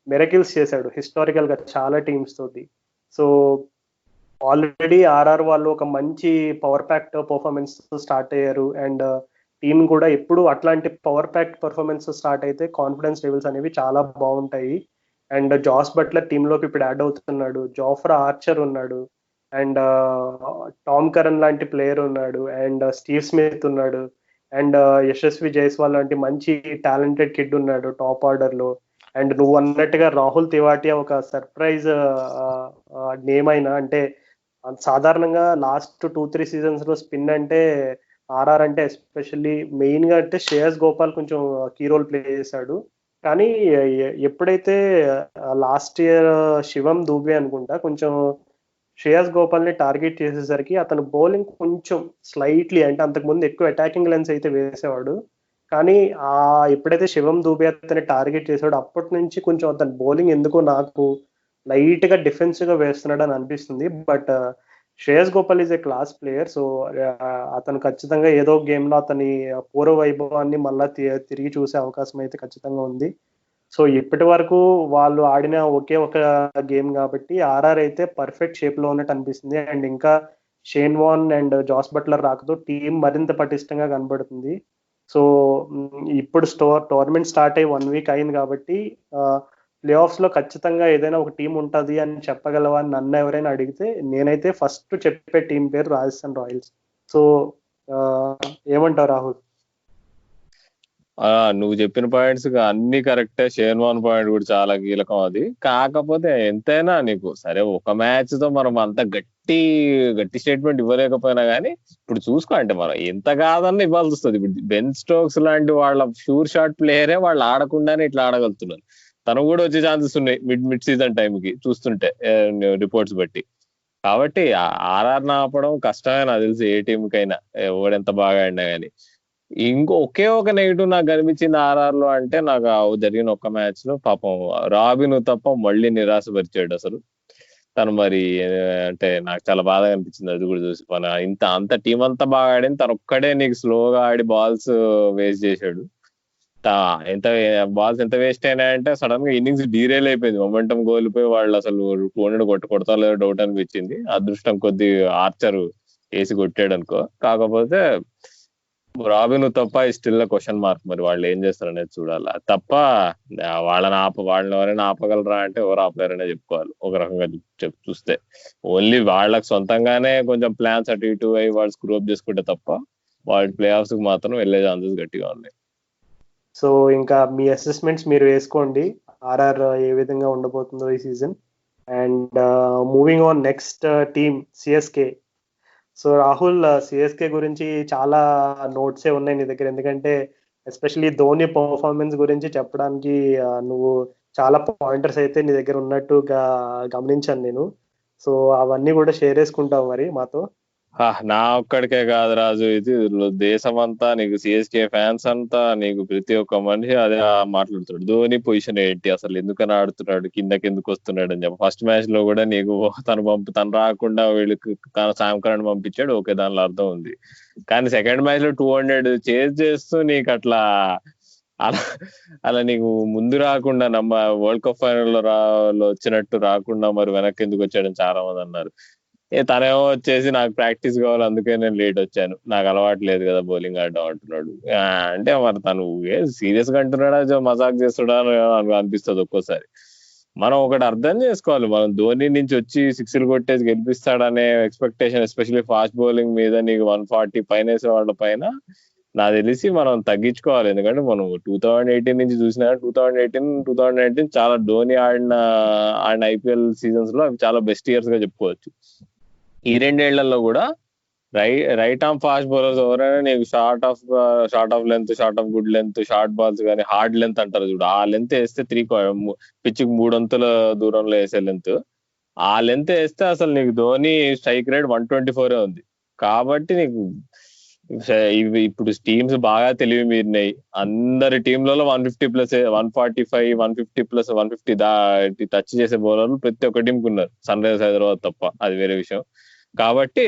మిరకిల్స్ చేశాడు హిస్టారికల్ గా చాలా టీమ్స్ తోటి. సో ఆల్రెడీ ఆర్ఆర్ వాళ్ళు ఒక మంచి పవర్ ప్యాక్ట్ పర్ఫార్మెన్స్ స్టార్ట్ అయ్యారు, అండ్ టీం కూడా ఎప్పుడు అట్లాంటి పవర్ ప్యాక్ట్ పర్ఫార్మెన్స్ స్టార్ట్ అయితే కాన్ఫిడెన్స్ లెవెల్స్ అనేవి చాలా బాగుంటాయి. అండ్ జాస్ బట్లర్ టీంలోకి ఇప్పుడు యాడ్ అవుతున్నాడు, జోఫ్రా ఆర్చర్ ఉన్నాడు, అండ్ టామ్ కరణ్ లాంటి ప్లేయర్ ఉన్నాడు, అండ్ స్టీవ్ స్మిత్ ఉన్నాడు, అండ్ యశస్వి జైస్వాల్ లాంటి మంచి టాలెంటెడ్ కిడ్ ఉన్నాడు టాప్ ఆర్డర్ లో. అండ్ నువ్వు అన్నట్టుగా రాహుల్ తెవాటియా ఒక సర్ప్రైజ్ నేమ్ అయినా, అంటే సాధారణంగా లాస్ట్ 2-3 సీజన్స్ లో స్పిన్ అంటే ఆర్ఆర్ అంటే ఎస్పెషల్లీ మెయిన్ గా అంటే శ్రేయస్ గోపాల్ కొంచెం కీ రోల్ ప్లే చేశాడు. కానీ ఎప్పుడైతే లాస్ట్ ఇయర్ శివం దూబే అనుకుంటా కొంచెం శ్రేయస్ గోపాల్ ని టార్గెట్ చేసేసరికి అతను బౌలింగ్ కొంచెం స్లైట్లీ అంటే అంతకుముందు ఎక్కువ అటాకింగ్ లెన్స్ అయితే వేసేవాడు. కానీ ఎప్పుడైతే శివం దూబే అతన్ని టార్గెట్ చేశాడో అప్పటి నుంచి కొంచెం అతని బౌలింగ్ ఎందుకో నాకు లైట్ గా డిఫెన్సివ్ గా వేస్తున్నాడు అని అనిపిస్తుంది. But Shreyas Gopal is a class player. So అతను ఖచ్చితంగా ఏదో గేమ్ లో అతని పూర్వ వైభవాన్ని మళ్ళా తిరిగి చూసే అవకాశం అయితే ఖచ్చితంగా ఉంది. సో ఇప్పటి వరకు వాళ్ళు ఆడిన ఒకే ఒక గేమ్ కాబట్టి ఆర్ఆర్ అయితే పర్ఫెక్ట్ షేప్ లో ఉన్నట్టు అనిపిస్తుంది. అండ్ ఇంకా Shane Warne and Jos Buttler రాకతో టీం మరింత పటిష్టంగా కనబడుతుంది. సో ఇప్పుడు టోర్నమెంట్ స్టార్ట్ అయ్యి 1 వీక్ అయింది కాబట్టి ప్లే ఆఫ్స్ లో ఖచ్చితంగా ఏదైనా ఒక టీం ఉంటది అని చెప్పగలవా అని నన్ను ఎవరైనా అడిగితే నేనైతే ఫస్ట్ చెప్పే టీం పేరు రాజస్థాన్ రాయల్స్. సో ఏమంటావు రాహుల్? నువ్వు చెప్పిన పాయింట్స్ అన్ని కరెక్టే. షేన్ వాన్ పాయింట్ కూడా చాలా కీలకం. అది కాకపోతే ఎంతైనా నీకు సరే ఒక మ్యాచ్ తో మనం అంత గట్టి స్టేట్మెంట్ ఇవ్వలేకపోయినా గానీ ఇప్పుడు చూసుకో అంటే మనం ఎంత కాదన్నా ఇవ్వాల్సి వస్తుంది. ఇప్పుడు బెన్ స్టోక్స్ లాంటి వాళ్ళ షూర్ షాట్ ప్లేయరే వాళ్ళు ఆడకుండానే ఇట్లా ఆడగలుగుతున్నారు. తను కూడా వచ్చే ఛాన్సెస్ ఉన్నాయి మిడ్ సీజన్ టైంకి చూస్తుంటే రిపోర్ట్స్ బట్టి. కాబట్టి ఆర్ఆర్ ఆపడం కష్టమే నాకు తెలిసి ఏ టీంకైనా ఎవడెంత బాగా ఆడినా గానీ. ఒకే ఒక నెగిటివ్ నాకు కనిపించింది ఆర్ఆర్ లో అంటే నాకు జరిగిన ఒక్క మ్యాచ్ లో పాపం రాబిన్ తప్ప మళ్ళీ నిరాశపరిచాడు అసలు తను. మరి అంటే నాకు చాలా బాధగా అనిపించింది అది కూడా చూసి. మన అంత టీం అంతా బాగా ఆడింది, తను ఒక్కడే నీకు స్లోగా ఆడి బాల్స్ వేస్ట్ చేశాడు. ఎంత బాల్స్ ఎంత వేస్ట్ అయినాయంటే సడన్ గా ఇన్నింగ్స్ డీరేల్ అయిపోయింది. మొమెంటం కోల్పోయి వాళ్ళు అసలు 200 కొడతా లేదో డౌట్ అనిపించింది. అదృష్టం కొద్ది ఆర్చర్ వేసి కొట్టాడు అనుకో. కాకపోతే రాబిన్ తప్ప స్టిల్ క్వశ్చన్ మార్క్. మరి వాళ్ళు ఏం చేస్తారు అనేది చూడాలి. తప్ప వాళ్ళని ఎవరైనా ఆపగలరా అంటే ఎవరు ఆపలేరనే చెప్పుకోవాలి ఒక రకంగా చూస్తే. ఓన్లీ వాళ్ళకి సొంతంగానే కొంచెం ప్లాన్స్ అటు ఇటు అయి వాళ్ళు స్క్రూప్ చేసుకుంటే తప్ప వాళ్ళ ప్లే ఆఫ్స్ కి మాత్రం వెళ్ళే ఛాన్సెస్ గట్టిగా ఉన్నాయి. సో ఇంకా మీ అసెస్మెంట్స్ మీరు వేసుకోండి ఆర్ఆర్ ఏ విధంగా ఉండబోతుందో ఈ season. And moving on next team CSK. So Rahul, CSK గురించి చాలా నోట్సే ఉన్నాయి నీ దగ్గర, ఎందుకంటే ఎస్పెషలీ ధోని పర్ఫార్మెన్స్ గురించి చెప్పడానికి నువ్వు చాలా పాయింటర్స్ అయితే నీ దగ్గర ఉన్నట్టుగా గమనించాను నేను. సో అవన్నీ కూడా షేర్ చేసుకుంటావు మరి మాతో? నా ఒక్కడికే కాదు రాజు, ఇది దేశం అంతా నీకు సిఎస్కే ఫ్యాన్స్ అంతా నీకు ప్రతి ఒక్క మనిషి అదే మాట్లాడుతాడు. ధోని పొజిషన్ ఏంటి అసలు, ఎందుకని ఆడుతున్నాడు, కిందకి ఎందుకు వస్తున్నాడు అని చెప్పి. ఫస్ట్ మ్యాచ్ లో కూడా నీకు తను రాకుండా వీళ్ళకి సామ్ కరణ్ పంపించాడు, ఓకే దానిలో అర్థం ఉంది. కానీ సెకండ్ మ్యాచ్ లో 200 చేజ్ చేస్తూ నీకు అట్లా అలా నీకు ముందు రాకుండా వరల్డ్ కప్ ఫైనల్ లో వచ్చినట్టు రాకుండా మరి వెనక్కి ఎందుకు వచ్చాడని చాలా మంది అన్నారు. తనేమో వచ్చేసి నాకు ప్రాక్టీస్ కావాలి అందుకే నేను లేట్ వచ్చాను, నాకు అలవాటు లేదు కదా బౌలింగ్ ఆడడం అంటున్నాడు. అంటే మరి తను సీరియస్ గా అంటున్నాడా మజాక్ చేస్తాడా అని అనిపిస్తుంది ఒక్కోసారి. మనం ఒకటి అర్థం చేసుకోవాలి, మనం ధోని నుంచి వచ్చి 6లు కొట్టేసి గెలిపిస్తాడనే ఎక్స్పెక్టేషన్ ఎస్పెషల్లీ ఫాస్ట్ బౌలింగ్ మీద నీకు 140 పైన వేసే వాళ్ళ పైన నాకు తెలిసి మనం తగ్గించుకోవాలి. ఎందుకంటే మనం 2018 నుంచి చూసినా 2018-2019 చాలా ధోని ఆడిన ఐపీఎల్ సీజన్స్ లో అవి చాలా బెస్ట్ ఇయర్స్ గా చెప్పుకోవచ్చు. ఈ 2 ఏళ్లలో కూడా రైట్ ఆర్మ్ ఫాస్ట్ బౌలర్స్ ఎవరైనా నీకు short of length, short of good length, short balls కానీ హార్డ్ లెంత్ అంటారు చూడు, ఆ లెంత్ వేస్తే పిచ్కి 3 అంతుల దూరంలో వేసే లెంత్, ఆ లెంత్ వేస్తే అసలు నీకు ధోని స్ట్రైక్ రేట్ 124 ఉంది. కాబట్టి నీకు ఇప్పుడు టీమ్స్ బాగా తెలివి మీరినాయి. అందరి టీంలలో 150+, 145, 150+, 150 టచ్ చేసే బౌలర్లు ప్రతి ఒక్క టీంకి ఉన్నారు, సన్ రైజర్స్ హైదరాబాద్ తప్ప, అది వేరే విషయం. కాబట్టి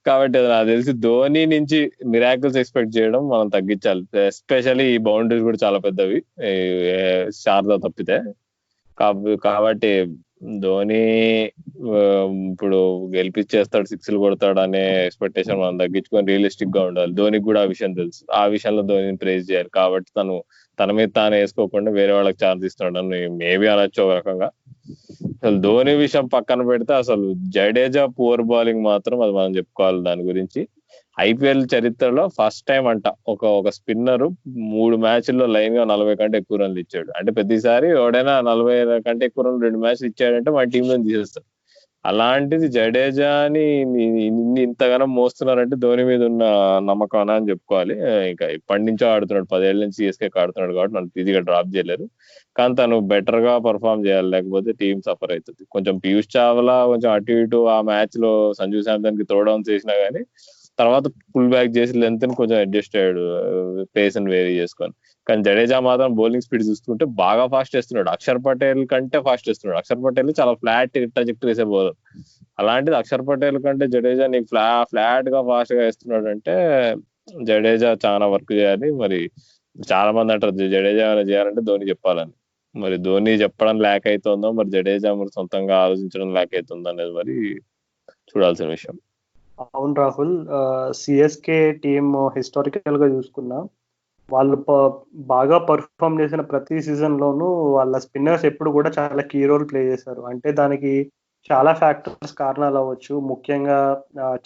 నాకు తెలిసి ధోని నుంచి మిరాకిల్స్ ఎక్స్పెక్ట్ చేయడం మనం తగ్గించాలి. ఎస్పెషల్లీ ఈ బౌండరీస్ కూడా చాలా పెద్దవి శారదా తప్పితే. కాబట్టి ధోని ఇప్పుడు గెలిపించేస్తాడు, 6లు కొడతాడు అనే ఎక్స్పెక్టేషన్ మనం తగ్గించుకొని రియలిస్టిక్ గా ఉండాలి. ధోనికి కూడా ఆ విషయం తెలుసు, ఆ విషయంలో ధోనిని ప్రైజ్ చేయాలి. కాబట్టి తన మీద తాను వేసుకోకుండా వేరే వాళ్ళకి ఛాన్స్ ఇస్తున్నాడు అని మేబీ అనొచ్చు ఒక రకంగా. అసలు ధోని విషయం పక్కన పెడితే అసలు జడేజా పూర్ బౌలింగ్ మాత్రం అది మనం చెప్పుకోవాలి. దాని గురించి ఐపీఎల్ చరిత్రలో ఫస్ట్ టైం అంట ఒక స్పిన్నర్ 3 మ్యాచ్ల్లో లైన్ గా 40 కంటే ఎక్కువ రన్లు ఇచ్చాడు. అంటే ప్రతిసారి ఎవడైనా 40 కంటే ఎక్కువ రన్లు 2 మ్యాచ్లు ఇచ్చాడంటే మన టీంలో తీసేస్తాడు. అలాంటిది జడేజాని ఇంతగానో మోస్తున్నారంటే ధోని మీద ఉన్న నమ్మకం అని చెప్పుకోవాలి. ఇంకా ఇప్పటి నుంచో ఆడుతున్నాడు, 10 ఏళ్ళ నుంచి సిఎస్కే ఆడుతున్నాడు కాబట్టి నన్ను ఈజీగా డ్రాప్ చేయలేరు. కానీ తను బెటర్ గా పర్ఫామ్ చేయాలి, లేకపోతే టీం సఫర్ అవుతుంది. కొంచెం పీయూష్ చావ్లా కొంచెం అటు ఇటు ఆ మ్యాచ్ లో సంజు శాంసన్ కి త్రోడౌన్ చేసినా గానీ తర్వాత పుల్ బ్యాక్ చేసి లెంత్ కొంచెం అడ్జస్ట్ అయ్యాడు, పేస్ అని వేరీ చేసుకొని. కానీ జడేజా మాత్రం బౌలింగ్ స్పీడ్ చూసుకుంటే బాగా ఫాస్ట్ వేస్తున్నాడు. అక్షర్ పటేల్ కంటే ఫాస్ట్ వేస్తున్నాడు. అక్షర్ పటేల్ చాలా ఫ్లాట్ ట్రాజెక్టరీ వేసే బౌలర్. అలాంటిది అక్షర్ పటేల్ కంటే జడేజా నీకు ఫ్లాట్ గా ఫాస్ట్ గా వేస్తున్నాడు అంటే జడేజా చాలా వర్క్ చేయాలి. మరి చాలా మంది అంటారు జడేజా ఏమైనా చేయాలంటే ధోని చెప్పాలని. మరి ధోని చెప్పడం ల్యాక్ అవుతుందో, మరి జడేజా మరి సొంతంగా ఆలోచించడం ల్యాక్ అవుతుందో అనేది మరి చూడాల్సిన విషయం. అవును రాహుల్, సిఎస్కే టీమ్ హిస్టారికల్ గా చూసుకున్నా వాళ్ళు బాగా పర్ఫామ్ చేసిన ప్రతి సీజన్ లోనూ వాళ్ళ స్పిన్నర్స్ ఎప్పుడు కూడా చాలా కీ రోల్ ప్లే చేశారు. అంటే దానికి చాలా ఫ్యాక్టర్స్ కారణాలు అవ్వచ్చు. ముఖ్యంగా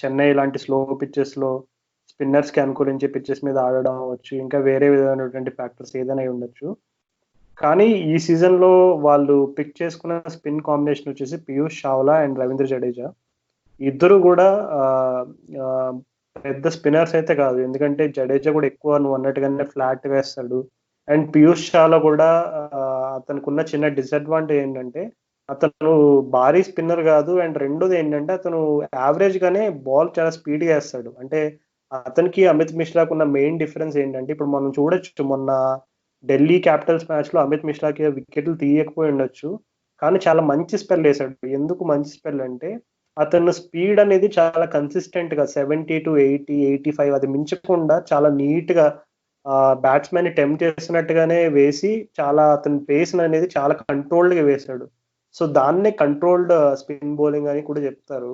చెన్నై లాంటి స్లో పిచ్చెస్ లో స్పిన్నర్స్ కి అనుకూలించే పిచ్చెస్ మీద ఆడడం అవ్వచ్చు, ఇంకా వేరే విధమైనటువంటి ఫ్యాక్టర్స్ ఏదైనా ఉండొచ్చు. కానీ ఈ సీజన్ లో వాళ్ళు పిక్ చేసుకున్న స్పిన్ కాంబినేషన్ వచ్చేసి పీయూష్ చావ్లా అండ్ రవీంద్ర జడేజా. ఇద్దరు కూడా ఆ, ఆ, పెద్ద స్పిన్నర్స్ అయితే కాదు, ఎందుకంటే జడేజా కూడా ఎక్కువ నువ్వు అన్నట్టుగానే ఫ్లాట్ వేస్తాడు. అండ్ పీయూష్ చావ్లా కూడా అతనికి ఉన్న చిన్న డిసడ్వాంటేజ్ ఏంటంటే అతను భారీ స్పిన్నర్ కాదు. అండ్ రెండోది ఏంటంటే అతను యావరేజ్ గానే బాల్ చాలా స్పీడ్ గా వేస్తాడు. అంటే అతనికి అమిత్ మిశ్రాకు ఉన్న మెయిన్ డిఫరెన్స్ ఏంటంటే ఇప్పుడు మనం చూడొచ్చు, మొన్న ఢిల్లీ క్యాపిటల్స్ మ్యాచ్ లో అమిత్ మిశ్రాకి వికెట్లు తీయకపోయి ఉండొచ్చు, కానీ చాలా మంచి స్పెల్ వేశాడు. ఎందుకు మంచి స్పెల్ అంటే అతను స్పీడ్ అనేది చాలా కన్సిస్టెంట్ గా 70 to 80, 85 అది మించకుండా చాలా నీట్ గా బ్యాట్స్మెన్ ని టెంప్ట్ చేస్తున్నట్టుగానే వేసి చాలా అతని పేస్ అనేది చాలా కంట్రోల్డ్ గా వేశాడు. సో దాన్నే కంట్రోల్డ్ స్పిన్ బౌలింగ్ అని కూడా చెప్తారు.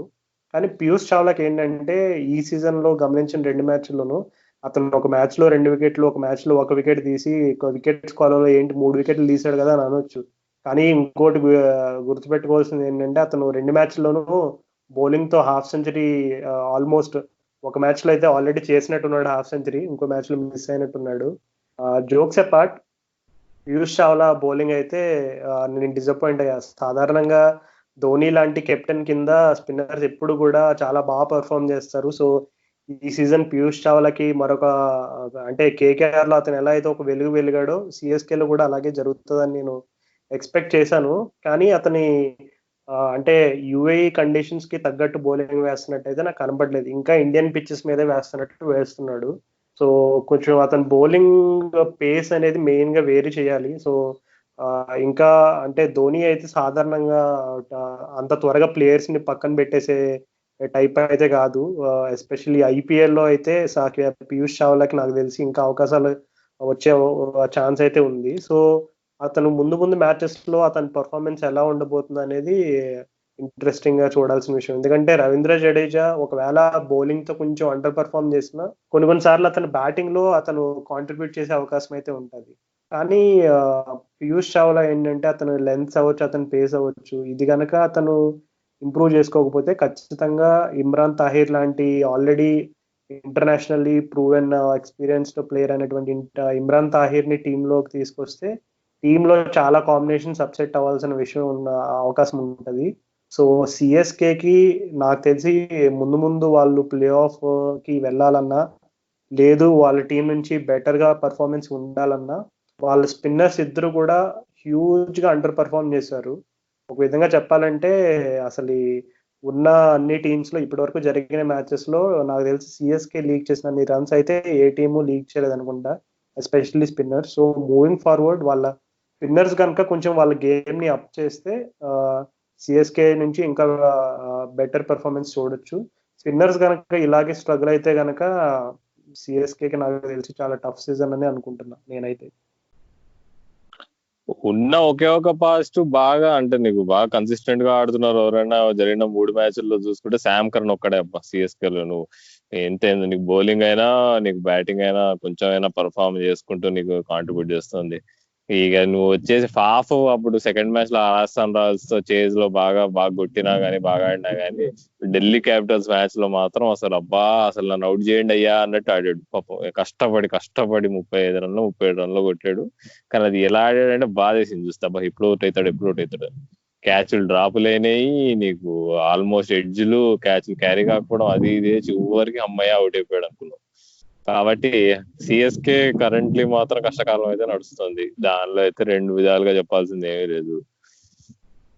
కానీ పీయూష్ చావ్లాకి ఏంటంటే ఈ సీజన్ లో గమనించిన 2 మ్యాచ్ల్లోనూ అతను ఒక మ్యాచ్ లో 2 వికెట్లు, ఒక మ్యాచ్ లో 1 వికెట్ తీసి వికెట్ స్కోలర్ ఏంటి 3 వికెట్లు తీసాడు కదా అని అనొచ్చు. కానీ ఇంకోటి గుర్తుపెట్టుకోవాల్సింది ఏంటంటే అతను 2 మ్యాచ్ల్లోనూ బౌలింగ్ తో హాఫ్ సెంచరీ, ఆల్మోస్ట్ ఒక మ్యాచ్ లో అయితే ఆల్రెడీ చేసినట్టున్నాడు హాఫ్ సెంచరీ, ఇంకో మ్యాచ్ లో మిస్ అయినట్టున్నాడు. Jokes apart, Piyush Chawla bowling అయితే నేను డిసప్పాయింట్ అయ్యా. సాధారణంగా ధోని లాంటి కెప్టెన్ కింద స్పిన్నర్స్ ఎప్పుడు కూడా చాలా బాగా పర్ఫామ్ చేస్తారు. సో ఈ సీజన్ పీయూష్ చావ్లాకి మరొక అంటే కేకేఆర్ లో అతను ఎలా అయితే ఒక వెలుగు వెలిగాడో సిఎస్కే లో కూడా అలాగే జరుగుతుందని నేను ఎక్స్పెక్ట్ చేశాను. కానీ అతని అంటే యుఏఈ కండిషన్స్ కి తగ్గట్టు బౌలింగ్ వేస్తున్నట్టు అయితే నాకు కనపడలేదు. ఇంకా ఇండియన్ పిచ్చెస్ మీదే వేస్తున్నట్టు వేస్తున్నాడు. సో కొంచెం అతని బౌలింగ్ పేస్ అనేది మెయిన్ గా వేరీ చేయాలి. సో ఇంకా అంటే ధోని అయితే సాధారణంగా అంత త్వరగా ప్లేయర్స్ ని పక్కన పెట్టేసే టైప్ అయితే కాదు. ఎస్పెషల్లీ ఐపీఎల్ లో అయితే పీయూష్ చావ్లాకి నాకు తెలిసి ఇంకా అవకాశాలు వచ్చే ఛాన్స్ అయితే ఉంది. సో అతను ముందు ముందు మ్యాచెస్ లో అతని పర్ఫార్మెన్స్ ఎలా ఉండబోతుంది అనేది ఇంట్రెస్టింగ్ గా చూడాల్సిన విషయం. ఎందుకంటే రవీంద్ర జడేజా ఒకవేళ బౌలింగ్ తో కొంచెం అండర్ పర్ఫామ్ చేసినా కొన్ని సార్లు అతను బ్యాటింగ్ లో అతను కాంట్రిబ్యూట్ చేసే అవకాశం అయితే ఉంటుంది. కానీ పీయూష్ చావ్లా ఏంటంటే అతను లెన్స్ అవ్వచ్చు, అతను పేస్ అవ్వచ్చు, ఇది కనుక అతను ఇంప్రూవ్ చేసుకోకపోతే ఖచ్చితంగా ఇమ్రాన్ తాహిర్ లాంటి already internationally proven experienced player అనేటువంటి ఇమ్రాన్ తాహిర్ ని టీంలోకి తీసుకొస్తే టీంలో చాలా కాంబినేషన్స్ అప్సెట్ అవ్వాల్సిన విషయం ఉన్న అవకాశం ఉంటుంది. సో సిఎస్కేకి నాకు తెలిసి ముందు ముందు వాళ్ళు ప్లే ఆఫ్ కి వెళ్ళాలన్నా, లేదు వాళ్ళ టీం నుంచి బెటర్ గా పర్ఫార్మెన్స్ ఉండాలన్నా వాళ్ళ స్పిన్నర్స్ ఇద్దరు కూడా హ్యూజ్ గా అండర్ పర్ఫార్మ్ చేశారు. ఒక విధంగా చెప్పాలంటే అసలు ఉన్న అన్ని టీమ్స్ లో ఇప్పటి వరకు జరిగిన మ్యాచెస్ లో నాకు తెలిసి సిఎస్కే లీగ్ చేసిన అన్ని రన్స్ అయితే ఏ టీము లీగ్ చేయలేదు అనుకుంటా, especially spinners. So moving forward వాళ్ళ స్పిన్నర్స్ కనుక కొంచెం వాళ్ళ గేమ్ ని అప్ చేస్తే సిఎస్కే నుంచి ఇంకా బెటర్ పెర్ఫార్మెన్స్ చూడొచ్చు. స్పిన్నర్స్ కనుక ఇలాగే స్ట్రగుల్ అయితే కనుక సిఎస్కేకి నాకు తెలిసి చాలా టఫ్ సీజన్ అని అనుకుంటున్నా నేనైతే. ఉన్న ఒకే ఒక పాజిటివ్ బాగా అంటే నీకు బాగా కన్సిస్టెంట్ గా ఆడుతున్నారు ఎవరైనా జరిగిన 3 మ్యాచ్ల్లో చూసుకుంటే శామ్ కర్న్ ఒక్కడే అబ్బా సిఎస్కే లో. నువ్వు ఎంత నీకు బౌలింగ్ అయినా నీకు బ్యాటింగ్ అయినా కొంచెం అయినా పర్ఫార్మ్ చేసుకుంటూ నీకు కాంట్రిబ్యూట్ చేస్తుంది. ఇక నువ్వు వచ్చేసి ఫాఫ్ అప్పుడు సెకండ్ మ్యాచ్ లో రాజస్థాన్ రాయల్స్ తో చేజ్ లో బాగా కొట్టినా గానీ బాగా ఆడినా గానీ ఢిల్లీ క్యాపిటల్స్ మ్యాచ్ లో మాత్రం అసలు అబ్బా అసలు నన్ను అవుట్ చేయండి అయ్యా అన్నట్టు ఆడాడు పాపం. కష్టపడి 35 రన్లు 37 రన్లు కొట్టాడు. కానీ అది ఎలా ఆడాడంటే బాధేసింది చూస్తే అబ్బా ఎప్పుడు అవుట్ అవుతాడు. క్యాచ్లు డ్రాప్ లేనాయి నీకు, ఆల్మోస్ట్ ఎడ్జ్లు క్యాచ్లు క్యారీ కాకపోవడం, అది ఇదే చివరికి అమ్మాయి అవుట్ అయిపోయాడు అనుకున్నాం. కాబట్టి సిఎస్కే కరెంట్లీ మాత్రం కష్టకాలం అయితే నడుస్తుంది. దానిలో అయితే రెండు విధాలుగా చెప్పాల్సింది ఏమీ లేదు.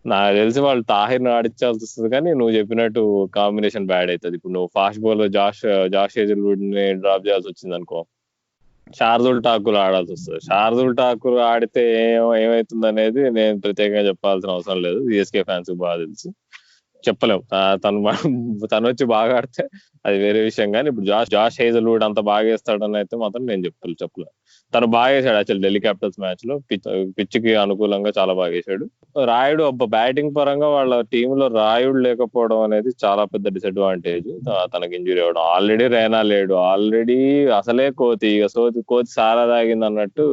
నాకు తెలిసి వాళ్ళు తాహిర్ను ఆడించాల్సి వస్తుంది, కానీ నువ్వు చెప్పినట్టు కాంబినేషన్ బ్యాడ్ అవుతుంది. ఇప్పుడు నువ్వు ఫాస్ట్ బౌలర్ జాష్ హేజల్వుడ్ ని డ్రాప్ చేయాల్సి వచ్చింది అనుకో, షార్దుల్ ఠాకూర్ ఆడాల్సి వస్తుంది. షార్దుల్ ఠాకూర్ ఆడితే ఏమైతుంది అనేది నేను ప్రత్యేకంగా చెప్పాల్సిన అవసరం లేదు, సిఎస్కే ఫ్యాన్స్ బాగా తెలుసు. చెప్పలేం. తను వచ్చి బాగా ఆడితే అది వేరే విషయం, కానీ ఇప్పుడు జాష్ హేజల్వుడ్ అంత బాగా వేస్తాడని అయితే మాత్రం నేను చెప్పలేం. తను బాగా వేసాడు యాక్చువల్ ఢిల్లీ క్యాపిటల్స్ మ్యాచ్ లో, పిచ్ కి అనుకూలంగా చాలా బాగా వేసాడు. రాయుడు బ్యాటింగ్ పరంగా వాళ్ళ టీంలో రాయుడు లేకపోవడం అనేది చాలా పెద్ద డిసడ్వాంటేజ్. తనకి ఇంజురీ అవ్వడం, ఆల్రెడీ రైనా లేడు, ఆల్రెడీ అసలే కోతి సారా తాగింది అన్నట్టు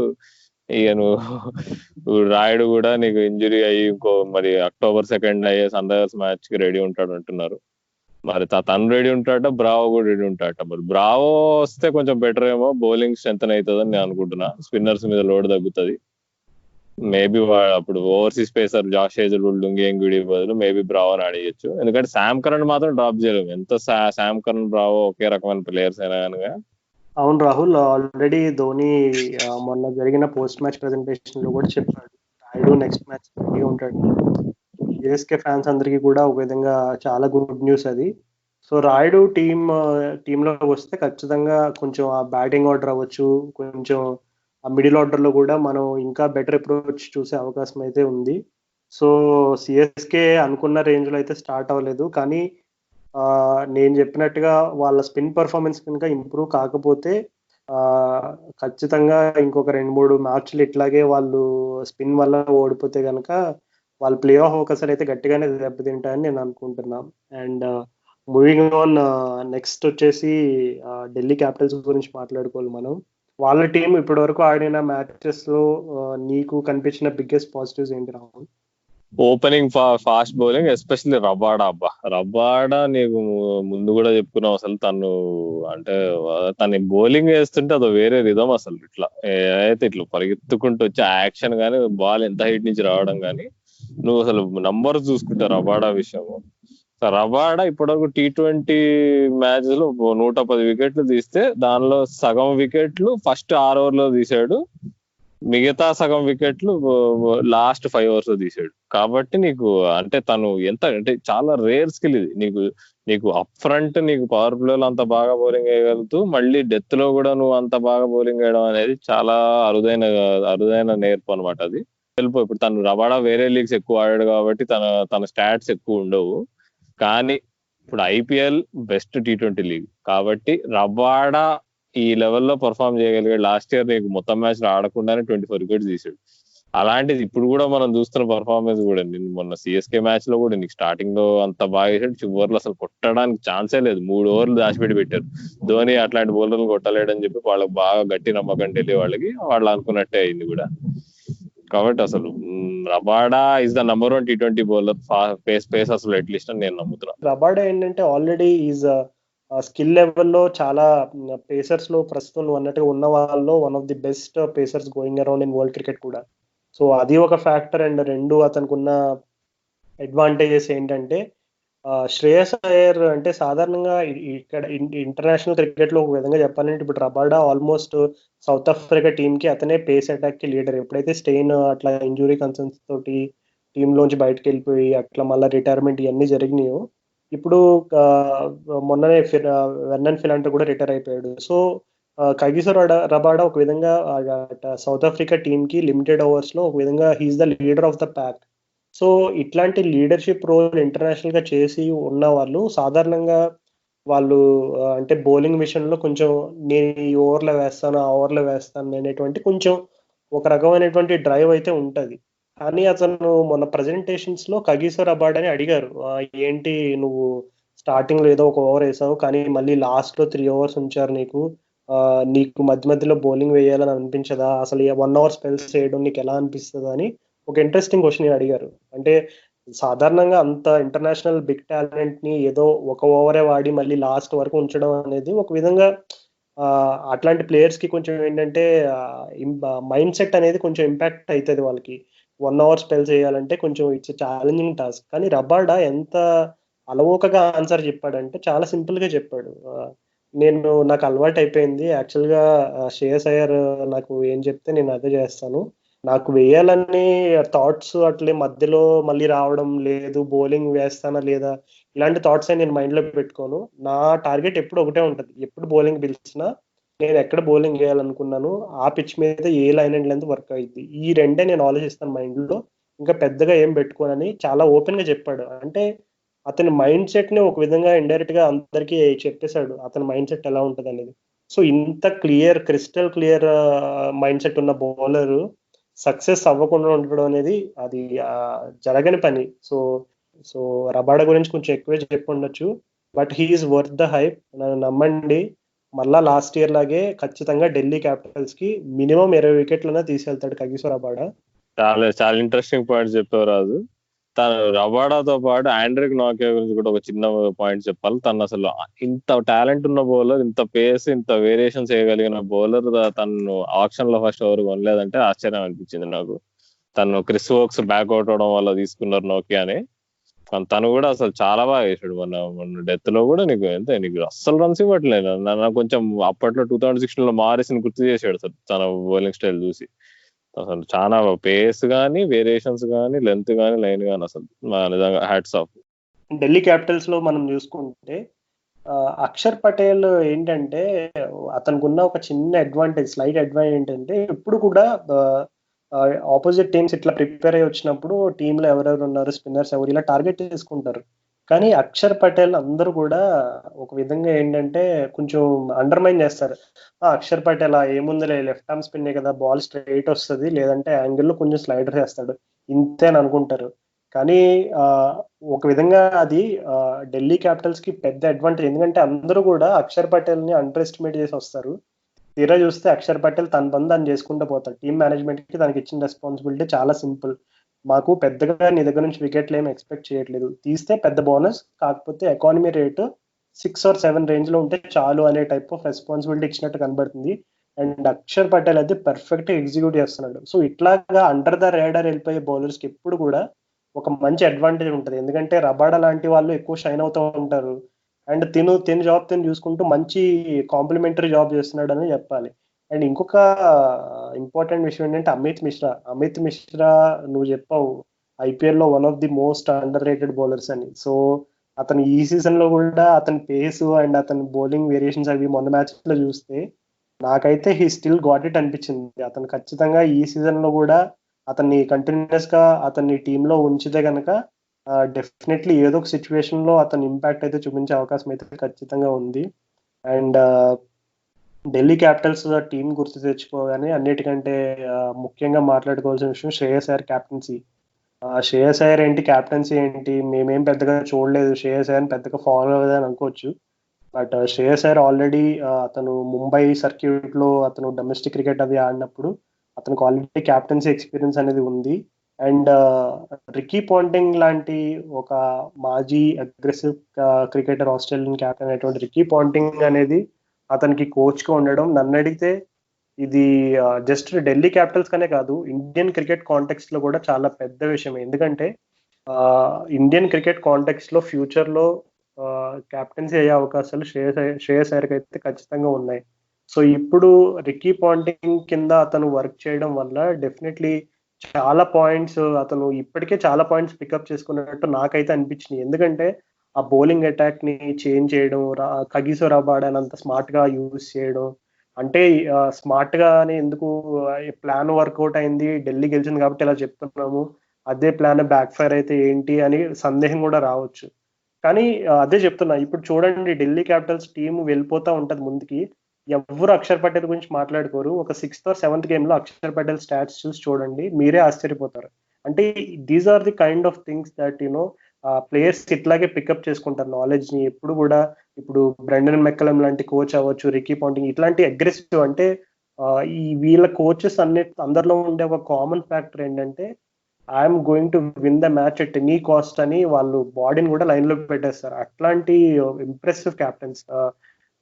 ఇక నువ్వు రాయుడు కూడా నీకు ఇంజురీ అయ్యి ఇంకో మరి October 2 అయ్యే సన్ రైజర్స్ మ్యాచ్ కి రెడీ ఉంటాడు అంటున్నారు. మరి తను రెడీ ఉంటాడట, బ్రావో కూడా రెడీ ఉంటాడట. మరి బ్రావో వస్తే కొంచెం బెటర్ ఏమో, బౌలింగ్ స్ట్రెంత్ అవుతుందని నేను అనుకుంటున్నా, స్పిన్నర్స్ మీద లోడ్ తగ్గుతుంది. మేబీ అప్పుడు ఓవర్సీస్ పేసర్ జాష్ హేజల్వుడ్ లుంగియంగుడి బదులు మేబీ బ్రావోని ఆడేయచ్చు. ఎందుకంటే శామ్ కరణ్ మాత్రం డ్రాప్ చేయలేము, ఎంత శామ్ కరణ్ బ్రావో ఒకే రకమైన ప్లేయర్స్ అయినా కనుక. అవును రాహుల్, ఆల్రెడీ ధోని మొన్న జరిగిన పోస్ట్ మ్యాచ్ ప్రెజెంటేషన్ లో కూడా చెప్పాడు రాయుడు నెక్స్ట్ మ్యాచ్ రెడీగా ఉంటాడు. సిఎస్కే ఫ్యాన్స్ అందరికీ కూడా ఒక విధంగా చాలా గుడ్ న్యూస్ అది. సో రాయుడు టీంలో వస్తే ఖచ్చితంగా కొంచెం ఆ బ్యాటింగ్ ఆర్డర్ అవ్వచ్చు, కొంచెం ఆ మిడిల్ ఆర్డర్ లో కూడా మనం ఇంకా బెటర్ అప్రోచ్ చూసే అవకాశం అయితే ఉంది. సో సిఎస్కే అనుకున్న రేంజ్ లో అయితే స్టార్ట్ అవ్వలేదు, కానీ నేను చెప్పినట్టుగా వాళ్ళ స్పిన్ పర్ఫార్మెన్స్ కనుక ఇంప్రూవ్ కాకపోతే ఖచ్చితంగా ఇంకొక 2-3 మ్యాచ్లు ఇట్లాగే వాళ్ళు స్పిన్ వల్ల ఓడిపోతే కనుక వాళ్ళ ప్లే ఆఫ్ అవకాశాలు అయితే గట్టిగానే దెబ్బతింటాయని నేను అనుకుంటున్నాను. అండ్ మూవింగ్ ఆన్, నెక్స్ట్ వచ్చేసి ఢిల్లీ క్యాపిటల్స్ గురించి మాట్లాడుకోవాలి మనం. వాళ్ళ టీం ఇప్పటి వరకు ఆడిన మ్యాచెస్ లో నీకు కనిపించిన బిగ్గెస్ట్ పాజిటివ్స్ ఏంటి Rahul? Opening fast bowling, especially Rabada నీకు ముందు కూడా చెప్పుకున్నావు. అసలు తను అంటే తను బౌలింగ్ వేస్తుంటే అదో వేరే రిధం అసలు. అయితే ఇట్లా పరిగెత్తుకుంటూ వచ్చి యాక్షన్ గానీ, బాల్ ఎంత హైట్ నుంచి రావడం కానీ, నువ్వు అసలు నంబర్ చూసుకుంటా రబాడా విషయము. రబాడా ఇప్పటివరకు T20 మ్యాచెస్ లో 110 వికెట్లు తీస్తే దానిలో సగం వికెట్లు ఫస్ట్ 6 ఓవర్లో తీసాడు, మిగతా సగం వికెట్లు లాస్ట్ 5 ఓవర్స్ లో తీసాడు. కాబట్టి నీకు అంటే తను ఎంత అంటే చాలా రేర్ స్కిల్ ఇది. నీకు అప్ ఫ్రంట్ నీకు పవర్ ప్లేలో అంత బాగా బౌలింగ్ వేయగలుగుతూ మళ్ళీ డెత్ లో కూడా నువ్వు అంత బాగా బౌలింగ్ వేయడం అనేది చాలా అరుదైన నేర్పు అనమాట అది. ఇప్పుడు తను రబాడా వేరే లీగ్స్ ఎక్కువ ఆడాడు కాబట్టి తన స్టాట్స్ ఎక్కువ ఉండవు, కానీ ఇప్పుడు ఐపీఎల్ బెస్ట్ T20 లీగ్ కాబట్టి రబాడా ఈ లెవెల్లో పర్ఫామ్ చేయగలిగాడు. లాస్ట్ ఇయర్ నీకు మొత్తం మ్యాచ్ ఆడకుండానే 24 వికెట్స్ తీసాడు. అలాంటిది ఇప్పుడు కూడా మనం చూస్తున్న పర్ఫార్మెన్స్ కూడా, నిన్న మొన్న సిఎస్కే మ్యాచ్ లో కూడా నీకు స్టార్టింగ్ లో అంత బాగా వేసాడు, చివరిలో అసలు కొట్టడానికి ఛాన్సే లేదు, 3 ఓవర్లు దాచిపెట్టి పెట్టారు. ధోని అట్లాంటి బౌలర్లు కొట్టలేడని చెప్పి వాళ్ళకి బాగా గట్టి నమ్మకం ఢిల్లీ వాళ్ళకి, వాళ్ళు అనుకున్నట్టే అయింది కూడా. కాబట్టి అసలు Rabada is the number 1 T20 bowler pace అసలు అట్లీస్ట్ అని నేను నమ్ముతున్నాను. రబాడా ఏంటంటే ఆల్రెడీ ఈజ్ స్కిల్ లెవెల్లో చాలా పేసర్స్ లో ప్రస్తుతం నువ్వు అన్నట్టుగా ఉన్న వాళ్ళలో one of the best pacers going around in world cricket కూడా. సో అది ఒక ఫ్యాక్టర్. అండ్ రెండు అతనికి ఉన్న అడ్వాంటేజెస్ ఏంటంటే శ్రేయస్ అయ్యర్ అంటే సాధారణంగా ఇక్కడ ఇంటర్నేషనల్ క్రికెట్ లో ఒక విధంగా చెప్పాలంటే ఇప్పుడు Rabada almost south Africa team కి అతనే పేస్ అటాక్ కి లీడర్. ఎప్పుడైతే స్టెయిన్ అట్లా ఇంజురీ కన్సర్న్స్ తోటి టీంలోంచి బయటకు వెళ్ళిపోయి అట్లా మళ్ళీ రిటైర్మెంట్ ఇవన్నీ జరిగినాయో, ఇప్పుడు మొన్ననే వెర్నన్ ఫిలాంటర్ కూడా రిటైర్ అయిపోయాడు. సో కగిసో రబాడా ఒక విధంగా సౌత్ ఆఫ్రికా టీమ్ కి లిమిటెడ్ ఓవర్స్ లో ఒక విధంగా he's the leader of the pack. So ఇట్లాంటి లీడర్షిప్ రోల్ ఇంటర్నేషనల్ గా చేసి ఉన్న వాళ్ళు సాధారణంగా వాళ్ళు అంటే బౌలింగ్ విషయంలో కొంచెం నేను ఈ ఓవర్లో వేస్తాను ఆ ఓవర్లో వేస్తాను అనేటువంటి కొంచెం ఒక రకమైనటువంటి డ్రైవ్ అయితే ఉంటుంది. కానీ అతను మొన్న ప్రజెంటేషన్స్ లో కగిసో రబాడాని అడిగారు, ఏంటి నువ్వు స్టార్టింగ్ లో ఏదో ఒక ఓవర్ వేసావు కానీ మళ్ళీ లాస్ట్ లో 3 ఓవర్స్ ఉంచారు నీకు మధ్య మధ్యలో బౌలింగ్ వేయాలని అనిపించదా, అసలు 1 ఓవర్ స్పెల్స్ చేయడం నీకు ఎలా అనిపిస్తుంది అని ఒక ఇంట్రెస్టింగ్ క్వశ్చన్ అడిగారు. అంటే సాధారణంగా అంత ఇంటర్నేషనల్ బిగ్ టాలెంట్ ని ఏదో ఒక ఓవరే వాడి మళ్ళీ లాస్ట్ వరకు ఉంచడం అనేది ఒక విధంగా అట్లాంటి ప్లేయర్స్ కి కొంచెం ఏంటంటే మైండ్ సెట్ అనేది కొంచెం ఇంపాక్ట్ అవుతుంది వాళ్ళకి. 1 hour స్పెల్ చేయాలంటే కొంచెం ఇట్స్ ఛాలెంజింగ్ టాస్క్. కానీ రబాడా ఎంత అలవోకగా ఆన్సర్ చెప్పాడంటే చాలా సింపుల్ గా చెప్పాడు. నాకు అలవాటు అయిపోయింది యాక్చువల్గా. శ్రేయస్ అయ్యర్ నాకు ఏం చెప్తే నేను అదే చేస్తాను. నాకు వేయాలని థాట్స్ అట్లే మధ్యలో మళ్ళీ రావడం లేదు, బౌలింగ్ వేస్తానా లేదా ఇలాంటి థాట్స్ నేను మైండ్ లో పెట్టుకోను. నా టార్గెట్ ఎప్పుడు ఒకటే ఉంటుంది, ఎప్పుడు బౌలింగ్ పిలిచినా నేను ఎక్కడ బౌలింగ్ వేయాలనుకున్నాను ఆ పిచ్ మీద ఏ లైన్ అండ్ లెంత్ వర్క్ అయింది, ఈ రెండే నేను ఆలోచిస్తాను మైండ్ లో, ఇంకా పెద్దగా ఏం పెట్టుకోనని చాలా ఓపెన్ గా చెప్పాడు. అంటే అతని మైండ్ సెట్ ని ఒక విధంగా ఇండైరెక్ట్ గా అందరికీ చెప్పేశాడు అతని మైండ్ సెట్ ఎలా ఉంటుంది అనేది. సో ఇంత క్రిస్టల్ క్లియర్ మైండ్ సెట్ ఉన్న బౌలర్ సక్సెస్ అవ్వకుండా ఉండడం అనేది అది జరగని పని. సో సో రబాడా గురించి కొంచెం ఎక్కువే చెప్పి ఉండొచ్చు, but he's worth the hype. నన్ను నమ్మండి, మళ్ళా లాస్ట్ ఇయర్ లాగే ఖచ్చితంగా ఢిల్లీ క్యాపిటల్స్ కి మినిమం 20 వికెట్లన్నా తీసుకెళ్తాడు కగిసో రబాడా. చాలా చాలా ఇంట్రెస్టింగ్ పాయింట్స్ చెప్పావు రాజు. తను రబాడాతో పాటు ఆండ్రిక్ నాకియా గురించి కూడా ఒక చిన్న పాయింట్ చెప్పాలి. తను అసలు ఇంత టాలెంట్ ఉన్న బౌలర్, ఇంత పేస్, ఇంత వేరియేషన్స్ చేయగలిగిన బౌలర్ తను ఆప్షన్ లో ఫస్ట్ ఎవరు కొనలేదంటే ఆశ్చర్యం అనిపించింది నాకు. తను క్రిస్ వోక్స్ బ్యాక్అవుట్ అవడం వల్ల తీసుకున్నారు నోకియాని. తను కూడా అసలు చాలా బాగా వేసాడు. మన డెత్ లో కూడా నీకు అస్సలు రన్స్ ఇవ్వట్లేదు. నాకు కొంచెం అప్పట్లో 2016 లో మారిస్ని గుర్తు చేసాడు అసలు తన బౌలింగ్ స్టైల్ చూసి. అసలు చాలా పేస్ గానీ, వేరియేషన్స్ గానీ, లెంత్ గానీ, లైన్ గానీ అసలు నిజంగా హ్యాట్స్ ఆఫ్. ఢిల్లీ క్యాపిటల్స్ లో మనం చూసుకుంటే అక్షర్ పటేల్ ఏంటంటే అతనికి ఉన్న ఒక చిన్న అడ్వాంటేజ్, స్లైట్ అడ్వాంటేజ్ ఏంటంటే ఇప్పుడు కూడా ఆపోజిట్ టీమ్స్ ఇట్లా ప్రిపేర్ అయ్యి వచ్చినప్పుడు టీంలో ఎవరెవరు ఉన్నారు, స్పిన్నర్స్ ఎవరు, ఇలా టార్గెట్ చేసుకుంటారు. కానీ అక్షర్ పటేల్ అందరూ కూడా ఒక విధంగా ఏంటంటే కొంచెం అండర్మైన్ చేస్తారు. అక్షర్ పటేల్ ఏముందిలే, లెఫ్ట్ ఆర్మ్ స్పిన్నే కదా, బాల్ స్ట్రైట్ వస్తుంది, లేదంటే యాంగిల్లో కొంచెం స్లైడర్ చేస్తాడు, ఇంతే అని అనుకుంటారు. కానీ ఒక విధంగా అది ఢిల్లీ క్యాపిటల్స్ కి పెద్ద అడ్వాంటేజ్. ఎందుకంటే అందరూ కూడా అక్షర్ పటేల్ ని అండర్ ఎస్టిమేట్ చేసి వస్తారు. తీరా చూస్తే అక్షర్ పటేల్ తన పని తను చేసుకుంటూ పోతాడు. టీమ్ మేనేజ్మెంట్ కి తనకి ఇచ్చిన రెస్పాన్సిబిలిటీ చాలా సింపుల్, మాకు పెద్దగా నీ దగ్గర నుంచి వికెట్లు ఏమి ఎక్స్పెక్ట్ చేయట్లేదు, తీస్తే పెద్ద బోనస్, కాకపోతే ఎకానమీ రేటు 6 or 7 రేంజ్ లో ఉంటే చాలు అనే టైప్ ఆఫ్ రెస్పాన్సిబిలిటీ ఇచ్చినట్టు కనబడుతుంది. అండ్ అక్షర్ పటేల్ అయితే పర్ఫెక్ట్ ఎగ్జిక్యూట్ చేస్తున్నాడు. సో ఇట్లాగా అండర్ ద రేడర్ వెళ్ళిపోయే బౌలర్స్ కి ఎప్పుడు కూడా ఒక మంచి అడ్వాంటేజ్ ఉంటుంది. ఎందుకంటే రబాడా లాంటి వాళ్ళు ఎక్కువ షైన్ అవుతూ ఉంటారు, అండ్ తిను జాబ్ చూసుకుంటూ మంచి కాంప్లిమెంటరీ జాబ్ చేస్తున్నాడు అని చెప్పాలి. అండ్ ఇంకొక ఇంపార్టెంట్ విషయం ఏంటంటే అమిత్ మిశ్రా నువ్వు చెప్పావు ఐపీఎల్ లో one of the most under rated bowlers అని. సో అతను ఈ సీజన్ లో కూడా అతని పేస్ అండ్ అతని బౌలింగ్ వేరియేషన్స్ అవి మొన్న మ్యాచ్ లో చూస్తే నాకైతే హీ స్టిల్ గాట్ ఇట్ అనిపించింది. అతను ఖచ్చితంగా ఈ సీజన్ లో కూడా అతన్ని కంటిన్యూస్ గా అతన్ని టీంలో ఉంచితే కనుక డెఫినెట్లీ ఏదో ఒక సిచ్యువేషన్ లో అతని ఇంపాక్ట్ అయితే చూపించే అవకాశం అయితే ఖచ్చితంగా ఉంది. అండ్ ఢిల్లీ క్యాపిటల్స్ టీం గుర్తు తెచ్చుకోగానే అన్నిటికంటే ముఖ్యంగా మాట్లాడుకోవాల్సిన విషయం శ్రేయస్ అయ్యర్ క్యాప్టెన్సీ. శ్రేయస్ అయ్యర్ ఏంటి, క్యాప్టెన్సీ ఏంటి, మేమేం పెద్దగా చూడలేదు, శ్రేయస్ అయ్యర్ పెద్దగా ఫాలో అవ్వదని అనుకోవచ్చు. బట్ శ్రేయస్ అయ్యర్ ఆల్రెడీ అతను ముంబై సర్క్యూట్ లో అతను డొమెస్టిక్ క్రికెట్ అది ఆడినప్పుడు అతనికి ఆల్రెడీ క్యాప్టెన్సీ ఎక్స్పీరియన్స్ అనేది ఉంది. అండ్ రికీ పాంటింగ్ లాంటి ఒక మాజీ అగ్రెసివ్ క్రికెటర్, ఆస్ట్రేలియన్ క్యాప్టెన్ అయినటువంటి రికీ పాంటింగ్ అనేది అతనికి కోచ్ గా ఉండడం నన్ను అడిగితే ఇది జస్ట్ ఢిల్లీ క్యాపిటల్స్ కనే కాదు, ఇండియన్ క్రికెట్ కాంటెక్స్ట్ లో కూడా చాలా పెద్ద విషయం. ఎందుకంటే ఇండియన్ క్రికెట్ కాంటెక్స్ట్ లో ఫ్యూచర్ లో క్యాప్టెన్సీ అయ్యే అవకాశాలు శ్రేయస్ అయ్యర్కి అయితే ఖచ్చితంగా ఉన్నాయి. సో ఇప్పుడు రికీ పాంటింగ్ కింద అతను వర్క్ చేయడం వల్ల డెఫినెట్లీ చాలా పాయింట్స్, అతను ఇప్పటికే చాలా పాయింట్స్ పికప్ చేసుకున్నట్టు నాకైతే అనిపించింది. ఎందుకంటే ఆ బౌలింగ్ అటాక్ ని చేంజ్ చేయడం, కగిసో రబాడాని అంత స్మార్ట్ గా యూజ్ చేయడం, అంటే స్మార్ట్ గానే ఎందుకు, ప్లాన్ వర్కౌట్ అయింది, ఢిల్లీ గెలిచింది కాబట్టి ఇలా చెప్తున్నాము, అదే ప్లాన్ బ్యాక్ ఫైర్ అయితే ఏంటి అని సందేహం కూడా రావచ్చు. కానీ అదే చెప్తున్నా, ఇప్పుడు చూడండి ఢిల్లీ క్యాపిటల్స్ టీం వెళ్ళిపోతా ఉంటది ముందుకి, ఎవరు అక్షర్ పటేల్ గురించి మాట్లాడుకోరు. ఒక 6th or 7th గేమ్ లో అక్షర్ పటేల్ స్టాట్స్ చూసి చూడండి, మీరే ఆశ్చర్యపోతారు. అంటే these are the kind of things that players ఇట్లాగే పికప్ చేసుకుంటారు నాలెడ్జ్ ని ఎప్పుడు కూడా. ఇప్పుడు బ్రెండన్ మెక్కలం లాంటి కోచ్ అవ్వచ్చు, రికీ పాంటింగ్ ఇట్లాంటి అగ్రెసివ్, అంటే ఈ వీళ్ళ కోచెస్ అందరిలో ఉండే ఒక కామన్ ఫ్యాక్టర్ ఏంటంటే I'm going to win the match at any cost అని వాళ్ళు బాడీని కూడా లైన్ లో పెట్టేస్తారు. అట్లాంటి impressive captains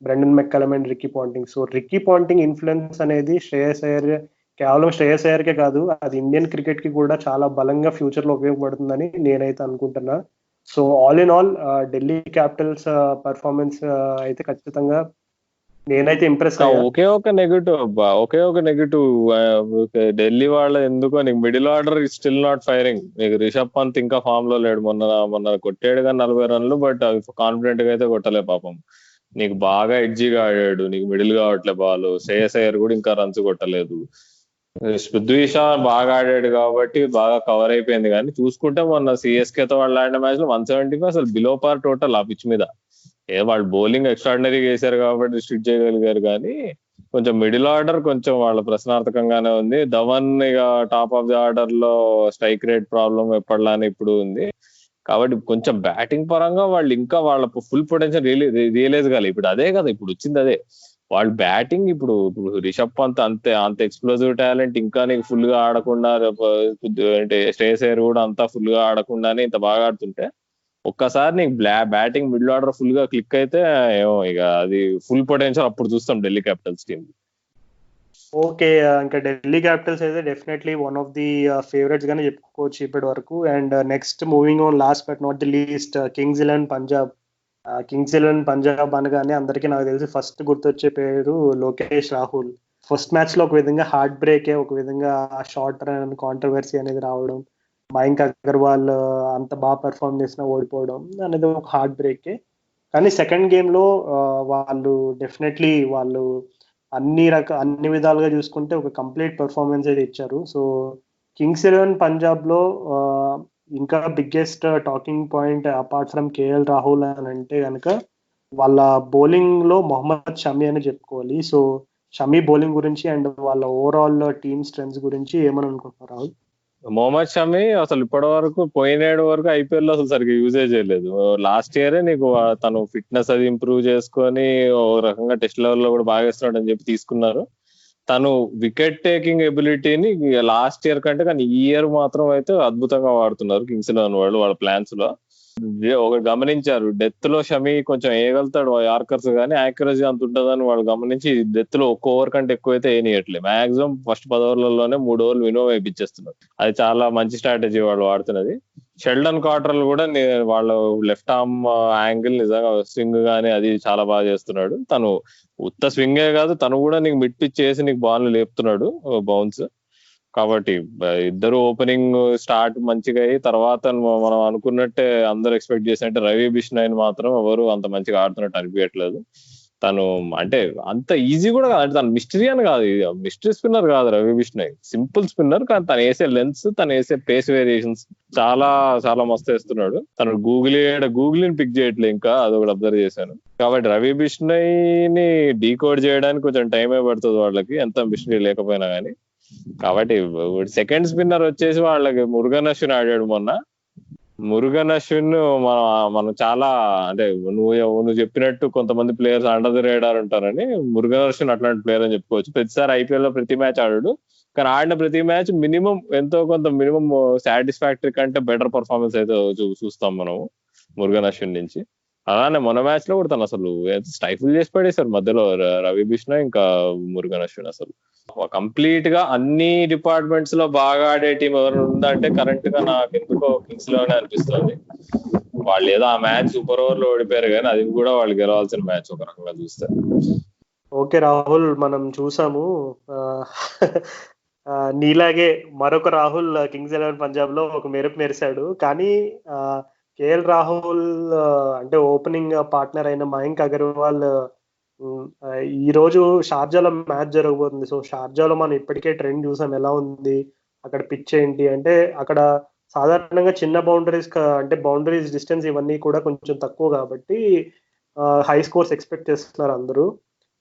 Brendon McCullum and Ricky Ponting. So Ricky Ponting influence అనేది శ్రేయస్ అయ్యర్ కేవలం శ్రేయస్ అయ్యర్కే కాదు, అది ఇండియన్ క్రికెట్ కి కూడా చాలా బలంగా ఫ్యూచర్ లో ఉపయోగపడుతుందని నేనైతే అనుకుంటున్నా. So all in all Delhi Capitals performance అయితే ఖచ్చితంగా నేనైతే ఇంప్రెస్ అయ్యా. ఒకే ఒక నెగటివ్ ఢిల్లీ వాళ్ళ ఎందుకో నీకు middle order still not firing. నీకు రిషబ్ పంత్ ఇంకా ఫామ్ లో లేడు. మొన్న కొట్టాడు కానీ 40 రన్లు, బట్ అవి కాన్ఫిడెంట్ గా అయితే కొట్టలే పాపం. నీకు బాగా ఎడ్జిగా ఆడాడు, నీకు మిడిల్ కావట్లే బాల్. శ్రేయస్ అయ్యర్ కూడా ఇంకా రన్స్ కొట్టలేదు. పృథ్వీ షా బాగా ఆడాడు కాబట్టి బాగా కవర్ అయిపోయింది. కానీ చూసుకుంటే మొన్న సిఎస్కే తో వాళ్ళు ఆడిన మ్యాచ్ లో 175 అసలు బిలో పార్ టోటల్ ఆ పిచ్ మీద. వాళ్ళు బౌలింగ్ ఎక్స్ట్రాడినరీగా వేశారు కాబట్టి స్ట్రిక్ట్ చేయగలిగారు. కానీ కొంచెం మిడిల్ ఆర్డర్ కొంచెం వాళ్ళ ప్రశ్నార్థకంగానే ఉంది. ధవన్ ఇక టాప్ ఆఫ్ ది ఆర్డర్ లో స్ట్రైక్ రేట్ ప్రాబ్లం ఎప్పటిలానే ఇప్పుడు ఉంది. కాబట్టి కొంచెం బ్యాటింగ్ పరంగా వాళ్ళు ఇంకా వాళ్ళ ఫుల్ పొటెన్షియల్ రియలైజ్ కాలేదు. ఇప్పుడు అదే కదా ఇప్పుడు వచ్చింది అదే. వాళ్ళు బ్యాటింగ్ ఇప్పుడు రిషబ్ పంత్ అంత ఎక్స్ప్లోజివ్ టాలెంట్ ఇంకా నీకు ఫుల్ గా ఆడకుండా, అంటే శ్రేయస్ అయ్యర్ కూడా అంతా ఫుల్ గా ఆడకుండానే ఇంత బాగా ఆడుతుంటే ఒక్కసారి నీకు బ్యాటింగ్ మిడిల్ ఆర్డర్ ఫుల్ గా క్లిక్ అయితే ఏమో ఇక అది ఫుల్ పొటెన్షియల్ అప్పుడు చూస్తాం ఢిల్లీ క్యాపిటల్స్ టీమ్. ఓకే, ఇంకా ఢిల్లీ క్యాపిటల్స్ అయితే definitely one of the favourites గానే చెప్పుకోవచ్చు ఇప్పటి వరకు. And next moving on, last but not the least, Kings 11 Punjab. Kings 11 Punjab అనగానే అందరికీ నాకు తెలిసి ఫస్ట్ గుర్తొచ్చే పేరు లోకేష్ రాహుల్. ఫస్ట్ మ్యాచ్ లో ఒక విధంగా హార్ట్ బ్రేకే, ఒక విధంగా షార్ట్ రన్ కాంట్రవర్సీ అనేది రావడం, మయాంక్ అగర్వాల్ అంత బాగా పెర్ఫార్మ్ చేసినా ఓడిపోవడం అనేది ఒక హార్ట్ బ్రేకే. కానీ సెకండ్ గేమ్ లో వాళ్ళు డెఫినెట్లీ వాళ్ళు అన్ని విధాలుగా చూసుకుంటే ఒక కంప్లీట్ పెర్ఫార్మెన్స్ అయితే ఇచ్చారు. సో కింగ్స్ 11 పంజాబ్ లో ఇంకా biggest talking point apart from KL Rahul అని అంటే కనుక వాళ్ళ బౌలింగ్ లో మొహమ్మద్ షమి అని చెప్పుకోవాలి. సో షమి బౌలింగ్ గురించి అండ్ వాళ్ళ ఓవరాల్ టీమ్ స్ట్రెంగ్త్ గురించి ఏమని అనుకుంటున్నారు రాహుల్? మొహమ్మద్ షమి అసలు ఇప్పటి వరకు పోయినేడు వరకు ఐపీఎల్ లో అసలు సరిగ్గా యూజే చేయలేదు. లాస్ట్ ఇయరే నీకు తను ఫిట్నెస్ అది ఇంప్రూవ్ చేసుకొని ఓ రకంగా టెస్ట్ లెవెల్ లో కూడా బాగా ఇస్తున్నాడు అని చెప్పి తీసుకున్నారు. తను వికెట్ టేకింగ్ ఎబిలిటీని లాస్ట్ ఇయర్ కంటే కానీ ఈ ఇయర్ మాత్రం అయితే అద్భుతంగా వాడుతున్నారు కింగ్స్ 11 వాళ్ళు వాళ్ళ ప్లాన్స్ లో. ఒకటి గమనించారు, డెత్ లో షమి కొంచెం వేయగలుగుతాడు యార్కర్స్, కానీ యాక్యురసీ అంత ఉంటుందని వాళ్ళు గమనించి డెత్ లో ఒక్క ఓవర్ కంటే ఎక్కువైతే వేయనియట్లేదు. మాక్సిమం ఫస్ట్ 10 ఓవర్లలోనే 3 ఓవర్లు మినిమం వేయించేస్తున్నారు. అది చాలా మంచి స్ట్రాటజీ వాళ్ళు వాడుతున్నది. షెల్డన్ కాటరల్ కూడా వాళ్ళ లెఫ్ట్ ఆర్మ్ యాంగిల్ నిజంగా స్వింగ్ గానీ అది చాలా బాగా చేస్తున్నాడు. తను ఉత్త స్వింగే కాదు, తను కూడా నీకు మిడ్ పిచ్ చేసి నీకు బాల్ లేపుతున్నాడు బౌన్స్. కాబట్టి ఇద్దరు ఓపెనింగ్ స్టార్ట్ మంచిగా అయ్యి తర్వాత మనం అనుకున్నట్టే అందరు ఎక్స్పెక్ట్ చేసినట్టే రవి బిష్నాయ్ మాత్రం ఎవరు అంత మంచిగా ఆడుతున్నట్టు అనిపించట్లేదు. తను అంటే అంత ఈజీ కూడా కాదు, అంటే తను మిస్టరీ అని కాదు, మిస్టరీ స్పిన్నర్ కాదు రవి బిష్నాయ్, సింపుల్ స్పిన్నర్. కానీ తను వేసే లెన్స్, తను వేసే పేస్ వేరియేషన్స్ చాలా చాలా మస్తు వేస్తున్నాడు. తను గూగుల్ ని పిక్ చేయట్లేదు ఇంకా, అది ఒకటి అబ్జర్వ్ చేశాను. కాబట్టి రవి బిష్నాయ్ ని డీకోడ్ చేయడానికి కొంచెం టైమే పడుతుంది వాళ్ళకి, ఎంత మిస్టరీ లేకపోయినా కానీ. కాబట్టి సెకండ్ స్పిన్నర్ వచ్చేసి వాళ్ళకి మురుగన్ అశ్విన్ ఆడాడు మొన్న. మురుగన్ అశ్విన్ మనం చాలా అంటే నువ్వు చెప్పినట్టు కొంతమంది ప్లేయర్స్ అండర్ ది రేడార్ ఉంటారని, మురుగన్ అశ్విన్ అట్లాంటి ప్లేయర్ అని చెప్పుకోవచ్చు. ప్రతిసారి ఐపీఎల్ లో ప్రతి మ్యాచ్ ఆడాడు, కానీ ఆడిన ప్రతి మ్యాచ్ మినిమం ఎంతో కొంత మినిమం సాటిస్ఫాక్టరీ కంటే బెటర్ పర్ఫార్మెన్స్ అయితే చూస్తాం మనము మురుగన్ అశ్విన్ నుంచి. అలానే మన మ్యాచ్ లో కూడా తను అసలు స్టైఫుల్ చేసి పడేశారు మధ్యలో రవి బిష్నాయ్ ఇంకా మురుగన్ అశ్విన్. అసలు కంప్లీట్ గా అన్ని డిపార్ట్మెంట్స్ లో బాగా ఆడే టీం ఎవరు ఉందంటే కరెంట్ గా నాకు ఎందుకో కింగ్స్ లోనే అనిపిస్తుంది. వాళ్ళు ఏదో ఆ మ్యాచ్ సూపర్ ఓవర్ లో ఓడిపోయారు కానీ అది కూడా వాళ్ళు గెలవాల్సిన మ్యాచ్ ఒక రకంగా చూస్తే. ఓకే రాహుల్, మనం చూసాము నీలాగే మరొక రాహుల్ కింగ్స్ 11 పంజాబ్ లో ఒక మెరుపు మెరిశాడు. కానీ కేఎల్ రాహుల్ అంటే ఓపెనింగ్ పార్ట్నర్ అయిన మయాంక్ అగర్వాల్ ఈ రోజు షార్జాలో మ్యాచ్ జరగబోతుంది. సో షార్జాలో మనం ఇప్పటికే ట్రెండ్ చూసాం ఎలా ఉంది, అక్కడ పిచ్ ఏంటి అంటే అక్కడ సాధారణంగా చిన్న బౌండరీస్ అంటే బౌండరీస్ డిస్టెన్స్ ఇవన్నీ కూడా కొంచెం తక్కువ కాబట్టి హై స్కోర్స్ ఎక్స్పెక్ట్ చేస్తున్నారు అందరూ.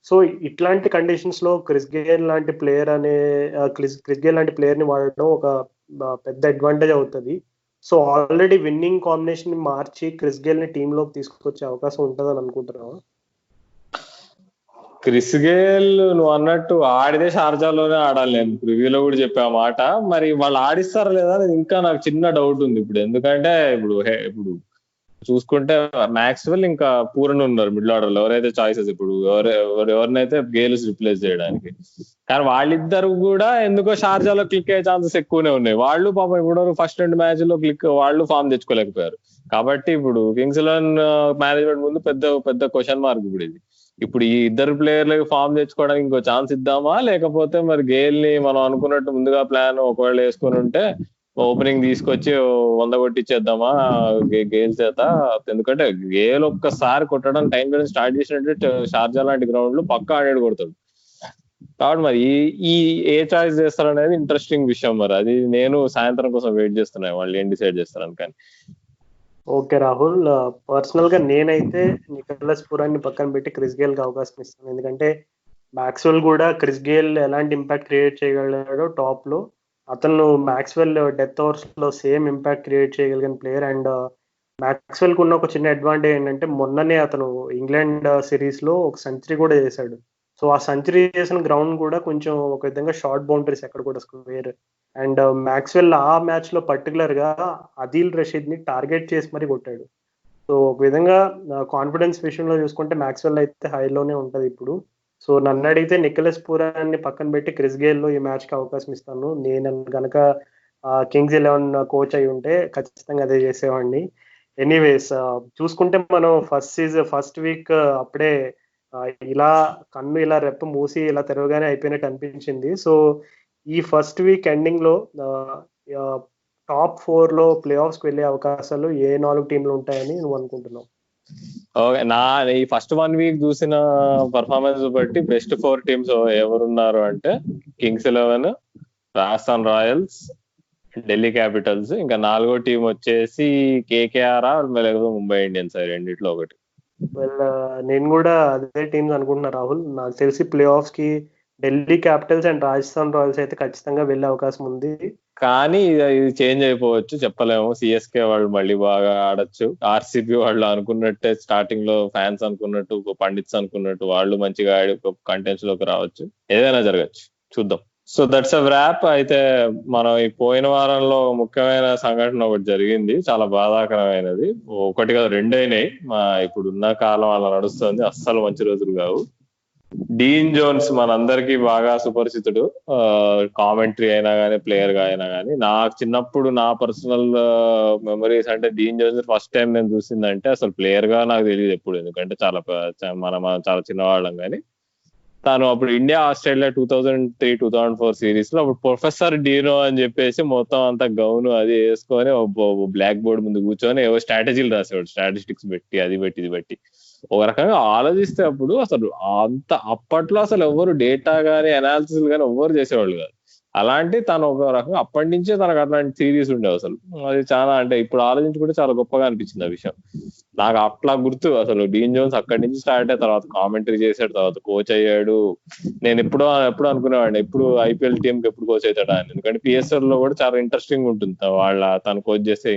సో ఇట్లాంటి కండిషన్స్ లో క్రిస్ గేల్ లాంటి ప్లేయర్ ని వాడటం ఒక పెద్ద అడ్వాంటేజ్ అవుతుంది. సో ఆల్రెడీ విన్నింగ్ కాంబినేషన్ ని మార్చి క్రిస్ గేల్ ని టీమ్ లోకి తీసుకొచ్చే అవకాశం ఉంటుందని అనుకుంటున్నావా? క్రిస్ గేల్ నువ్వు అన్నట్టు ఆడితే షార్జాలోనే ఆడాలి, నేను ప్రివ్యూలో కూడా చెప్పా మాట. మరి వాళ్ళు ఆడిస్తారా లేదా అనేది ఇంకా నాకు చిన్న డౌట్ ఉంది ఇప్పుడు. ఎందుకంటే ఇప్పుడు చూసుకుంటే మ్యాక్స్వెల్ ఇంకా పూరన్ ఉన్నారు మిడిల్ ఆర్డర్ లో, ఎవరైతే చాయిసెస్ ఇప్పుడు ఎవరినైతే గేల్స్ రిప్లేస్ చేయడానికి. కానీ వాళ్ళిద్దరు కూడా ఎందుకో షార్జాలో క్లిక్ అయ్యే ఛాన్సెస్ ఎక్కువనే ఉన్నాయి. వాళ్ళు పాపం ఇప్పుడు ఫస్ట్ 2 మ్యాచ్ లో వాళ్ళు ఫామ్ తెచ్చుకోలేకపోయారు. కాబట్టి ఇప్పుడు కింగ్స్ 11 మేనేజ్మెంట్ ముందు పెద్ద పెద్ద క్వశ్చన్ మార్క్ ఇప్పుడు ఇది. ఇప్పుడు ఈ ఇద్దరు ప్లేయర్లకి ఫామ్ తెచ్చుకోవడానికి ఇంకో ఛాన్స్ ఇద్దామా, లేకపోతే మరి గేల్ ని మనం అనుకున్నట్టు ముందుగా ప్లాన్ ఒకవేళ వేసుకుని ఉంటే ఓపెనింగ్ తీసుకొచ్చి 100 కొట్టించేద్దామా గేల్ చేత. ఎందుకంటే గేల్ ఒక్కసారి కొట్టడం టైం గురించి స్టార్ట్ చేసినట్టు షార్జా లాంటి గ్రౌండ్ లో పక్కా ఆడాడు కొడతాడు. కాబట్టి మరి ఈ ఏ చాయిస్ చేస్తారనేది ఇంట్రెస్టింగ్ విషయం. మరి అది నేను సాయంత్రం కోసం వెయిట్ చేస్తున్నాను, వాళ్ళు ఏం డిసైడ్ చేస్తారని. కానీ ఓకే రాహుల్, పర్సనల్ గా నేనైతే నికోలస్ పూరాన్ని పక్కన పెట్టి క్రిస్ గేల్ కి అవకాశం ఇస్తాను. ఎందుకంటే మ్యాక్స్వెల్ కూడా క్రిస్ గేల్ ఎలాంటి ఇంపాక్ట్ క్రియేట్ చేయగలిగాడో టాప్ లో, అతను మ్యాక్స్వెల్ డెత్ ఓవర్స్ లో సేమ్ ఇంపాక్ట్ క్రియేట్ చేయగలిగిన ప్లేయర్. అండ్ మ్యాక్స్వెల్ కు ఉన్న ఒక చిన్న అడ్వాంటేజ్ ఏంటంటే మొన్ననే అతను ఇంగ్లాండ్ సిరీస్ లో ఒక సెంచరీ కూడా చేశాడు. సో ఆ సెంచరీ చేసిన గ్రౌండ్ కూడా కొంచెం ఒక విధంగా షార్ట్ బౌండరీస్ ఎక్కడ కూడా స్క్వేర్. అండ్ మ్యాక్స్వెల్ ఆ మ్యాచ్ లో పర్టికులర్ గా అదిల్ రషీద్ ని టార్గెట్ చేసి మరీ కొట్టాడు. సో ఒక విధంగా కాన్ఫిడెన్స్ విషయంలో చూసుకుంటే మ్యాక్స్వెల్ అయితే హైలోనే ఉంటది ఇప్పుడు. సో నన్ను అడిగితే నికోలస్ పూరాన్ని పక్కన పెట్టి క్రిస్ గేల్ లో ఈ మ్యాచ్ కి అవకాశం ఇస్తాను. నేను గనక కింగ్స్ 11 కోచ్ అయి ఉంటే ఖచ్చితంగా అదే చేసేవాడిని. ఎనీవేస్, చూసుకుంటే మనం ఫస్ట్ వీక్ అప్పుడే ఇలా కన్ను ఇలా రెప్ప మూసి ఇలా తెరవగానే అయిపోయినట్టు అనిపించింది. సో ఈ ఫస్ట్ వీక్ ఎండింగ్ లో టాప్ 4 లో ప్లే ఆఫ్స్ కి వెళ్ళే అవకాశాలు ఏ 4 టీంలు ఉంటాయని నువ్వు అనుకుంటున్నావు? ఓకే, ఈ ఫస్ట్ 1 వీక్ చూసిన పర్ఫార్మెన్స్ బట్టి బెస్ట్ 4 టీమ్స్ ఎవరున్నారు అంటే Kings 11, Rajasthan Royals, Delhi Capitals, ఇంకా 4వ టీం వచ్చేసి కేకేఆర్ లేకపోతే ముంబై ఇండియన్స్. రెండిట్లో ఒకటి. నేను కూడా అదే టీమ్స్ అనుకుంటున్నా రాహుల్. నాకు తెలిసి ప్లే ఆఫ్స్ కి Delhi Capitals and Rajasthan Royals అయితే ఖచ్చితంగా వెళ్ళే అవకాశం ఉంది. కానీ ఇది చేంజ్ అయిపోవచ్చు, చెప్పలేము. సిఎస్కే వాళ్ళు మళ్ళీ బాగా ఆడొచ్చు, ఆర్సీబీ వాళ్ళు అనుకున్నట్టే స్టార్టింగ్ లో ఫ్యాన్స్ అనుకున్నట్టు, పండిట్స్ అనుకున్నట్టు వాళ్ళు మంచిగా ఆడి కంటెంట్స్ లోకి రావచ్చు. ఏదైనా జరగచ్చు, చూద్దాం. So that's a wrap. అయితే మనం ఈ పోయిన వారంలో ముఖ్యమైన సంఘటన ఒకటి జరిగింది, చాలా బాధాకరమైనది. ఒకటి కాదు, 2 అయినాయి. ఇప్పుడున్న కాలం అలా నడుస్తుంది, అస్సలు మంచి రోజులు కావు. డీన్ జోన్స్ మనందరికీ బాగా సుపరిచితుడు, కామెంటరీ అయినా కానీ ప్లేయర్ గా అయినా కానీ. నాకు చిన్నప్పుడు నా పర్సనల్ మెమరీస్ అంటే డీన్ జోన్స్ ఫస్ట్ టైం నేను చూసిందంటే అసలు ప్లేయర్ గా నాకు తెలియదు ఎప్పుడు, ఎందుకంటే మనం చాలా చిన్నవాళ్ళం. కానీ తాను అప్పుడు ఇండియా ఆస్ట్రేలియా 2003-2004 సిరీస్ లో అప్పుడు ప్రొఫెసర్ డీనో అని చెప్పేసి మొత్తం అంతా గౌను అది వేసుకొని బ్లాక్ బోర్డ్ ముందు కూర్చొని ఏవో స్ట్రాటజీలు రాసేవాడు, స్టాటిస్టిక్స్ పెట్టి అది పెట్టి ఇది పెట్టి. ఒక రకంగా ఆలోచిస్తే అప్పుడు అసలు అప్పట్లో అసలు ఎవరు డేటా గానీ అనాలిసిస్ గానీ ఎవ్వరు చేసేవాళ్ళు కాదు. అలాంటి తను ఒక రకంగా అప్పటి నుంచే తనకు అట్లాంటి సిరీస్ ఉండేవి. అసలు అది చాలా అంటే ఇప్పుడు ఆలోచించుకుంటే చాలా గొప్పగా అనిపించింది ఆ విషయం. నాకు అట్లా గుర్తు అసలు డీన్ జోన్స్ అక్కడి నుంచి స్టార్ట్ అయ్యి తర్వాత కామెంటరీ చేశాడు, తర్వాత కోచ్ అయ్యాడు. నేను ఎప్పుడు అనుకునేవాడిని ఎప్పుడు ఐపీఎల్ టీమ్ కి ఎప్పుడు కోచ్ అవుతాడా అని. ఎందుకంటే పిఎస్ఎల్ లో కూడా చాలా ఇంట్రెస్టింగ్ ఉంటుంది తను కోచ్ చేస్తే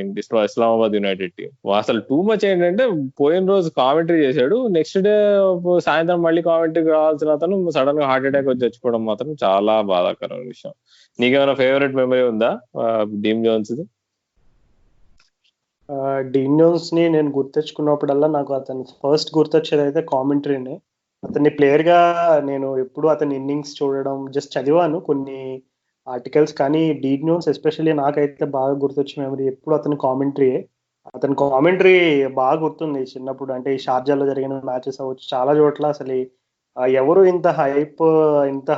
ఇస్లామాబాద్ యునైటెడ్ టీం. అసలు టూ మచ్ ఏంటంటే పోయిన రోజు కామెంటరీ చేశాడు, నెక్స్ట్ డే సాయంత్రం మళ్ళీ కామెంటరీ కావాల్సిన అతను సడన్ గా హార్ట్ అటాక్ వచ్చి చచ్చిపోవడం మాత్రం చాలా బాధాకరమైన విషయం. నీకేమైనా ఫేవరెట్ మెమరీ ఉందా డీన్ జోన్స్ ది? డీన్ జోన్స్ ని నేను గుర్తెచ్చుకున్నప్పుడల్లా నాకు అతను ఫస్ట్ గుర్తొచ్చేది అయితే కామెంటరీనే. అతన్ని ప్లేయర్ గా నేను ఎప్పుడు అతని ఇన్నింగ్స్ చూడడం జస్ట్ చదివాను కొన్ని ఆర్టికల్స్, కానీ డీన్ జోన్స్ ఎస్పెషల్లీ నాకైతే బాగా గుర్తొచ్చే మెమరీ ఎప్పుడు అతని కామెంటరీయే. అతని కామెంటరీ బాగా గుర్తుంది చిన్నప్పుడు. అంటే ఈ షార్జాలో జరిగిన మ్యాచెస్ అవ్వచ్చు, చాలా చోట్ల అసలు ఎవరు ఇంత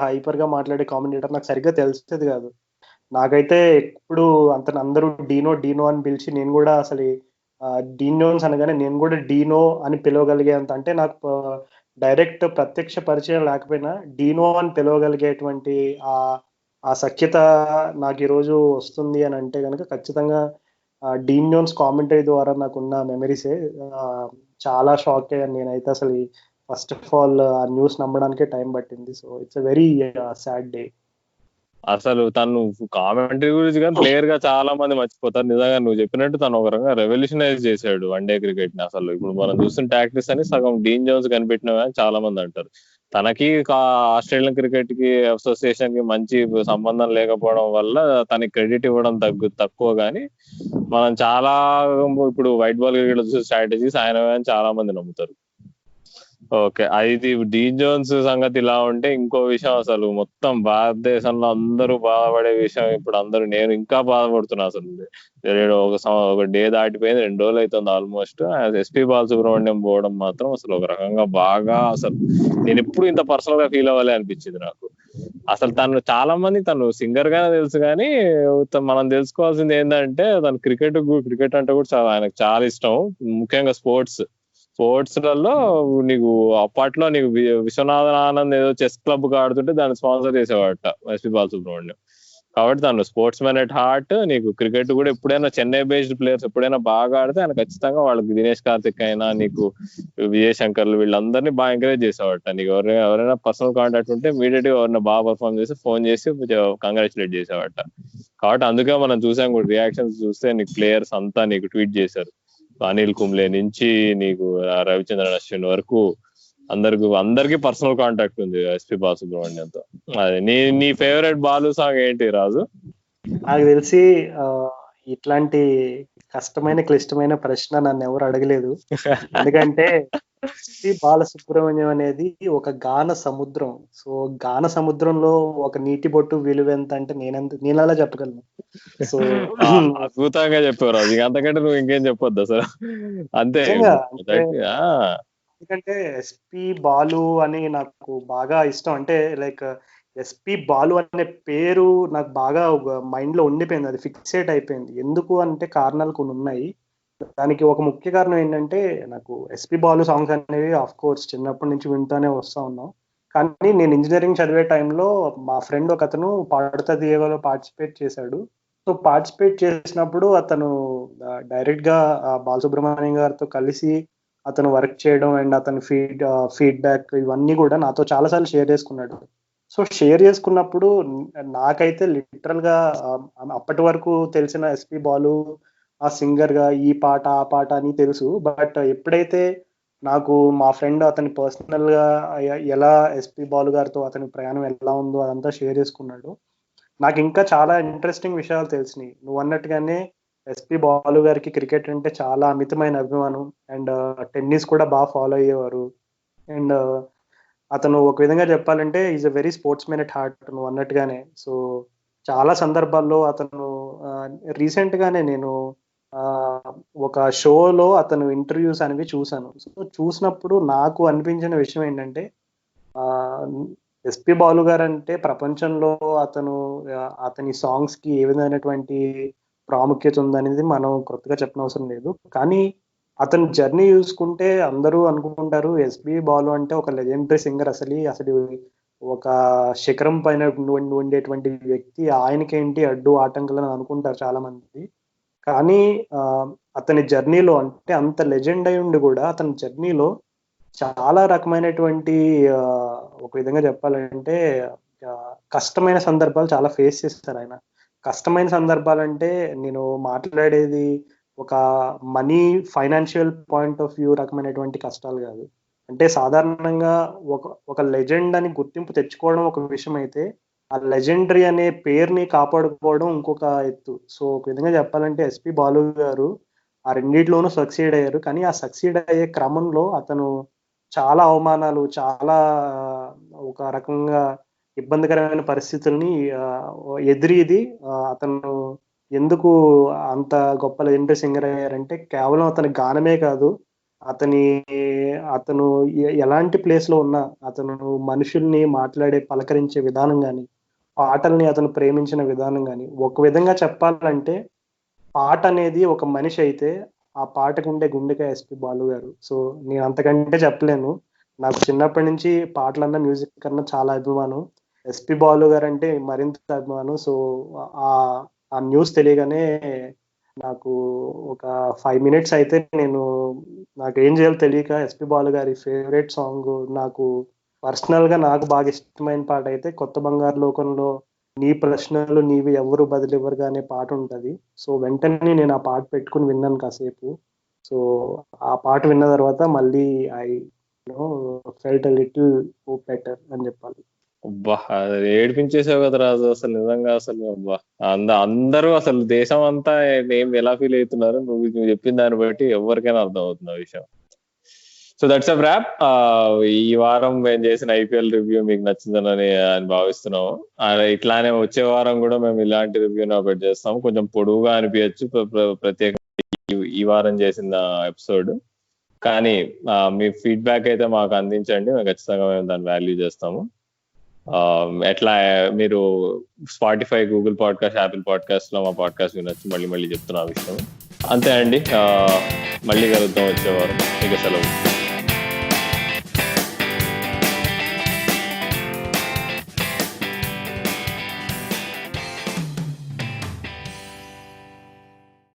హైపర్ గా మాట్లాడే కామెంటేటర్ నాకు సరిగ్గా తెలిసేది కాదు. నాకైతే ఎప్పుడు అందరూ డీనో డీనో అని పిలిచి నేను కూడా అసలు డీన్ జోన్స్ అనగానే నేను కూడా డీనో అని పిలవగలిగేంత, అంటే నాకు డైరెక్ట్ ప్రత్యక్ష పరిచయం లేకపోయినా డీనో అని పిలవగలిగేటువంటి ఆ సఖ్యత నాకు ఈరోజు వస్తుంది అని అంటే కనుక ఖచ్చితంగా డీన్ జోన్స్ కామెంటరీ ద్వారా నాకున్న మెమరీసే. చాలా షాక్ అయ్యాను నేనైతే. అసలు ఫస్ట్ ఆఫ్ ఆల్ ఆ న్యూస్ నమ్మడానికే టైం పట్టింది. So it's a very sad day. అసలు తను కామెంటరీ గురించి కానీ ప్లేయర్ గా చాలా మంది మర్చిపోతారు. నిజంగా నువ్వు చెప్పినట్టు తను ఒక రకంగా రెవల్యూషనైజ్ చేశాడు వన్డే క్రికెట్ ని. అసలు ఇప్పుడు మనం చూస్తున్న టాక్టిక్స్ అని సగం డీన్ జోన్స్ కనిపెట్టినవి అని చాలా మంది అంటారు. తనకి ఆస్ట్రేలియన్ క్రికెట్ కి అసోసియేషన్ కి మంచి సంబంధం లేకపోవడం వల్ల తనకి క్రెడిట్ ఇవ్వడం తక్కువ. కానీ మనం చాలా ఇప్పుడు వైట్ బాల్ క్రికెట్ చూసే స్ట్రాటజీస్ ఆయన చాలా మంది నమ్ముతారు. ఓకే, అది డీన్ జోన్స్ సంగతి ఇలా ఉంటే ఇంకో విషయం, అసలు మొత్తం భారతదేశంలో అందరూ బాధపడే విషయం. ఇప్పుడు అందరూ, నేను ఇంకా బాధపడుతున్నా. అసలు ఒక డే దాటిపోయింది, 2 రోజులు అవుతుంది ఆల్మోస్ట్. ఎస్పీ బాలసుబ్రహ్మణ్యం పోవడం మాత్రం అసలు ఒక రకంగా బాగా, అసలు నేను ఎప్పుడు ఇంత పర్సనల్ గా ఫీల్ అవ్వాలి అనిపించింది నాకు. అసలు తను చాలా మంది, తను సింగర్ గానే తెలుసు, కానీ మనం తెలుసుకోవాల్సింది ఏంటంటే తను క్రికెట్ అంటే కూడా ఆయనకు చాలా ఇష్టం. ముఖ్యంగా స్పోర్ట్స్ లలో నీకు అప్పట్లో నీకు విశ్వనాథన్ ఆనంద్ ఏదో చెస్ క్లబ్ ఆడుతుంటే దాన్ని స్పాన్సర్ చేసేవాడట ఎస్పీ బాలసుబ్రహ్మణ్యం. కాబట్టి తను స్పోర్ట్స్ మ్యాన్ ఎట్ హార్ట్. నీకు క్రికెట్ కూడా ఎప్పుడైనా చెన్నై బేస్డ్ ప్లేయర్స్ ఎప్పుడైనా బాగా ఆడితే ఆయన ఖచ్చితంగా వాళ్ళకి దినేష్ కార్తిక్ అయినా, నీకు విజయ్ శంకర్లు, వీళ్ళందరినీ బాగా ఎంకరేజ్ చేసేవాడట. నీకు ఎవరైనా పర్సనల్ కాంటాక్ట్ ఉంటే ఇమీడియట్ గా ఎవరైనా బాగా పర్ఫార్మ్ చేసి ఫోన్ చేసి కంగ్రాచులేట్ చేసేవాడట. కాబట్టి అందుకే మనం చూసాం కూడా, రియాక్షన్స్ చూస్తే నీకు ప్లేయర్స్ అంతా నీకు ట్వీట్ చేశారు. అనిల్ కుంబ్లే నుంచి నీకు రవిచంద్రన్ అశ్విన్ వరకు అందరికి పర్సనల్ కాంటాక్ట్ ఉంది ఎస్పీ బాలసుబ్రహ్మణ్యంతో. అది నీ ఫేవరెట్ బాలు సాంగ్ ఏంటి రాజు? నాకు తెలిసి ఇట్లాంటి కష్టమైన క్లిష్టమైన ప్రశ్న నన్ను ఎవరు అడగలేదు. ఎందుకంటే ఎస్పీ బాలసుబ్రహ్మణ్యం అనేది ఒక గాన సముద్రం. సో గాన సముద్రంలో ఒక నీటి బొట్టు విలువ ఎంత అంటే నేను అలా చెప్పగలను. సో అద్భుతంగా చెప్పారు అది. అంతకంటే నువ్వు ఇంకేం చెప్పొద్దు అసలు. అంతే. ఎందుకంటే ఎస్పీ బాలు అని నాకు బాగా ఇష్టం. అంటే లైక్ ఎస్పీ బాలు అనే పేరు నాకు బాగా మైండ్ లో ఉండిపోయింది, అది ఫిక్సేట్ అయిపోయింది. ఎందుకు అంటే కారణాలు కొన్ని ఉన్నాయి. దానికి ఒక ముఖ్య కారణం ఏంటంటే, నాకు ఎస్పీ బాలు సాంగ్స్ అనేవి ఆఫ్ కోర్స్ చిన్నప్పటి నుంచి వింటూనే వస్తా ఉన్నాం. కానీ నేను ఇంజనీరింగ్ చదివే టైంలో మా ఫ్రెండ్ ఒక అతను పాడుతా తీయగలో పార్టిసిపేట్ చేశాడు. సో పార్టిసిపేట్ చేసినప్పుడు అతను డైరెక్ట్ గా బాలసుబ్రహ్మణ్యం గారితో కలిసి అతను వర్క్ చేయడం అండ్ అతని ఫీడ్బ్యాక్ ఇవన్నీ కూడా నాతో చాలాసార్లు షేర్ చేసుకున్నాడు. సో షేర్ చేసుకున్నప్పుడు నాకైతే లిటరల్ గా అప్పటి వరకు తెలిసిన ఎస్పీ బాలు ఆ సింగర్ గా ఈ పాట ఆ పాట అని తెలుసు. బట్ ఎప్పుడైతే నాకు మా ఫ్రెండ్ అతని పర్సనల్ గా ఎలా ఎస్పీ బాలు గారితో అతని ప్రయాణం ఎలా ఉందో అదంతా షేర్ చేసుకున్నాడు, నాకు ఇంకా చాలా ఇంట్రెస్టింగ్ విషయాలు తెలిసినాయి. నువ్వు అన్నట్టుగానే ఎస్పీ బాలు గారికి క్రికెట్ అంటే చాలా అమితమైన అభిమానం అండ్ టెన్నిస్ కూడా బాగా ఫాలో అయ్యేవారు. అండ్ అతను ఒక విధంగా చెప్పాలంటే is a very sports man at heart, నువ్వు అన్నట్టుగానే. సో చాలా సందర్భాల్లో అతను రీసెంట్ గానే నేను ఒక షోలో అతను ఇంటర్వ్యూస్ అనేవి చూశాను. సో చూసినప్పుడు నాకు అనిపించిన విషయం ఏంటంటే, ఎస్పీ బాలు గారు అంటే ప్రపంచంలో అతని సాంగ్స్ కి ఏ విధమైనటువంటి ప్రాముఖ్యత ఉందనేది మనం కొత్తగా చెప్పనవసరం లేదు. కానీ అతని జర్నీ చూసుకుంటే అందరూ అనుకుంటారు ఎస్పీ బాలు అంటే ఒక లెజెండరీ సింగర్, అసలు ఒక శిఖరం పైన ఉండేటువంటి వ్యక్తి, ఆయనకేంటి అడ్డు ఆటంకాలను అనుకుంటారు చాలా మంది. కానీ అతని జర్నీలో, అంటే అంత లెజెండ్ అయి ఉండి కూడా అతని జర్నీలో చాలా రకమైనటువంటి ఒక విధంగా చెప్పాలంటే కష్టమైన సందర్భాలు చాలా ఫేస్ చేస్తారు ఆయన. కష్టమైన సందర్భాలంటే నేను మాట్లాడేది ఒక money financial point of view రకమైనటువంటి కష్టాలు కాదు. అంటే సాధారణంగా ఒక లెజెండ్ అని గుర్తింపు తెచ్చుకోవడం ఒక విషయం అయితే, ఆ లెజెండరీ అనే పేరుని కాపాడుకోవడం ఇంకొక ఎత్తు. సో ఒక విధంగా చెప్పాలంటే ఎస్పీ బాలు గారు ఆ రెండిట్లోనూ సక్సీడ్ అయ్యారు. కానీ ఆ సక్సీడ్ అయ్యే క్రమంలో అతను చాలా అవమానాలు, చాలా ఒక రకంగా ఇబ్బందికరమైన పరిస్థితుల్ని ఎదురీది అతను ఎందుకు అంత గొప్ప లెజెండరీ సింగర్ అయ్యారంటే, కేవలం అతని గానమే కాదు, అతను ఎలాంటి ప్లేస్ లో ఉన్నా అతను మనుషుల్ని మాట్లాడే పలకరించే విధానం కానీ, పాటల్ని అతను ప్రేమించిన విధానం కానీ, ఒక విధంగా చెప్పాలంటే పాట అనేది ఒక మనిషి అయితే ఆ పాటకు ఉండే గుండెకాయ ఎస్పీ బాలు గారు. సో నేను అంతకంటే చెప్పలేను. నాకు చిన్నప్పటి నుంచి పాటలన్నా మ్యూజిక్ కన్నా చాలా అభిమానం. ఎస్పీ బాలు గారు అంటే మరింత అభిమానం. సో ఆ న్యూస్ తెలియగానే నాకు ఒక 5 minutes అయితే నాకు ఏం చేయాలో తెలియక ఎస్పీ బాలు గారి ఫేవరెట్ సాంగ్, నాకు పర్సనల్ గా నాకు బాగా ఇష్టమైన పాట అయితే కొత్త బంగారు లోకంలో నీ ప్రశ్నలు నీవి ఎవరు బదిలివ్వరుగా అనే పాట ఉంటది. సో వెంటనే నేను ఆ పాట పెట్టుకుని విన్నాను కాసేపు. సో ఆ పాట విన్న తర్వాత మళ్ళీ ఐ ఫెల్ట్ లిటిల్ బెటర్ అని చెప్పాలి. అబ్బా అది ఏడిపించేసావు కదా రాజు, అసలు నిజంగా అసలు అబ్బా అందరూ అసలు దేశం అంతా ఏం ఎలా ఫీల్ అవుతున్నారు నువ్వు చెప్పిన దాన్ని బట్టి ఎవరికైనా అర్థం అవుతుంది ఆ విషయం. So that's a rap. ఈ వారం మేము చేసిన ఐపీఎల్ రివ్యూ మీకు నచ్చిందని భావిస్తున్నాము. ఇట్లానే వచ్చే వారం కూడా మేము ఇలాంటి రివ్యూని అప్డేట్ చేస్తాము. కొంచెం పొడువుగా అనిపించచ్చు ప్రత్యేకంగా ఈ వారం చేసిన ఎపిసోడ్, కానీ మీ ఫీడ్బ్యాక్ అయితే మాకు అందించండి, మేము ఖచ్చితంగా మేము దాన్ని వాల్యూ చేస్తాము. ఎట్లా మీరు Spotify, Google podcast, Apple podcast లో మా పాడ్కాస్ట్ వినొచ్చు. మళ్ళీ చెప్తున్నా ఆ విషయం. అంతే అండి, మళ్ళీ కలుద్దాం వచ్చేవారు. ఇక సెలవు.